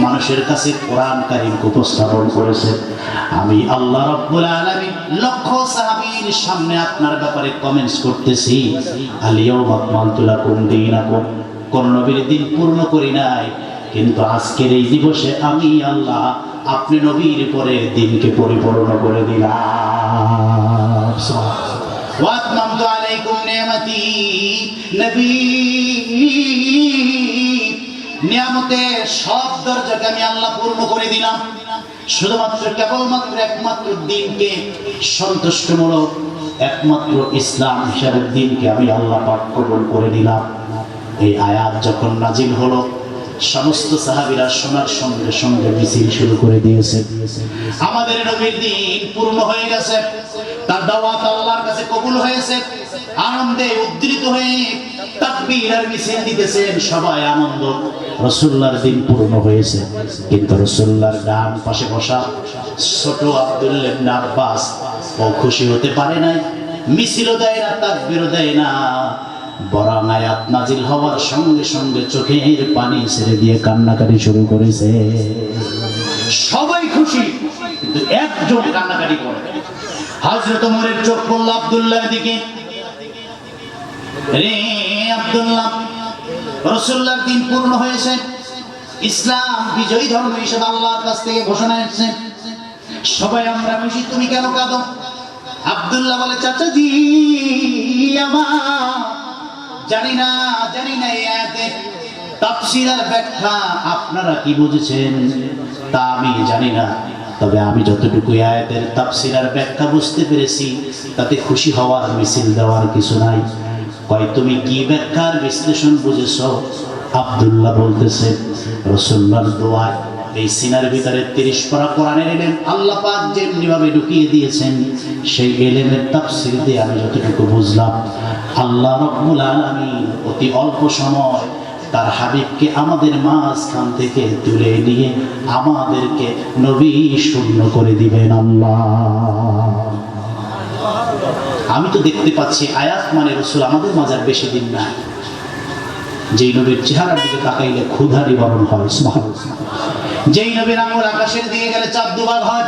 মানুষের কাছে কোরআন কারীম উপস্থাপন করেছে। আমি আল্লাহ রাব্বুল আলামিন লক্ষ সাহাবীর সামনে আপনার ব্যাপারে কমেন্টস করতেছি, আল-ইয়াউমা আকমালতু লাকুম দীনাকুম। কোন নবীর দিন পূর্ণ করি নাই, কিন্তু আজকের এই দিবসে আমি আল্লাহ আপনি নবীর পরে দিনকে পরিপূর্ণ করে দিলাম। ওয়া আতমামতু আলাইকুম নি'মাতি, নবী নিয়ামতের সব দরজাকে আমি আল্লাহ পূর্ণ করে দিলাম। শুধুমাত্র কেবলমাত্র একমাত্র দিনকে সন্তুষ্টমূলক, একমাত্র ইসলাম হিসাবে দিনকে আমি আল্লাহ পাক কবুল করে দিলাম। এই আয়াত যখন নাজিল হলো, সমস্ত সাহাবীরা শোনার সঙ্গে সঙ্গে মিছিল শুরু করে দিয়েছে। আমাদের নবীর দিন পূর্ণ হয়ে গেছে, তার দাওয়াত আল্লাহর কাছে কবুল হয়েছে। আনন্দে উদ্দীপিত হয়ে তাকবীর আর মিছিল দিতেছেন, সবাই আনন্দ। রাসূলুল্লাহর দিন পূর্ণ হয়েছে, কিন্তু রাসূলুল্লাহর ডান পাশে বসা ছোট আব্দুল্লাহ ইবনে আব্বাস ও খুশি হতে পারে নাই, মিছিলও দেয় না, তাকবীরও দেয় না। বরং আয়াত নাজিল হওয়ার সঙ্গে সঙ্গে চোখের পানি ছেড়ে দিয়ে কান্নাকাটি শুরু করেছে। সবাই খুশি, কিন্তু একজন কান্নাকাটি করে। হযরত ওমরের চোখ পড়ল আব্দুল্লাহর দিকে। রে আব্দুল্লাহ, রাসূলুল্লাহর দিন পূর্ণ হয়েছে, ইসলাম বিজয়ী ধর্ম হিসেবে আল্লাহর কাছ থেকে ঘোষণা এসেছে, সবাই আমরা খুশি, তুমি কেন কাঁদো? আব্দুল্লাহ বলে, চাচাজি আমার জানি না এই আয়াতের তাফসীর আর ব্যাখ্যা আপনারা কি বুঝেছেন তা আমি জানি না, তবে আমি যতটুকু আয়াতের তাফসীর আর ব্যাখ্যা বুঝতে পেরেছি তাতে খুশি হওয়ার মিছিল দেওয়ার কিছু নাই। কয় তুমি কি ব্যাখ্যার বিশ্লেষণ বুঝেছো? আব্দুল্লাহ বলতেছে, রাসূলুল্লাহর দোয়া এই সিনার ভিতরে 30 পারা কোরআনের ইলম আল্লাহ পাক যেমনি ভাবে ঢুকিয়ে দিয়েছেন, সেই ইলমের তাফসীর দিয়ে আমি যতটুকু বুঝলাম, আল্লাহ রাব্বুল আলামিন অতি অল্প সময় তার হাবিবকে আমাদের মাঝখান থেকে তুলে নিয়ে আমাদেরকে নবী শূন্য করে দিবেন আল্লাহ। আমি তো দেখতে পাচ্ছি আয়াত মানে রাসূল আমাদের মাঝে বেশি দিন না, যেই নবীর চেহারার দিকে তাকাইলে ক্ষুধা নিবারণ হয়, সুবহানাল্লাহ। যেই নবীর আঙুল আকাশের দিকে গেলে চাঁদ দুভাগ হয়,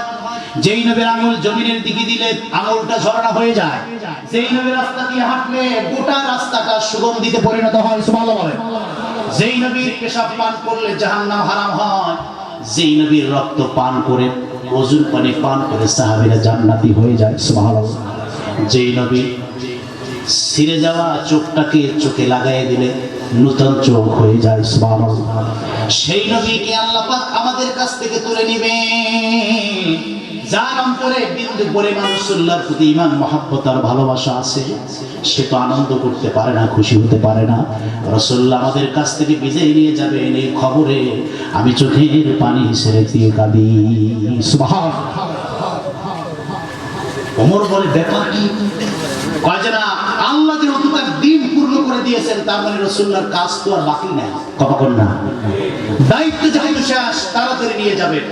যেই নবীর আঙুল জমিনের দিকে দিলে আঙুলটা ঝর্ণা হয়ে যায়, যেই নবীর রাস্তা দিয়ে হাঁটলে গোটা রাস্তাটা সুগন্ধিতে পরিণত হয়, সুবহানাল্লাহ। যেই নবীর পেশাব পান করলে জাহান্নাম হারাম হয়, যেই নবীর রক্ত পান করে ওযুর পানি পান করে সাহাবীরা জান্নাতি হয়ে যায়, সুবহানাল্লাহ। যেই নবী ছিঁড়ে যাওয়া চোখটাকে চোখে লাগাই দিলে নূতন চোখ হয়ে যায়, সুবহানাল্লাহ। সেই নবীকে আল্লাহ পাক আমাদের কাছ থেকে তুলে নেবে যার অন্তরে বিন্দু পরিমাণ রাসূলুল্লাহর প্রতি ঈমান মহব্বত আর ভালোবাসা আছে, সে তো আনন্দ করতে পারে না, খুশি হতে পারে না। রাসূলুল্লাহ আমাদের কাছ থেকে বিদায় নিয়ে যাবেন এই খবরে আমি চোখের পানি ছেড়ে দিয়ে কাঁদি, সুবহানাল্লাহ। ওমর বলে, ব্যাপার কি? কয় যে না, আল্লাহ যেহেতু তার দিন পূর্ণ করে দিয়েছেন, তার মানে রাসূলুল্লাহর কাজ তো আর বাকি নাই, কথা বল না, দায়িত্ব যেহেতু শেষ, তাড়াতাড়ি নিয়ে যাবেন।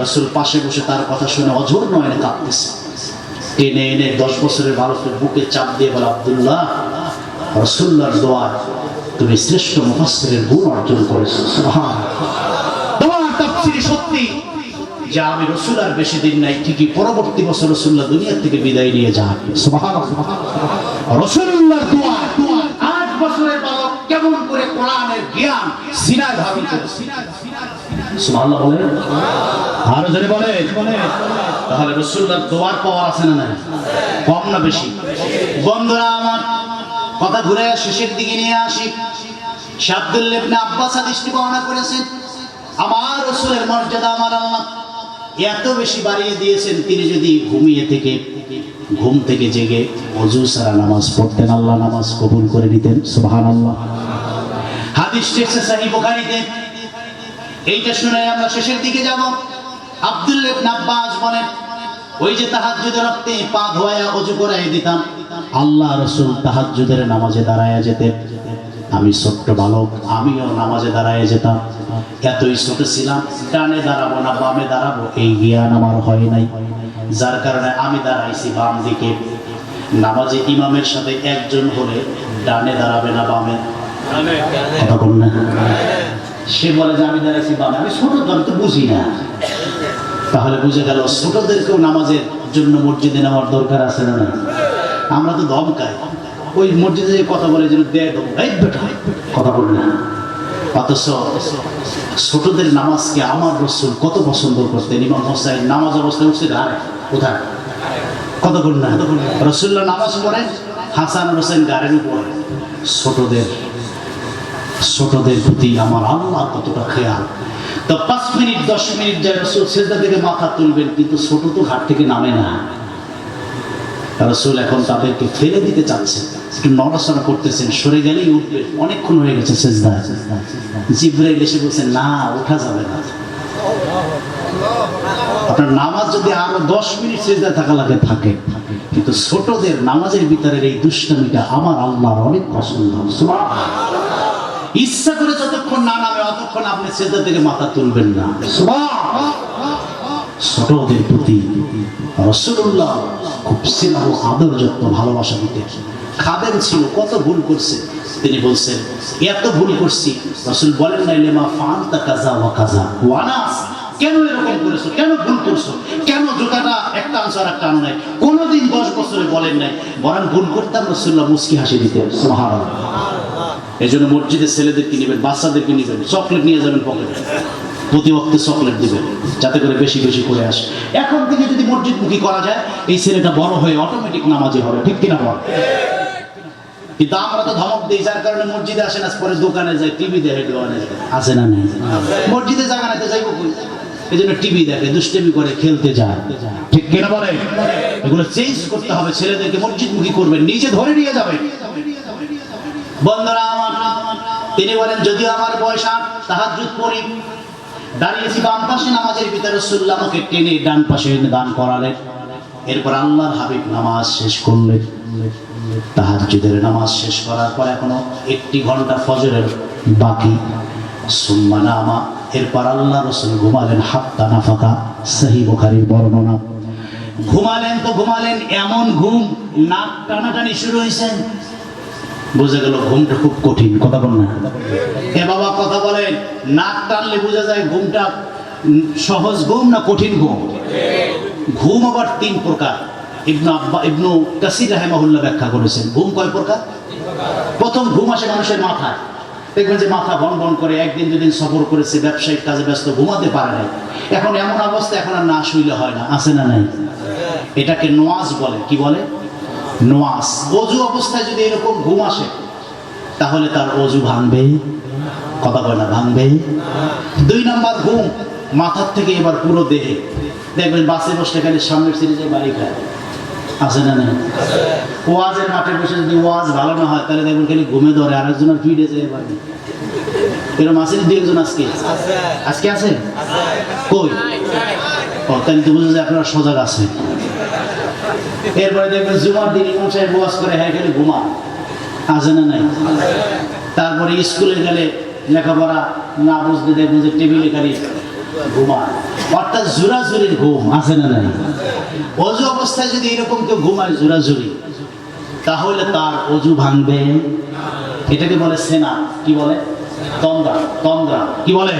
রাসূল পাশে বসে তার কথা শুনে অঝোর নয়নে কাঁদতেছে, টেনে এনে 10 বছরের বালকের বুকে চাপ দিয়ে বলে, আব্দুল্লাহ, রাসূলুল্লাহর দোয়া তুমি শ্রেষ্ঠ মুফাসসিরের গুণ অর্জন করেছো, সুবহানাল্লাহ। তোমার তাফসীর সত্যি যে আমি রাসূল আর বেশি দিন নাই, ঠিকই পরবর্তী বছর রাসূলুল্লাহ দুনিয়া থেকে বিদায় নিয়ে যান, সুবহানাল্লাহ। রাসূলুল্লাহর দোয়া 8 বছরের বালক কেমন করে কোরআনের জ্ঞান সিনায় ধারণ করেছে, সুবহানাল্লাহ বলে, আরো জোরে বলে। তাহলে রাসূলুল্লাহর দোয়ার পাওয়ার আছে না নাই? কম না বেশি? বন্ধুরা আমার, কথা ঘুরে শেষের দিকে নিয়ে আসি। আব্দুল্লাহ ইবনে আব্বাস হাদিস বর্ণনা করেছেন, আমার রাসূলের মর্যাদা আমার আল্লাহ এত বেশি বাড়িয়ে দিয়েছেন, তিনি যদি ঘুম থেকে জেগে ওযু ছাড়া নামাজ পড়তেন, আল্লাহ নামাজ কবুল করে নিতেন, সুবহানাল্লাহ। হাদিস এসেছে সহিহ বুখারীতে। এইটা শুনে আমরা শেষের দিকে যাব। আব্দুল্লাহ ইবনে আব্বাস বলেন, ওই যে তাহাজ্জুদের রক্তে পা ধোয়া ওযু করায় দিতাম, আল্লাহ রাসূল তাহাজ্জুদের নামাজে দাঁড়ায়া যেতেন, আমি ছোট্ট বালক, আমিও নামাজে দাঁড়ায় যেতাম। এতই ছোট ছিলাম, ডানে দাঁড়াবো না বামে দাঁড়াবো এই জ্ঞান আমার হয় নাই, যার কারণে আমি দাঁড়াইছি বাম দিকে। নামাজে ইমামের সাথে একজন হলে ডানে দাঁড়াবে না বামে, কথা বল না। সে বলে যে আমি দাঁড়াইছি বামে, আমি ছোট তো, আমি তো বুঝি না। তাহলে বুঝে গেল ছোটদেরকেও নামাজের জন্য মসজিদে নেওয়ার দরকার আছে না? আমরা তো ধমকাই, ওই মসজিদে কথা বলে যেন দেয় কথা বল না। অথচ ছোটদের নামাজকে আমার রাসূল কত পছন্দ করতেন। ইমাম হোসেন নামাজ অবস্থায় উঠছে ঘাড়ে, কোথায়, কথা বল না। রাসূলুল্লাহ নামাজ পড়েন, হাসান হোসেন ঘাড়ের উপর। ছোটদের প্রতি আমার আল্লাহ কতটা খেয়াল। তো 5 মিনিট 10 মিনিট যায় রাসূল সিজদা থেকে মাথা তুলবেন, কিন্তু ছোট তো ঘাট থেকে নামে না। রাসূল এখন তাদেরকে ফেলে দিতে চাচ্ছেন, একটু নড়াচড়া করতেছেন, সরে গেলেই উঠবে, অনেকক্ষণ হয়ে গেছে সিজদায়। জিবরাইল এসে বলছেন, না ওঠা যাবে না, আপনার নামাজ যদি আরো 10 মিনিট সিজদায় থাকা লাগে থাকে, কিন্তু ছোটদের নামাজের ভিতরের এই দুষ্টামিটা আমার আল্লাহর অনেক পছন্দ, সুবহানাল্লাহ। ইচ্ছা করে যতক্ষণ না নামে অতক্ষণ আপনি সিজদা থেকে মাথা তুলবেন না, সুবহানাল্লাহ। ছোটদের প্রতি রাসূলুল্লাহ খুব স্নেহ আদর যত্ন ভালোবাসা দিতেন। খাদেম ছিল, কত ভুল করছে, তিনি বলছেন এত ভুল করছি, রাসূল বলেন না লিমা ফাআলতা কাযা ওয়া কাযা ওয়া আনাস, কেন এরকম করেছো, কেন ভুল করছো, কেন জুতাটা একটা আনছো আর একটা আনো নাই, কোনোদিন 10 বছরে বলেন নাই। বরং ভুল করতাম রাসূলুল্লাহ মুস্কি হাসি দিতেন, সুবহানাল্লাহ। এই জন্য মসজিদে ছেলেদেরকে নিবেন, বাচ্চাদেরকে নিবেন, চকলেট নিয়ে যাবেন পকেটে, প্রতি ওয়াক্তে চকলেট দিবেন যাতে করে বেশি বেশি করে আসে। এখন থেকে যদি মসজিদমুখী করা যায় এই ছেলেটা বড় হয়ে অটোমেটিক নামাজি হবে, ঠিক কিনা বল? কিন্তু আমরা তো ধমক দিই, যার কারণে মসজিদে আসে না, পরে দোকানে যায়, টিভি দেখে, দোকানে আসে না, নেই মসজিদে জায়গা নাইতে যাইব কই, এই জন্য টিভি দেখে, দুষ্টেমি করে, খেলতে যায়, ঠিক কিনা বলে? এগুলো চেঞ্জ করতে হবে, ছেলেদেরকে মসজিদমুখী করবেন, নিজে ধরে নিয়ে যাবেন। বন্ধুরা আমার, তিনি বলেন যদিও আমার বয়স ৮, তাহাজ্জুদ পড়ি, দাঁড়িয়েছি বাম পাশে নামাজের ভিতরে, রাসূলুল্লাহ আমাকে টেনে ডান পাশে দান করালেন। এরপর আল্লাহর হাবিব নামাজ শেষ করলেন। তাহাজ্জুদের নামাজ শেষ করার পর এখনো 1 ঘন্টা ফজরের বাকি। সুম্মা নামা, এরপর আল্লাহ রাসূল ঘুমালেন, হাত্তা নাফাকা, সহিহ বুখারীর বর্ণনা। ঘুমালেন তো ঘুমালেন, এমন ঘুম, নাক টানাটানি শুরু হয়েছে। বুঝা গেল ঘুমটা খুব কঠিন, কথা বল না এ বাবা, কথা বলেন। নাক টানলে বোঝা যায় ঘুমটা সহজ ঘুম না কঠিন ঘুম। ঘুম আবার 3 প্রকার। ইবনু কাসির রাহিমাহুল্লাহ ব্যাখ্যা করেছেন ঘুম কয় প্রকার। প্রথম ঘুম আসে মানুষের মাথায়, দেখবেন যে মাথা ভন ভন করে, 1 দিন 2 দিন সফর করেছে, ব্যবসায়িক কাজে ব্যস্ত, ঘুমাতে পারে নাই, এখন এমন অবস্থা এখন আর না শুইলে হয় না, আছে না নাই? এটাকে নোয়াজ বলে। কি বলে? নোয়াজ। অজু অবস্থায় যদি এরকম ঘুম আসে তাহলে তার অজু ভাঙবে, কথা বলে না, ভাঙবে। 2 নাম্বার ঘুম মাথার থেকে এবার পুরো দেহে, দেখবেন বাসে বসলে খালি সামনের সিরিজে বাড়ি খায়, আছে না নাই? ওয়াজের মাঠে বসে যদি ওয়াজ ভালো না হয় তাহলে দেখবেন খালি ঘুমে ধরে, আরেকজনের ফিরে যায় বাড়ি। এরকম আছে 2-1 আজকে আজকে আছে কই? ও, তাহলে তো বুঝে যায় আপনারা সজাগ আছেন। এরপরে দেখবেন জুমার দিন ইমাম সাহেব ওয়াজ করে, হ্যাঁ খালি ঘুমা, আছে না নাই? তারপরে স্কুলে গেলে লেখাপড়া না বুঝতে দেখবেন যে টেবিলে খালি ঘুমা, অর্থাৎ জোরাজুরির ঘুম, আছে না নাই? অজু অবস্থায় যদি এরকম কেউ ঘুমায় জোরাজুরি, তাহলে তার অজু ভাঙবে। এটাকে বলে সেনা, কি বলে? তন্দ্রা। তন্দ্রা কি বলে?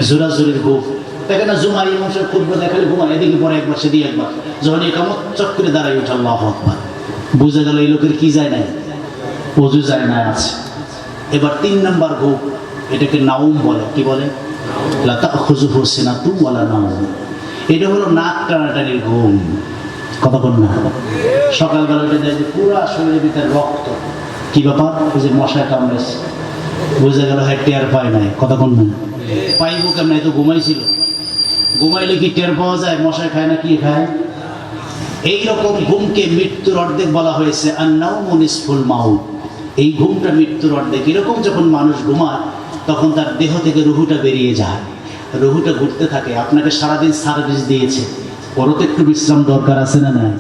জোরাজুরির ঘুম। দেখেন না জুমার ইমাম সাহেব খুতবা দেখালে ঘুমায়, এদিকে পরে একবার সেদিকে একবার, যখন একামত চট করে দাঁড়াই উঠে আল্লাহু আকবার, বুঝা গেল এই লোকের কি যায় নাই, অজু যায় না আছে। এবার 3 নাম্বার ঘুম, এটাকে নাউম বলে। কি বলে? লা তাখুযুহু সিনাতুন ওয়ালা নাউম। এটা হলো নাক টানাটানির ঘুম, কথা বল না। সকালবেলা উঠে দেখবে পুরো শরীরের ভিতরে রক্ত, কি ব্যাপার? ওই যে মশায় কামড়েছে, বুঝা গেল হ্যাঁ টের পায় নাই, কথা বল না। পাইব কেমন? তো ঘুমাইছিল, ঘুমাইলে কি টের পাওয়া যায়? মশায় খায় না কি খায়? এইরকম ঘুমকে মৃত্যুর অর্ধেক বলা হয়েছে, আন-নাওমু নিসফুল মাউত। এই ঘুমটা মৃত্যুর অর্ধেক। এরকম যখন মানুষ ঘুমায় তখন তার দেহ থেকে রুহুটা বেরিয়ে যায়, রুহুটা ঘুরতে থাকে। আপনাকে সারাদিন সার্ভিস দিয়েছে, ওরও তো একটু বিশ্রাম দরকার, আছে না নাই?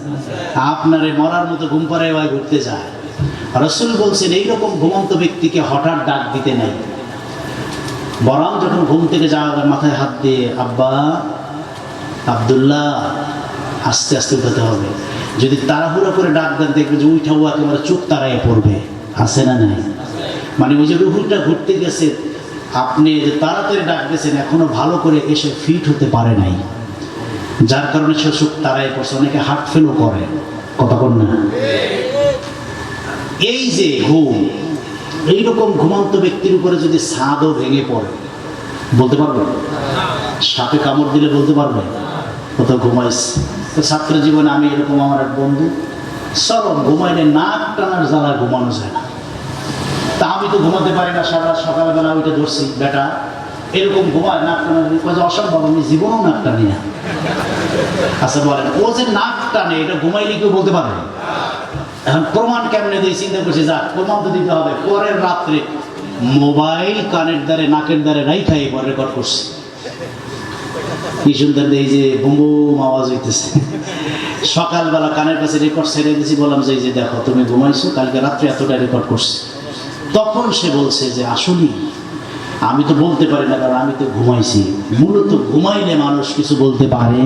আপনারে মরার মতো ঘুম পাড়ায় ঘুরতে যায়। রাসূল বলছেন এইরকম ঘুমন্ত ব্যক্তিকে হঠাৎ ডাক দিতে নাই, বরং যখন ঘুম থেকে যাওয়ার মাথায় হাত দিয়ে, আব্বা, আব্দুল্লাহ, আস্তে আস্তে উঠাতে হবে। যদি তাড়াহুড়া করে ডাক দেন দেখবে যে উঠাও একেবারে চোখ তাড়াইয়ে পড়বে, আছে না নাই? মানে ওই যে রুহুটা ঘুরতে গেছে, আপনি যে তাড়াতাড়ি ডাক দিয়েছেন এখনো ভালো করে এসে ফিট হতে পারে নাই, যার কারণে সে চোখ তাড়াইয়ে পড়ছে, অনেকে হার্ট ফেলও করে, কথা বল না। এই যে ঘুম, এইরকম ঘুমন্ত ব্যক্তির উপরে যদি ছাদও ভেঙে পড়ে, বলতে পারবে? সাপে কামড় দিলে বলতে পারবে? কোথাও ঘুমাইছে? তো ছাত্র জীবনে আমি এরকম, আমার এক বন্ধু চরম ঘুমাইলে নাক টানার জ্বালায় ঘুমানো যায় না। তা আমি তো ঘুমাতে পারি না, সারা সকালবেলা ওইটা ধরছি, বেটা এরকম ঘুমায় নাক টানা, অসম্ভব, আমি জীবনেও নাক টানি না। আচ্ছা বলেন, ও যে নাক টানে এটা ঘুমাইলে কেউ বলতে পারে? এখন প্রমাণ কেমনে দিয়ে চিন্তা করছি, যাক প্রমাণ তো দিতে হবে। পরের রাত্রে মোবাইল কানের দ্বারে, নাকের দ্বারে রাইখাই পর রেকর্ড করছি। কি সুন্দর এই যে বুম বুম আওয়াজ হইতেছে। সকালবেলা কানের কাছে রেকর্ড ছেড়ে দিয়েছি, বললাম যে এই যে দেখো তুমি ঘুমাইছো, কালকে রাত্রে এতটা রেকর্ড করছি। তখন সে বলছে যে আসলে আমি তো বলতে পারি না, কারণ আমি তো ঘুমাইছি। মূলত ঘুমাইলে মানুষ কিছু বলতে পারে।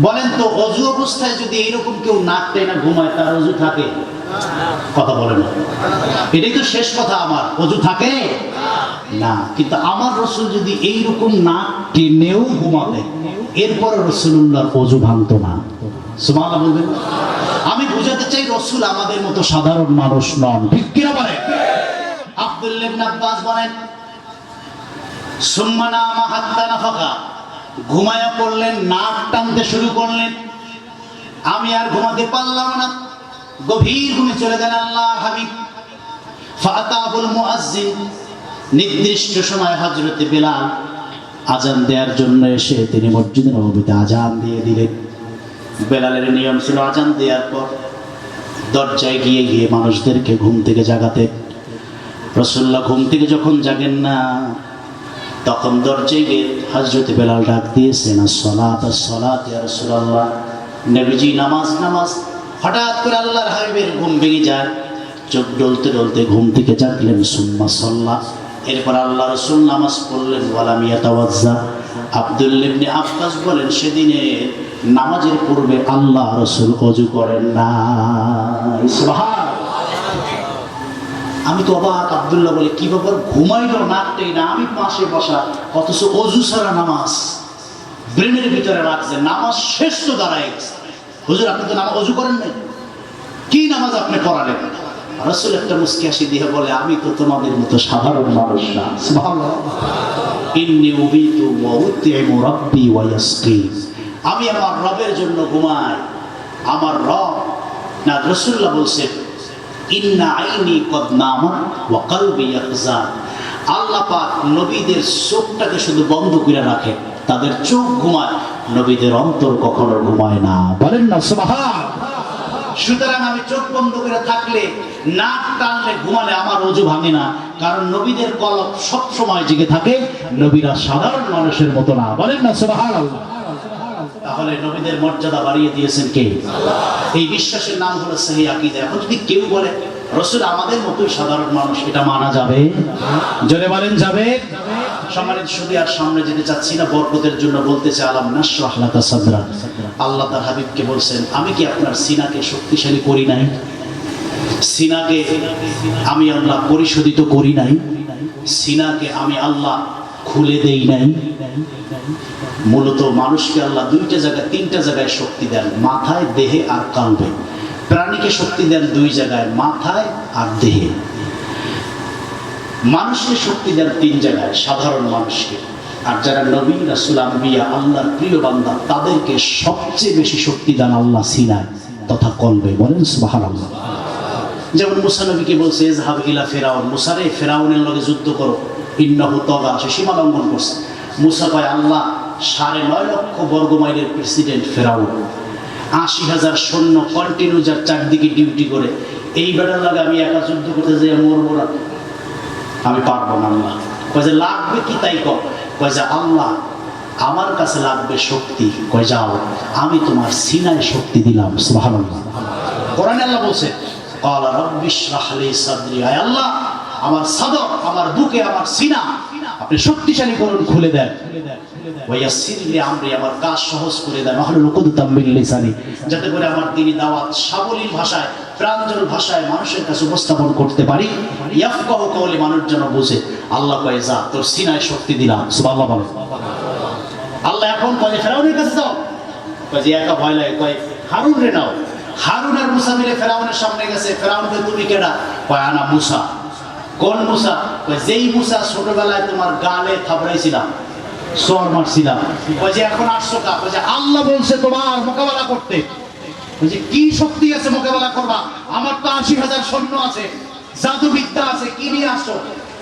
বলেন তো অজু অবস্থায় যদি এইরকম কেউ নাক টেনে ঘুমায়, তার অজু থাকে? কথা বলে না। এটাই তো শেষ কথা, আমার অজু থাকে না। কিন্তু আমার রাসূল যদি এইরকম নাক টেনেও ঘুমাতেন, এরপর রাসূলুল্লাহর অজু ভাঙতো না। সুবহানাল্লাহ বলবেন। আমি বুঝাতে চাই রাসূল আমাদের মতো সাধারণ মানুষ নন, ঠিক কিনা বলেন? আব্দুল্লাহ ইবনে আব্বাস বলেন, সুম্মা নামা হাত্তা নাফাকা, ঘুমায়া পড়লেন, নাক টানতে শুরু করলেন। আমি আর ঘুমাতে পারলাম না, গভীর ঘুমে চলে গেলেন আল্লাহর হাবিব। ফাতাবুল মুআজ্জিন, নির্দিষ্ট সময় হযরতে বেলাল আজান দেওয়ার জন্য এসে তিনি মসজিদে নববীতে আজান দিয়ে দিলেন। বেলালের নিয়ম ছিল আজান দেওয়ার পর দরজায় গিয়ে গিয়ে মানুষদেরকে ঘুম থেকে জাগাতে। রাসূলুল্লাহ ঘুম থেকে যখন জাগেন না, তখন দরজায় গিয়ে হযরতে বেলাল ডাক দিয়েছেন, আসসালাত আসসালাত ইয়া রাসূলুল্লাহ, নবীজি নামাজ নামাজ। হঠাৎ করে আল্লাহর হাবিবের ঘুম ভেঙে যায়, চোখ ডলতে ডলতে ঘুম থেকে জাগলেন। সুম্মা সাল্লাহ, এরপর আল্লাহ রাসূল নামাজ পড়লেন। ওয়ালাম ইয়াতাওয়াজ্জা, আব্দুল্লাহ ইবনে আব্বাস বলেন সেদিনে নামাজের পূর্বে আল্লাহ রাসূল ওযু করেন না। সুবহানাল্লাহ। আমি তো অবাক, আব্দুল্লাহ বলে কি ব্যাপার, ঘুমাইলো নাকটাই না, আমি পাশে বসা, অথচ ওযু ছাড়া নামাজ ব্রেনের ভিতরে রাখছে। নামাজ শেষ তো দাঁড়ায় গেছে। হুজুর আপনি তো নামাজ ওযু করেন নাই, কি নামাজ আপনি পড়ালেন? রাসূল একটা মুস্কি হাসি দিয়ে বলে, আমি তো তোমাদের মতো সাধারণ মানুষ না। সুবহানাল্লাহ। ইন্নী উবিতু ওয়া উতইমু রাব্বি ওয়া ইয়াসকিন, আমি আমার রবের জন্য ঘুমাই, আমার রব না। রাসূলুল্লাহ বলছেন, ইন্না আইনি কদ নামাত ওয়া কলবি ইয়াহজান, আল্লাহ পাক নবীদের চোখটাকে শুধু বন্ধ করে রাখে, তাদের চোখ ঘুমায়, নবীদের অন্তর কখনো ঘুমায় না। বলেন না সুবহান। সুতরাং আমি চোখ বন্ধ করে থাকলে, নাক টানলে, ঘুমালে আমার ওযু ভাঙে না, কারণ নবীদের কলব সব সময় জেগে থাকে। নবীরা সাধারণ মানুষের মতো না। বলেন না সুবহানাল্লাহ। তাহলে নবীদের মর্যাদা বাড়িয়ে দিয়েছেন কে? আল্লাহ। এই বিশ্বাসের নাম হলো সহিহ আকীদা। এখন যদি কেউ বলে রাসূল আমাদের মতোই সাধারণ মানুষ, এটা মানা যাবে? জোরে বলেন যাবে? সম্মানিত সুধী, আর সামনে যেতে চাচ্ছি না, বরকতের জন্য বলতে চাই, আলাম নাশরাহ লাকা সাদরাক। আল্লাহ তার হাবিবকে বলছেন, আমি কি আপনার সিনাকে শক্তিশালী করি নাই? সিনাকে আমি আল্লাহ পরিশোধিত করি নাই? সিনাকে আমি আল্লাহ খুলে দেই নাই? মূলত মানুষকে আল্লাহ দুইটা জায়গায়, তিনটা জায়গায় শক্তি দেন, মাথায়, দেহে আর কালবে। প্রাণীকে শক্তি দেন দুই জায়গায়, মাথায় আর দেহে। মানুষকে শক্তি দেন তিন জায়গায়, সাধারণ মানুষকে। আর যারা নবী রাসূল আম্বিয়া আল্লাহর প্রিয় বান্দা, তাদেরকে সবচেয়ে বেশি শক্তি দেন আল্লাহ সিনায় তথা কলবে। বলেন সুবহানাল্লাহ। যেমন মুসা নবীকে বলছে, ইযহাব ইলা ফিরাউন, মুসা রে ফিরাউনের লগে যুদ্ধ করো, ইন্নাহু তাগা, সে সীমা লঙ্ঘন করছে। মুসা কয়, আল্লাহ 9.5 লক্ষ বর্গ মাইলের প্রেসিডেন্ট ফেরাউন, 80,000 সৈন্য কন্টিনিউ যার চারদিকে ডিউটি করে, এই বেটার লাগে আমি একা যুদ্ধ করতে যাই মরবো না, আমি পারবো না। আল্লাহ কয় যে লাগবে কি তাই কয় যে আল্লাহ আমার কাছে লাগবে শক্তি। কয় যাও, আমি তোমার সিনায় শক্তি দিলাম। সুবহানাল্লাহ। কোরআনে আল্লাহ বলছে, ক্বালা রাব্বি ইশরাহ লি সাদরি, আয় আল্লাহ আমার সাদর, আমার বুকে, আমার সিনা আপনি শক্তিশালী করুন, খুলে দেন। ওয়াইয়াসসির লি আমরি, আমার কাজ সহজ করে দেন। ওয়াহলুল উকদাতাম মিন লিসানি, যাতে করে আমার দ্বীনি দাওয়াত সাবলীল ভাষায়, প্রাঞ্জল ভাষায় মানুষের কাছে উপস্থাপন করতে পারি। ইয়াফকাহু কওলি, মানুষ যেন বুঝে। আল্লাহ কয়, যা তোর সিনায় শক্তি দিলাম। সুবহানাল্লাহ বলেন। আল্লাহ এখন কয় ফেরাউনের কাছে যাও, কয় যে একা ভয় লাগে, কয় হারুন রে নাও। হারুন আর মুসা মিলে ফেরাউনের সামনে গেছে। ফেরাউন কয়, তুমি কেডা? কয় আনা মুসা। কোন মুসা? কয় যেই মুসা ছোটবেলায় তোমার গালে থাবড়াইছিলাম, সর মারছিলাম। কয় যে এখন আসছো কা? কয় যে আল্লাহ বলছে তোমার মোকাবেলা করতে। কয় যে কি শক্তি আছে মোকাবেলা করবা? আমার তো 80,000 সৈন্য আছে, জাদুবিদ্যা আছে, কি নিয়ে আসছো?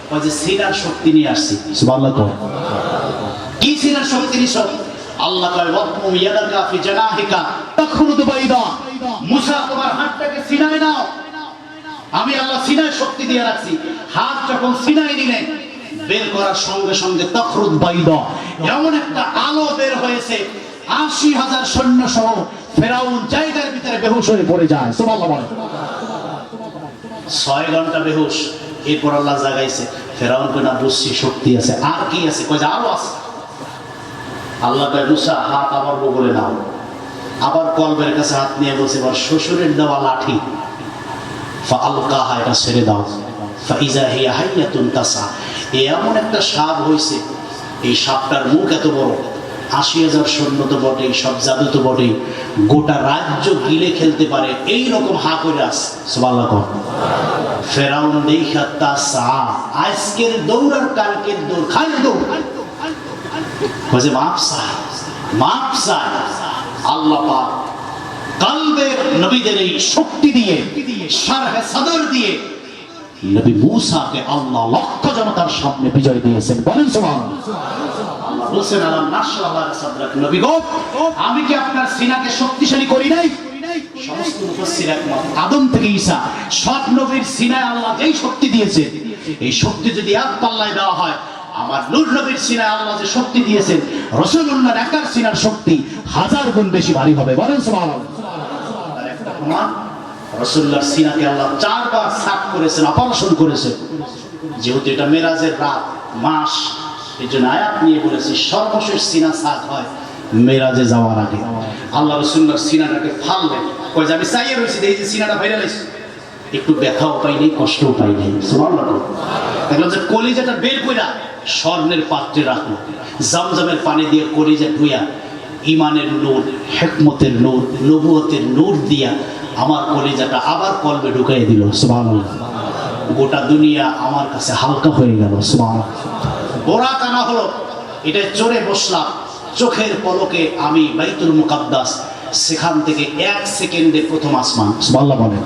কয় যে সিনার শক্তি নিয়ে আসছি। সুবহানাল্লাহ। কি সিনার শক্তি নিছো? আল্লাহ কয় ওয়াকমুম ইয়াদাকা ফি জানাহিকা তাখরুদু বাইদা, মুসা তোমার হাতটাকে সিনায় নাও। আমি আল্লাহ সিনায় শক্তি দিয়ে রাখছি। হাত যখন সিনায় নিলেন, বের করার সঙ্গে সঙ্গে তাখরুদ বাইদা, এমন একটা আলো বের হয়েছে, 80,000 সৈন্য সহ ফেরাউন জায়গার ভিতরে বেহুশ হয়ে পড়ে যায়। সুবহানাল্লাহ। 6 ঘন্টা বেহুশ। এরপর আল্লাহ জাগাইছে। ফেরাউন কয় না বুঝছি শক্তি আছে, আর কি আছে? কয় যে আরো আছে। আল্লাহ কয় মুসা হাত আবার বগলে নাও। আবার কলবের কাছে হাত নিয়ে বলছে, এবার শ্বশুরের দেওয়া লাঠি ফাআলকাহা, এটা ছেড়ে দাও। ফাইজা হিয়া হাইয়াতুন তাসা, এমন একটা সাপ হয়েছে, এই সাপটার মুখ এত বড়, 80,000 সৈন্য তো বটেই, সব জাদু তো বটেই, গোটা রাজ্য গিলে খেলতে পারে এই রকম হা করে আস সুবহানাল্লাহ। ফেরাউন দেখা তাসা, আজকের দৌড় আর কালকের দৌড়, খালি দৌড়। কইছে মাপ চায় আল্লাহ পাক কালবের নবীদের এই শক্তি দিয়ে, শারহে সাদর দিয়ে নবী মূসাকে আল্লাহ লক্ষ জনতার সামনে বিজয় দিয়েছেন। বলেন সুবহানাল্লাহ। আল্লাহ বলেন আলাম নাশরাহ লাকা সাদরাক, নবী গো আমি কি আপনার সিনাকে শক্তিশালী করি নাই? সমস্ত মুফাসসির একমত, আদম থেকে ঈসা সব নবীর সিনায় আল্লাহ যেই শক্তি দিয়েছে, এই শক্তি যদি এক পাল্লায় দেওয়া হয়, আমার নূর নবীর সিনায় আল্লাহ যে শক্তি দিয়েছেন, রাসূলুল্লাহর একার সিনার শক্তি 1000 গুণ বেশি ভারী হবে। বলেন সুবহানাল্লাহ। আর একটা প্রমাণ, রাসূলুল্লাহর সিনাকে আল্লাহ 4 বার সাফ করেছেন, অপারেশন করেছেন। যেহেতু এটা মেরাজের রাত, মাস, এই জন্য আয়াত নিয়ে বলেছি সর্বশেষ সিনা সাফ হয় মেরাজে যাওয়ার আগে। আল্লাহ রাসূলুল্লাহর সিনাটাকে ফাললেন, কই যে আমি চাইয়ে রয়েছি এই যে সিনাটা বাইরে লাইছি, একটু ব্যথাও পাই নাই, কষ্টও পাই নাই। সুবহানাল্লাহ। দেখলাম যে কলিজাটা বের কইরা স্বর্ণের পাত্রে রাখলো, জমজমের পানি দিয়ে কলিজা ধুইয়া ঈমানের নূর, হিকমতের নূর, নবুয়তের নূর দিয়া আমার কলিজাটা আবার কলবে ঢুকাই দিল। সুবহানাল্লাহ। গোটা দুনিয়া আমার কাছে হালকা হয়ে গেল। সুবহানাল্লাহ। বোরা কানা হলো, এটা চড়ে বসলাম, চোখের পলকে আমি বাইতুল মুকাদ্দাস, সেখান থেকে 1 সেকেন্ডে প্রথম আসমান। সুবহানাল্লাহ বলেন।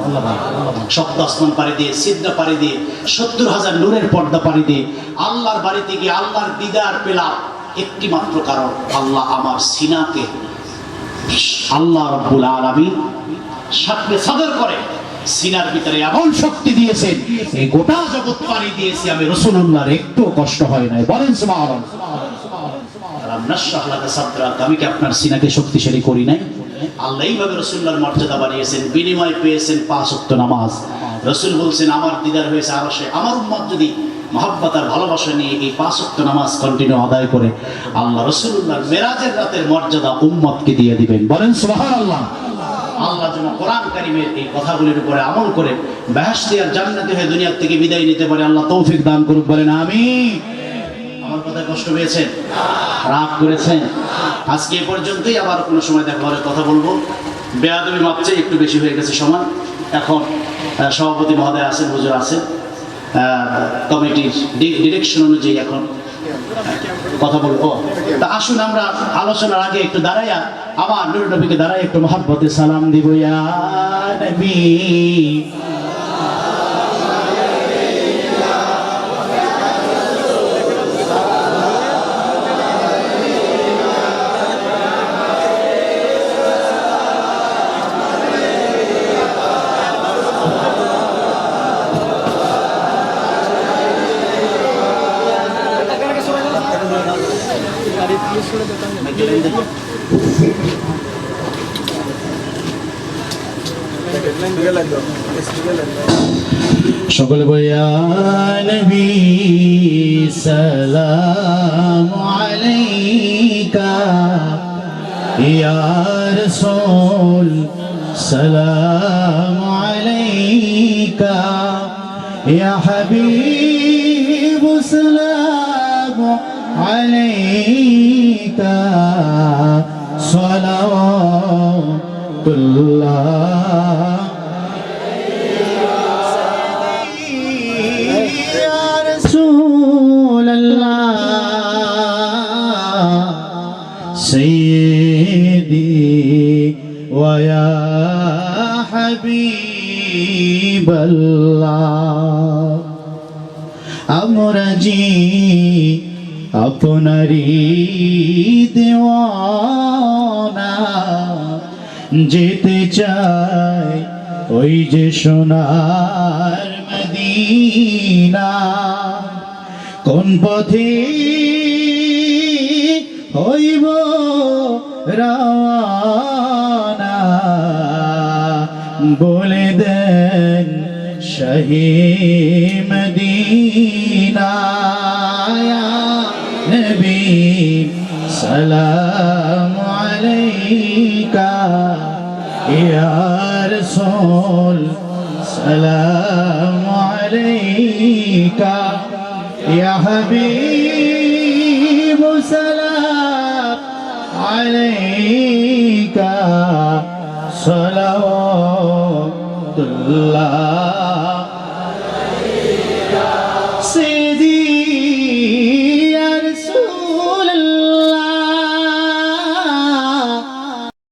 সপ্ত আসমান পাড়ি দিয়ে, সিদরা পাড়ি দিয়ে, 70,000 নূরের পর্দা পাড়ি দিয়ে আল্লাহর বাড়িতে গিয়ে আল্লাহর দিদার পেলাম একটি মাত্র কারণ, আল্লাহ আমার সিনাকে আল্লাহ রাব্বুল আলামিন সাথে সাদর করে সিনার ভিতরে এমন শক্তি দিয়েছেন, এই গোটা জগৎ পাড়ি দিয়েছি আমি রাসূলুল্লাহর একটু কষ্ট হয় নাই। বলেন সুবহানাল্লাহ। নাশরাহ লাকা সাদরাক, আমি কি আপনার সিনাকে শক্তিশালী করি নাই? আল্লাহ এইভাবে রাসূলুল্লাহর মর্যাদা বাড়িয়েছেন, বিনিময় পেয়েছেন 5 ওয়াক্ত নামাজ। রাসূল বলছেন আমার দিদার হয়েছে আরশে, আমার উম্মত যদি মহব্বত আর ভালোবাসা নিয়ে এই 5 ওয়াক্ত নামাজ কন্টিনিউ আদায় করে, আল্লাহ রাসূলুল্লাহর মেরাজের রাতের মর্যাদা উম্মতকে দিয়ে দিবেন। বলেন সুবহানাল্লাহ। আল্লাহ যেন কোরআন কারীমের এই কথাগুলির উপরে আমল করে বেহেশতে আর জান্নাতে হয়ে দুনিয়া থেকে বিদায় নিতে পারে, আল্লাহ তৌফিক দান করুক। বলেন আমিন। আমার কথায় কষ্ট পেয়েছেন? রাগ করেছেন? আজকে এ পর্যন্তই, আবার কোনো সময় দেখা হলে কথা বলবো। বেয়াদবি মাপছে একটু বেশি হয়ে গেছে সময়। এখন সভাপতি মহোদয় আছেন, হুজুর আছেন, কমিটির ডিরেকশন অনুযায়ী এখন কথা বলবো। তা আসুন আমরা আলোচনার আগে একটু দাঁড়াইয়া আমার নূর নবীকে দাঁড়াই একটু মহব্বতে সালাম দিব। ইয়া নবী সকলে বইয়া নবী সালাম আলাইকা, ইয়া রাসূল সালাম আলাইকা, ইয়া হাবিব সালাম আলাইকা, সালাওয়াতুল্লাহ سيدي ويا حبيب الله أمرجي আপনারি দেওয়ানা, যেতে চাই ওই যে সোনার মদিনা, কোন পথে হইব রওয়ানা, বলে দেন শাহে মদিনা। ইয়া নবী সালাম আলাইকা, ইয়া রাসূল সালাম আলাইকা, ইয়া হাবিব সালাম عليك صلوات الله